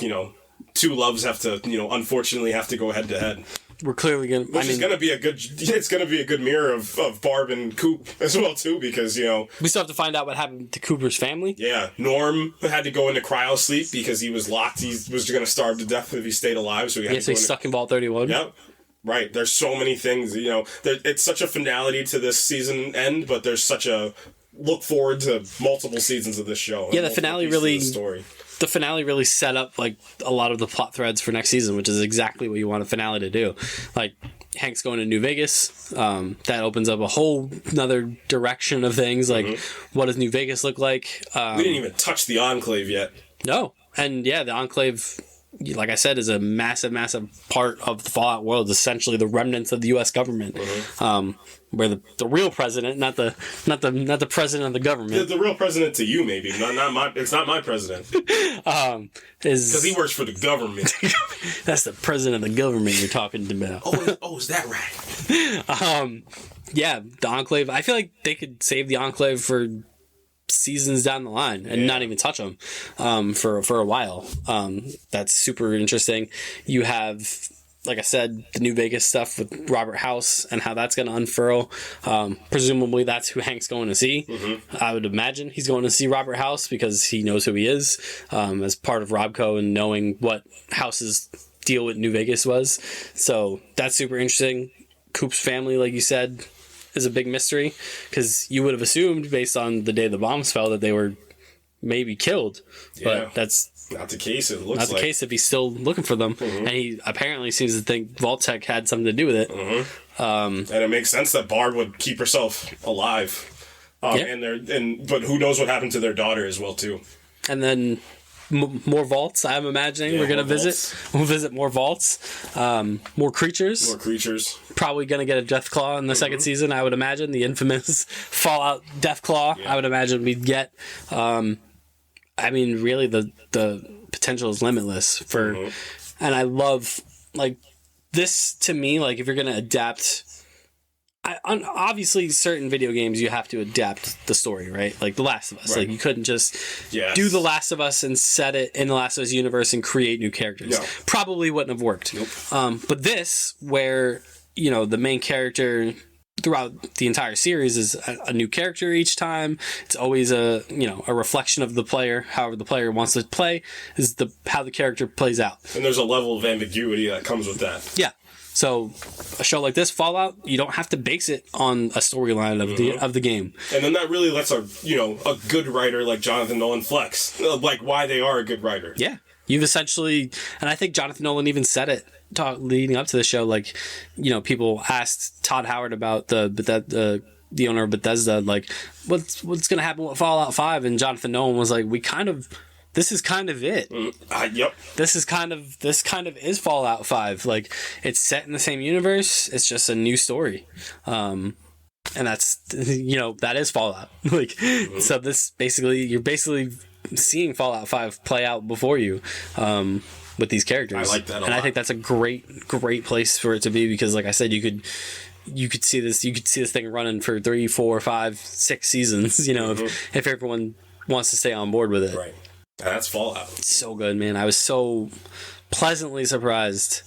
Two loves have to, unfortunately have to go head to head. We're clearly going to... Which is going to be it's going to be a good mirror of Barb and Coop as well, too, because, we still have to find out what happened to Cooper's family. Yeah. Norm had to go into cryo sleep because he was locked. He was going to starve to death if he stayed alive, so he had to go he's stuck in Vault 31. Yep. Right. There's so many things, it's such a finality to this season end, but there's such a look forward to multiple seasons of this show. Yeah, the finale really... The finale really set up like a lot of the plot threads for next season, which is exactly what you want a finale to do. Like Hank's going to New Vegas. That opens up a whole another direction of things. Like, what does New Vegas look like? We didn't even touch the Enclave yet. No, and yeah, the Enclave like I said, is a massive, massive part of the Fallout world. Essentially, the remnants of the U.S. government, where the real president, not the president of the government, the real president to you, maybe not my. It's not my president. is because he works for the government. That's the president of the government you're talking about. Is that right? Yeah, the Enclave. I feel like they could save the Enclave for seasons down the line and not even touch them for a while. That's super interesting. You have, like I said, the New Vegas stuff with Robert House and how that's going to unfurl. Presumably that's who Hank's going to see. I would imagine he's going to see Robert House because he knows who he is, as part of Robco and knowing what House's deal with New Vegas was. So that's super interesting. Coop's family, like you said, is a big mystery because you would have assumed based on the day the bombs fell that they were maybe killed, but that's not the case. It looks not the case if he's still looking for them, and he apparently seems to think Vault-Tec had something to do with it. And it makes sense that Barb would keep herself alive, but who knows what happened to their daughter as well too. And then more vaults. I'm imagining we're gonna visit. Vaults. We'll visit more vaults, more creatures. More creatures. Probably gonna get a Deathclaw in the second season. I would imagine the infamous Fallout Deathclaw. I would imagine we'd get. I mean, really, the potential is limitless for, and I love like this to me. Like if you're gonna adapt. Obviously, certain video games you have to adapt the story, right? Like The Last of Us. Right. Like you couldn't just do The Last of Us and set it in The Last of Us universe and create new characters. No. Probably wouldn't have worked. Nope. But this, where the main character throughout the entire series is a new character each time. It's always a reflection of the player. However the player wants to play is how the character plays out. And there's a level of ambiguity that comes with that. Yeah. So a show like this, Fallout, you don't have to base it on a storyline of the game. And then that really lets a good writer like Jonathan Nolan flex, like why they are a good writer. Yeah. You've essentially, and I think Jonathan Nolan even said it leading up to the show, like, people asked Todd Howard about the owner of Bethesda, like, what's going to happen with Fallout 5? And Jonathan Nolan was like, this is kind of it. Yep. This kind of is Fallout 5. Like, it's set in the same universe. It's just a new story. And that's, that is Fallout. Like, so you're basically seeing Fallout 5 play out before you, with these characters. I like that a lot. And I think that's a great, great place for it to be because, like I said, you could see this thing running for 3, 4, 5, 6 seasons, if everyone wants to stay on board with it. Right. That's Fallout. So good, man. I was so pleasantly surprised.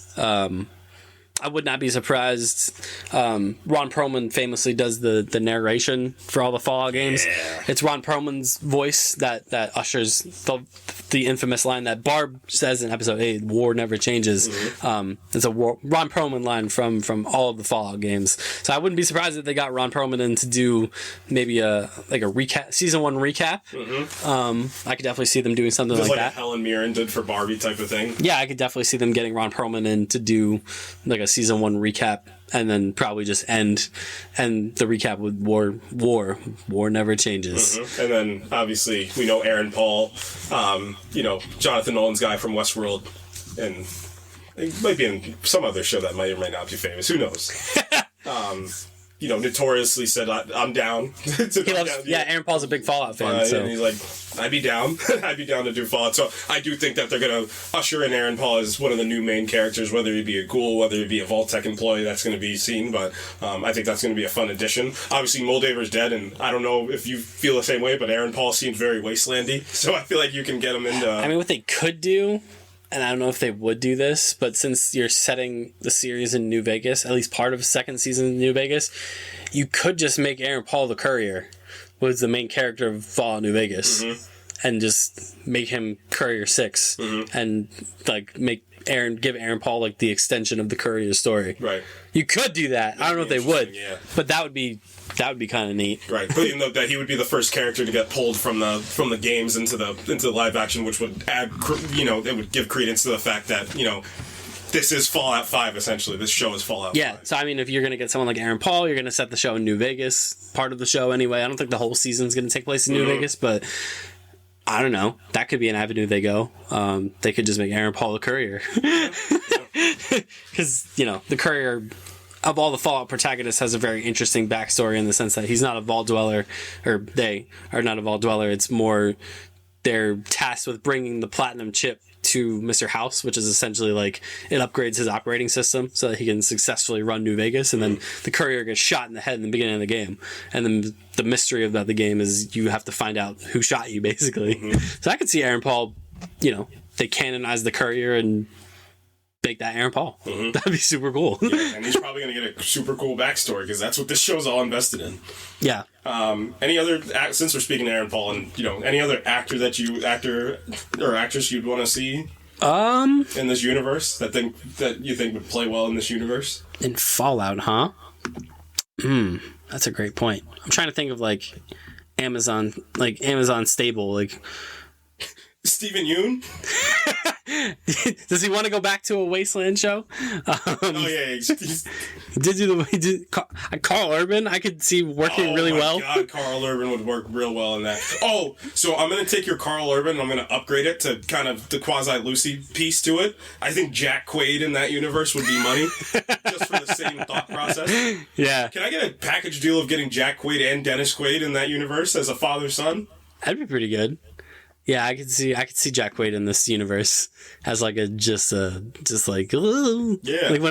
I would not be surprised. Ron Perlman famously does the narration for all the Fallout games. Yeah. It's Ron Perlman's voice that ushers the infamous line that Barb says in episode 8, "War never changes." It's a Ron Perlman line from all of the Fallout games. So I wouldn't be surprised if they got Ron Perlman in to do maybe a recap, season 1 recap. I could definitely see them doing something like that. Helen Mirren did for Barbie type of thing. Yeah, I could definitely see them getting Ron Perlman in to do like a season 1 recap and then probably just end the recap with war never changes. And then obviously we know Aaron Paul, Jonathan Nolan's guy from Westworld, and it might be in some other show that might or might not be famous. Who knows? Notoriously said, I'm down. Aaron Paul's a big Fallout fan. So. And he's like, I'd be down. I'd be down to do Fallout. So I do think that they're going to usher in Aaron Paul as one of the new main characters, whether he be a ghoul, whether he be a Vault-Tec employee, that's going to be seen. But I think that's going to be a fun addition. Obviously, Moldaver's dead, and I don't know if you feel the same way, but Aaron Paul seems very wastelandy. So I feel like you can get him into... I mean, what they could do... And I don't know if they would do this, but since you're setting the series in New Vegas, at least part of the second season in New Vegas, you could just make Aaron Paul the Courier, was the main character of Fallout New Vegas, and just make him Courier 6, and like give Aaron Paul like the extension of the Courier story. Right. You could do that. I don't know if they would, but that would be kind of neat. Right. But that he would be the first character to get pulled from the games into the live action, which would add, it would give credence to the fact that, this is Fallout 5, essentially. This show is Fallout 5. Yeah, so I mean, if you're going to get someone like Aaron Paul, you're going to set the show in New Vegas, part of the show anyway. I don't think the whole season's going to take place in New Vegas, but I don't know. That could be an avenue they go. They could just make Aaron Paul the Courier. Because, the Courier, of all the Fallout protagonists, has a very interesting backstory in the sense that he's not a Vault Dweller, or they are not a Vault Dweller. It's more they're tasked with bringing the Platinum chip to Mr. House, which is essentially like it upgrades his operating system so that he can successfully run New Vegas. And then the Courier gets shot in the head in the beginning of the game. And then the mystery of the game is you have to find out who shot you, basically. So I could see Aaron Paul, they canonize the Courier and make that Aaron Paul. That'd be super cool. Yeah, and he's probably going to get a super cool backstory because that's what this show's all invested in. Yeah. Any other, since we're speaking to Aaron Paul, and any other actor or actress you'd want to see in this universe that you think would play well in this universe? In Fallout, huh? That's a great point. I'm trying to think of Amazon stable, Steven Yeun? Does he want to go back to a Wasteland show? Carl Urban, I could see working really well. Oh my God, Carl Urban would work real well in that. Oh, so I'm going to take your Carl Urban and I'm going to upgrade it to kind of the quasi-Lucy piece to it. I think Jack Quaid in that universe would be money, just for the same thought process. Yeah. Can I get a package deal of getting Jack Quaid and Dennis Quaid in that universe as a father-son? That'd be pretty good. Yeah, I could see Jack Quaid in this universe as like one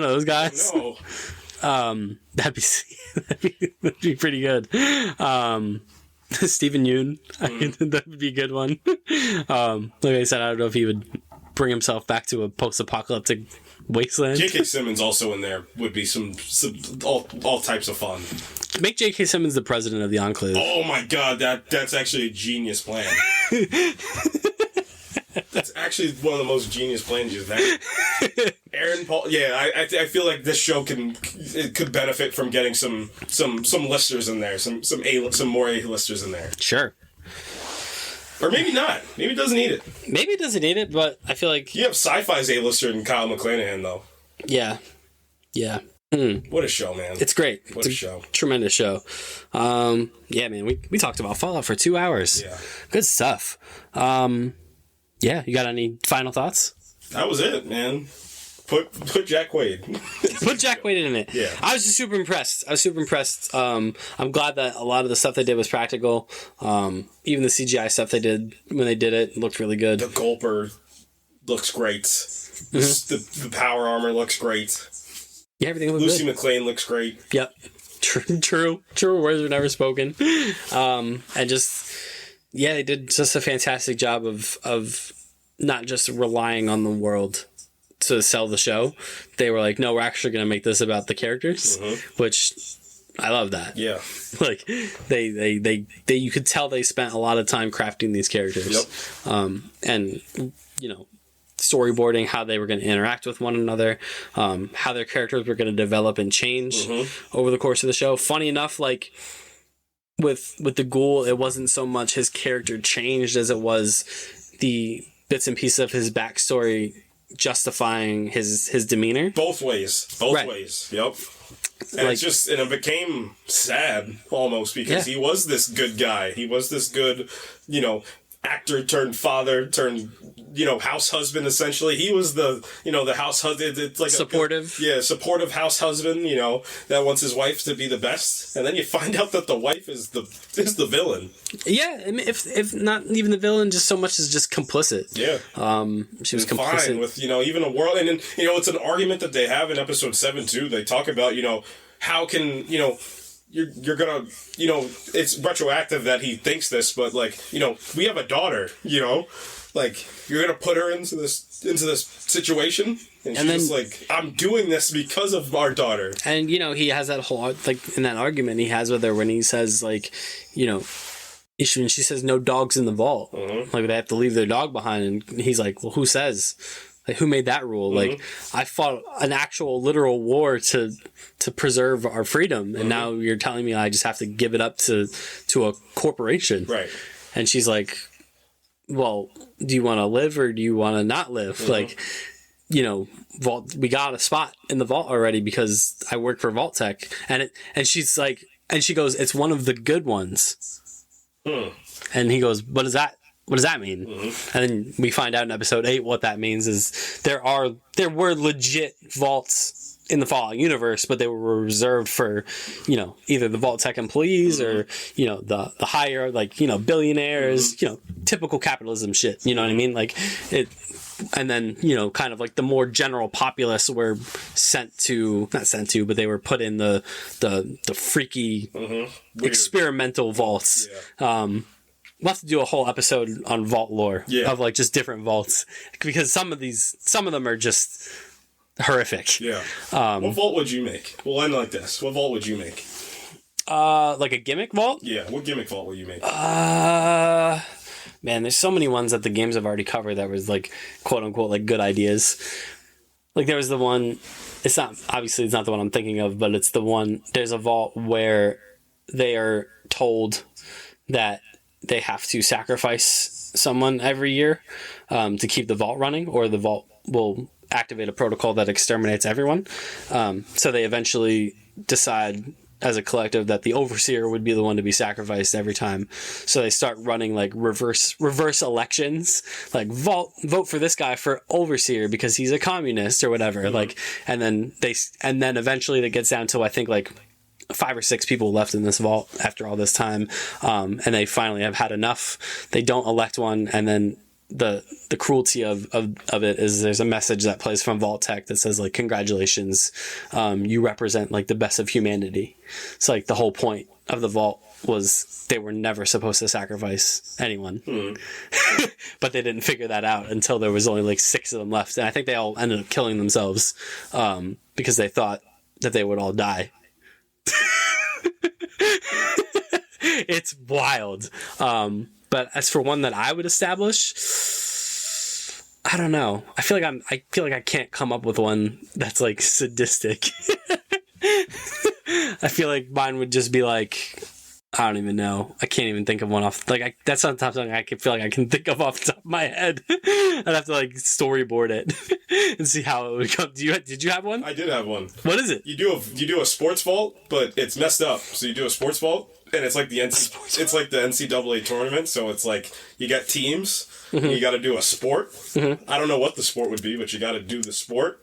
of those guys. No. That'd be pretty good. Steven Yeun, that would be a good one. Like I said, I don't know if he would bring himself back to a post-apocalyptic wasteland. J.K. Simmons also in there would be some all types of fun. Make J.K. Simmons the president of the Enclave. Oh my God, that's actually a genius plan. That's actually one of the most genius plans you've had. Aaron Paul, yeah, I feel like this show could benefit from getting some listers in there, some more A-listers in there. Sure. Or maybe not. Maybe it doesn't need it. Maybe it doesn't need it, but I feel like you have Sci-Fi's A-lister in Kyle MacLachlan though. Yeah. What a show, man. It's great. What a show. Tremendous show. Yeah, man, we talked about Fallout for 2 hours. Yeah. Good stuff. Yeah, you got any final thoughts? That was it, man. Put Jack Quaid. Put Jack Quaid in it. Yeah. I was just super impressed. I'm glad that a lot of the stuff they did was practical. Even the CGI stuff they did when they did it looked really good. The Gulper looks great. The power armor looks great. Yeah, everything looks Lucy good. McLean looks great. Yep. True words were never spoken. And just, yeah, they did just a fantastic job of not just relying on the world to sell the show. They were like, no, we're actually going to make this about the characters, which I love that. Yeah. Like they you could tell they spent a lot of time crafting these characters. Yep. And storyboarding how they were going to interact with one another, how their characters were going to develop and change over the course of the show. Funny enough, like with the Ghoul, it wasn't so much his character changed as it was the bits and pieces of his backstory justifying his demeanor. Both ways. Yep. And it became sad almost because he was this good guy. He was this good, actor turned father turned house husband. Essentially, he was the the house husband. It's like supportive house husband. That wants his wife to be the best, and then you find out that the wife is the villain. Yeah, I mean, if not even the villain, just so much as just complicit. Yeah, she was complicit fine with even a world, and then it's an argument that they have in episode 7 too. They talk about how can you're gonna it's retroactive that he thinks this, but we have a daughter, you're gonna put her into this situation, and she's then, I'm doing this because of our daughter. And he has that whole in that argument he has with her when he says when she says no dogs in the vault, they have to leave their dog behind, and he's like, well, who says? Who made that rule? I fought an actual literal war to preserve our freedom, and now you're telling me I just have to give it up to a corporation. Right. And she's like, well, do you want to live or do you want to not live? Vault, we got a spot in the vault already because I work for Vault Tech. And she's like, and she goes, it's one of the good ones. And he goes, what is that? what does that mean? Mm-hmm. And then we find out in episode 8 what that means is there were legit vaults in the Fallout universe, but they were reserved for, either the Vault Tech employees or, the higher, billionaires, typical capitalism shit. You know what I mean? Like it, and then, kind of like the more general populace were not sent to, but they were put in the freaky experimental vaults. Yeah. We'll have to do a whole episode on vault lore of like just different vaults, because some of them are just horrific. Yeah. What vault would you make? We'll end like this. What vault would you make? Like a gimmick vault? Yeah. What gimmick vault would you make? Man, there's so many ones that the games have already covered that was like quote unquote like good ideas. Like there was the one. It's not the one I'm thinking of, but it's the one. There's a vault where they are told that they have to sacrifice someone every year to keep the vault running, or the vault will activate a protocol that exterminates everyone. So they eventually decide as a collective that the overseer would be the one to be sacrificed every time. So they start running like reverse elections, like vote for this guy for overseer because he's a communist or whatever. Mm-hmm. Like, and then eventually it gets down to, I think, like 5 or 6 people left in this vault after all this time. And they finally have had enough. They don't elect one. And then the cruelty of it is there's a message that plays from Vault Tech that says like, congratulations, you represent like the best of humanity. So like the whole point of the vault was they were never supposed to sacrifice anyone. But they didn't figure that out until there was only like 6 of them left, and I think they all ended up killing themselves because they thought that they would all die. It's wild. But as for one that I would establish, I don't know. I feel like I can't come up with one that's like sadistic. I feel like mine would just be like, I don't even know. I can't even think of one off. Like that's not something I feel like I can think of off the top of my head. I'd have to like storyboard it and see how it would come. Did you have one? I did have one. What is it? You do a sports vault, but it's messed up. So you do a sports vault, and it's like the NCAA tournament. So it's like you got teams. Mm-hmm. You got to do a sport. Mm-hmm. I don't know what the sport would be, but you got to do the sport.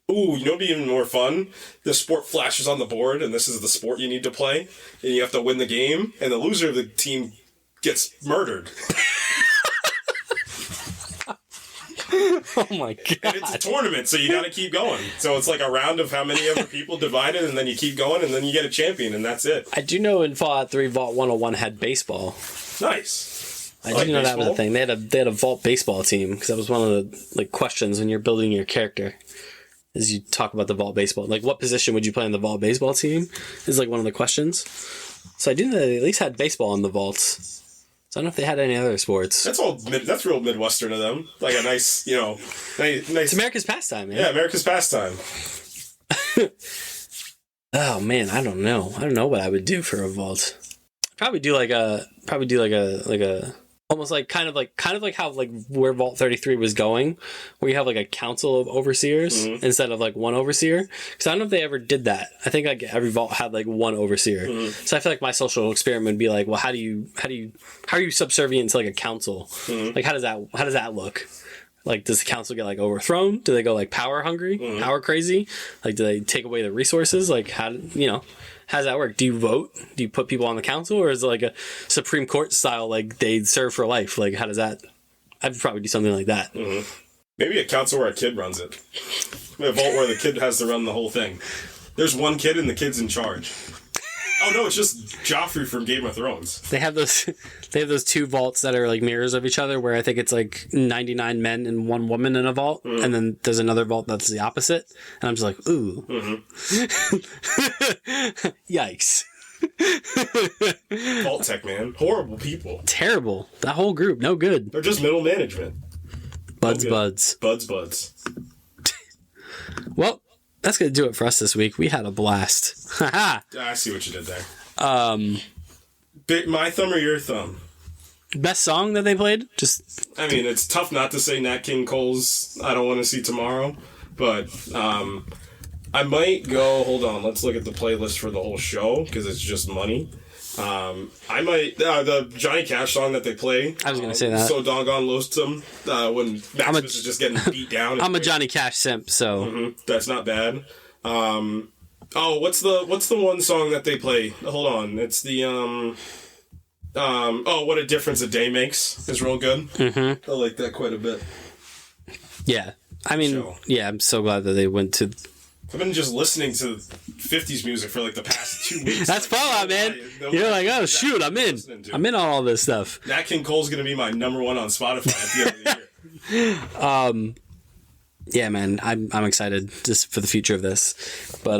Ooh, you know what'd be even more fun? The sport flashes on the board, and this is the sport you need to play, and you have to win the game, and the loser of the team gets murdered. Oh my god. And it's a tournament, so you gotta keep going. So it's like a round of how many other people divided, and then you keep going, and then you get a champion, and that's it. I do know in Fallout 3 Vault 101 had baseball. Nice. I do know baseball. That was a thing. They had a Vault baseball team, because that was one of the like questions when you're building your character. Is you talk about the Vault baseball. Like, what position would you play in the Vault baseball team? Is like one of the questions. So I do know they at least had baseball in the vaults. So I don't know if they had any other sports. That's real Midwestern of them. Like a nice, nice. It's America's pastime, man. Yeah, America's pastime. Oh man, I don't know. I don't know what I would do for a vault. Probably do like a almost like kind of like how like where Vault 33 was going, where you have like a council of overseers instead of like one overseer. Because I don't know if they ever did that. I think like every vault had like one overseer. So I feel like my social experiment would be like, well, how are you subservient to like a council? Like how does that look? Like, does the council get like overthrown? Do they go like power hungry, power crazy? Like, do they take away the resources? Like, how does that work? Do you vote? Do you put people on the council, or is it like a Supreme Court style, like they serve for life? Like, how does that? I'd probably do something like that. Maybe a council where a kid runs it. A vault where the kid has to run the whole thing. There's one kid and the kid's in charge. Oh no, it's just Joffrey from Game of Thrones. They have those 2 vaults that are like mirrors of each other, where I think it's like 99 men and 1 woman in a vault, and then there's another vault that's the opposite, and I'm just like, ooh. Yikes. Vault Tech, man. Horrible people. Terrible. That whole group, no good. They're just middle management. Buds. Buds. Well, that's going to do it for us this week. We had a blast. I see what you did there. My thumb or your thumb? Best song that they played? I mean, it's tough not to say Nat King Cole's I Don't Want to See Tomorrow, but I might go, hold on, let's look at the playlist for the whole show, because it's just money. I might the Johnny Cash song that they play. I was gonna say that. So doggone lonesome when Maximus is just getting beat down. I'm a Johnny Cash simp, so that's not bad. What's the one song that they play? Hold on, it's the What a Difference a Day Makes is real good. I like that quite a bit. Yeah, I mean, yeah, I'm so glad that they went to. I've been just listening to 50s music for like the past 2 weeks. That's like, Fallout, man. You're like, oh shoot, I'm in. I'm in on all this stuff. Nat King Cole's gonna be my number one on Spotify at the end of the year. Yeah, man, I'm excited just for the future of this. But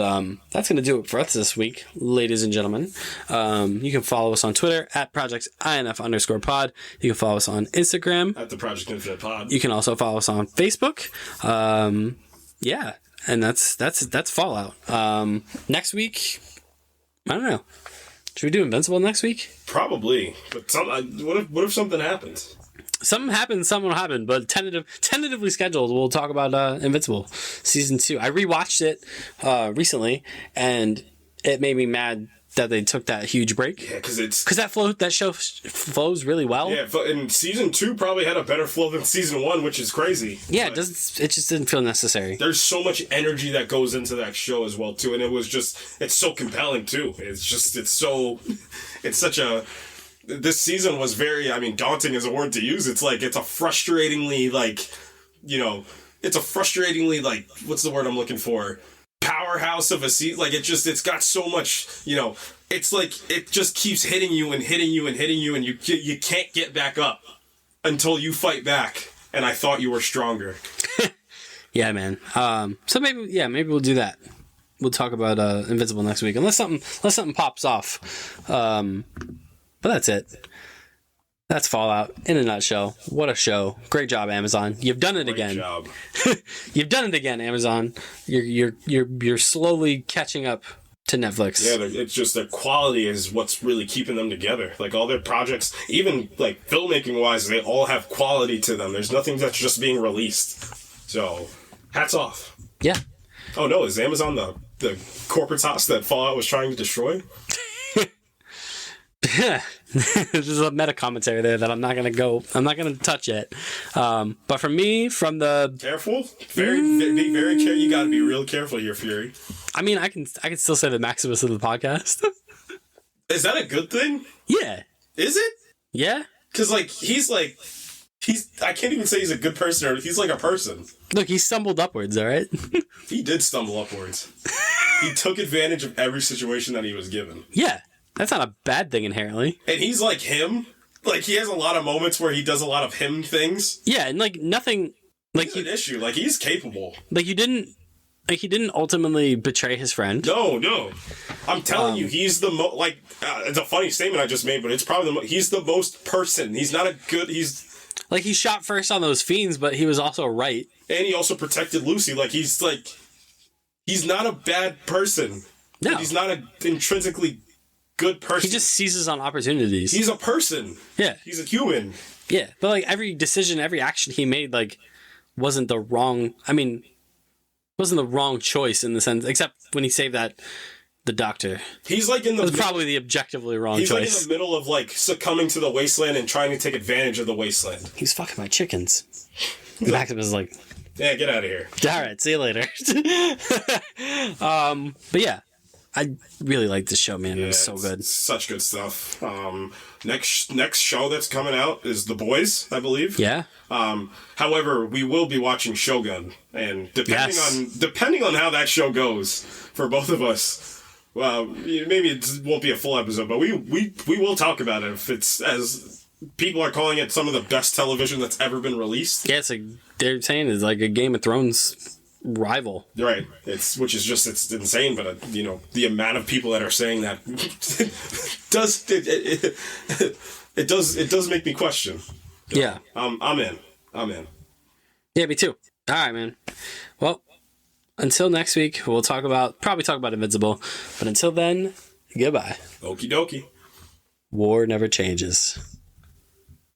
that's gonna do it for us this week, ladies and gentlemen. You can follow us on Twitter at projectsinf_pod. You can follow us on Instagram at the Project Infinite Pod. You can also follow us on Facebook. Yeah. And that's Fallout. Next week, I don't know. Should we do Invincible next week? Probably. But what if something happens? Something happens, something will happen. But tentatively scheduled, we'll talk about Invincible Season 2. I rewatched it recently, and it made me mad that they took that huge break. Yeah, because that show flows really well. Yeah, and Season 2 probably had a better flow than Season 1, which is crazy. Yeah, it just didn't feel necessary. There's so much energy that goes into that show as well too, and it's so compelling too. This season was very, daunting is a word to use. It's a frustratingly what's the word I'm looking for? Powerhouse of a season. It's got so much, it's like it just keeps hitting you and hitting you and hitting you, and you can't get back up until you fight back. And I thought you were stronger. Yeah, man. So maybe we'll do that. We'll talk about Invincible next week, unless something pops off. But that's it. That's Fallout in a nutshell. What a show! Great job, Amazon. You've done it again. Great job. You've done it again, Amazon. You're slowly catching up to Netflix. Yeah, it's just their quality is what's really keeping them together. Like all their projects, even like filmmaking wise, they all have quality to them. There's nothing that's just being released. So, hats off. Yeah. Oh no, is Amazon the corporate house that Fallout was trying to destroy? There's a meta commentary there that I'm not gonna touch it. But for me, from the careful, be very careful. You got to be real careful here, Fury. I mean, I can still say the Maximus of the podcast. Is that a good thing? Yeah. Is it? Yeah. Because he's I can't even say he's a good person, or he's like a person. Look, he stumbled upwards. All right. He did stumble upwards. He took advantage of every situation that he was given. Yeah. That's not a bad thing inherently. And he's like him. Like, he has a lot of moments where he does a lot of him things. Yeah, and nothing. He's an issue. Like, he's capable. He didn't ultimately betray his friend. No. I'm telling you, he's the it's a funny statement I just made, but it's probably he's the most person. He's not he shot first on those fiends, but he was also right. And he also protected Lucy. He's not a bad person. No. He's not an intrinsically good person. He just seizes on opportunities. He's a person. Yeah. He's a human. Yeah. But every decision, every action he made, wasn't the wrong choice in the sense, except when he saved the doctor. He's probably the objectively wrong choice. He's in the middle of succumbing to the wasteland and trying to take advantage of the wasteland. He's fucking my chickens. Maximus is yeah, get out of here. All right, see you later. But yeah. I really like this show, man. Yeah, it was so good. Such good stuff. Next show that's coming out is The Boys, I believe. Yeah. However, we will be watching Shogun, and depending on how that show goes for both of us, well, maybe it won't be a full episode, but we will talk about it if it's, as people are calling it, some of the best television that's ever been released. Yeah, they're saying it's like a Game of Thrones rival, right? It's insane, but the amount of people that are saying that does make me question. Yeah, I'm in. Yeah, me too. All right, man. Well, until next week, we'll probably talk about Invincible, but until then, goodbye. Okie dokie. War never changes.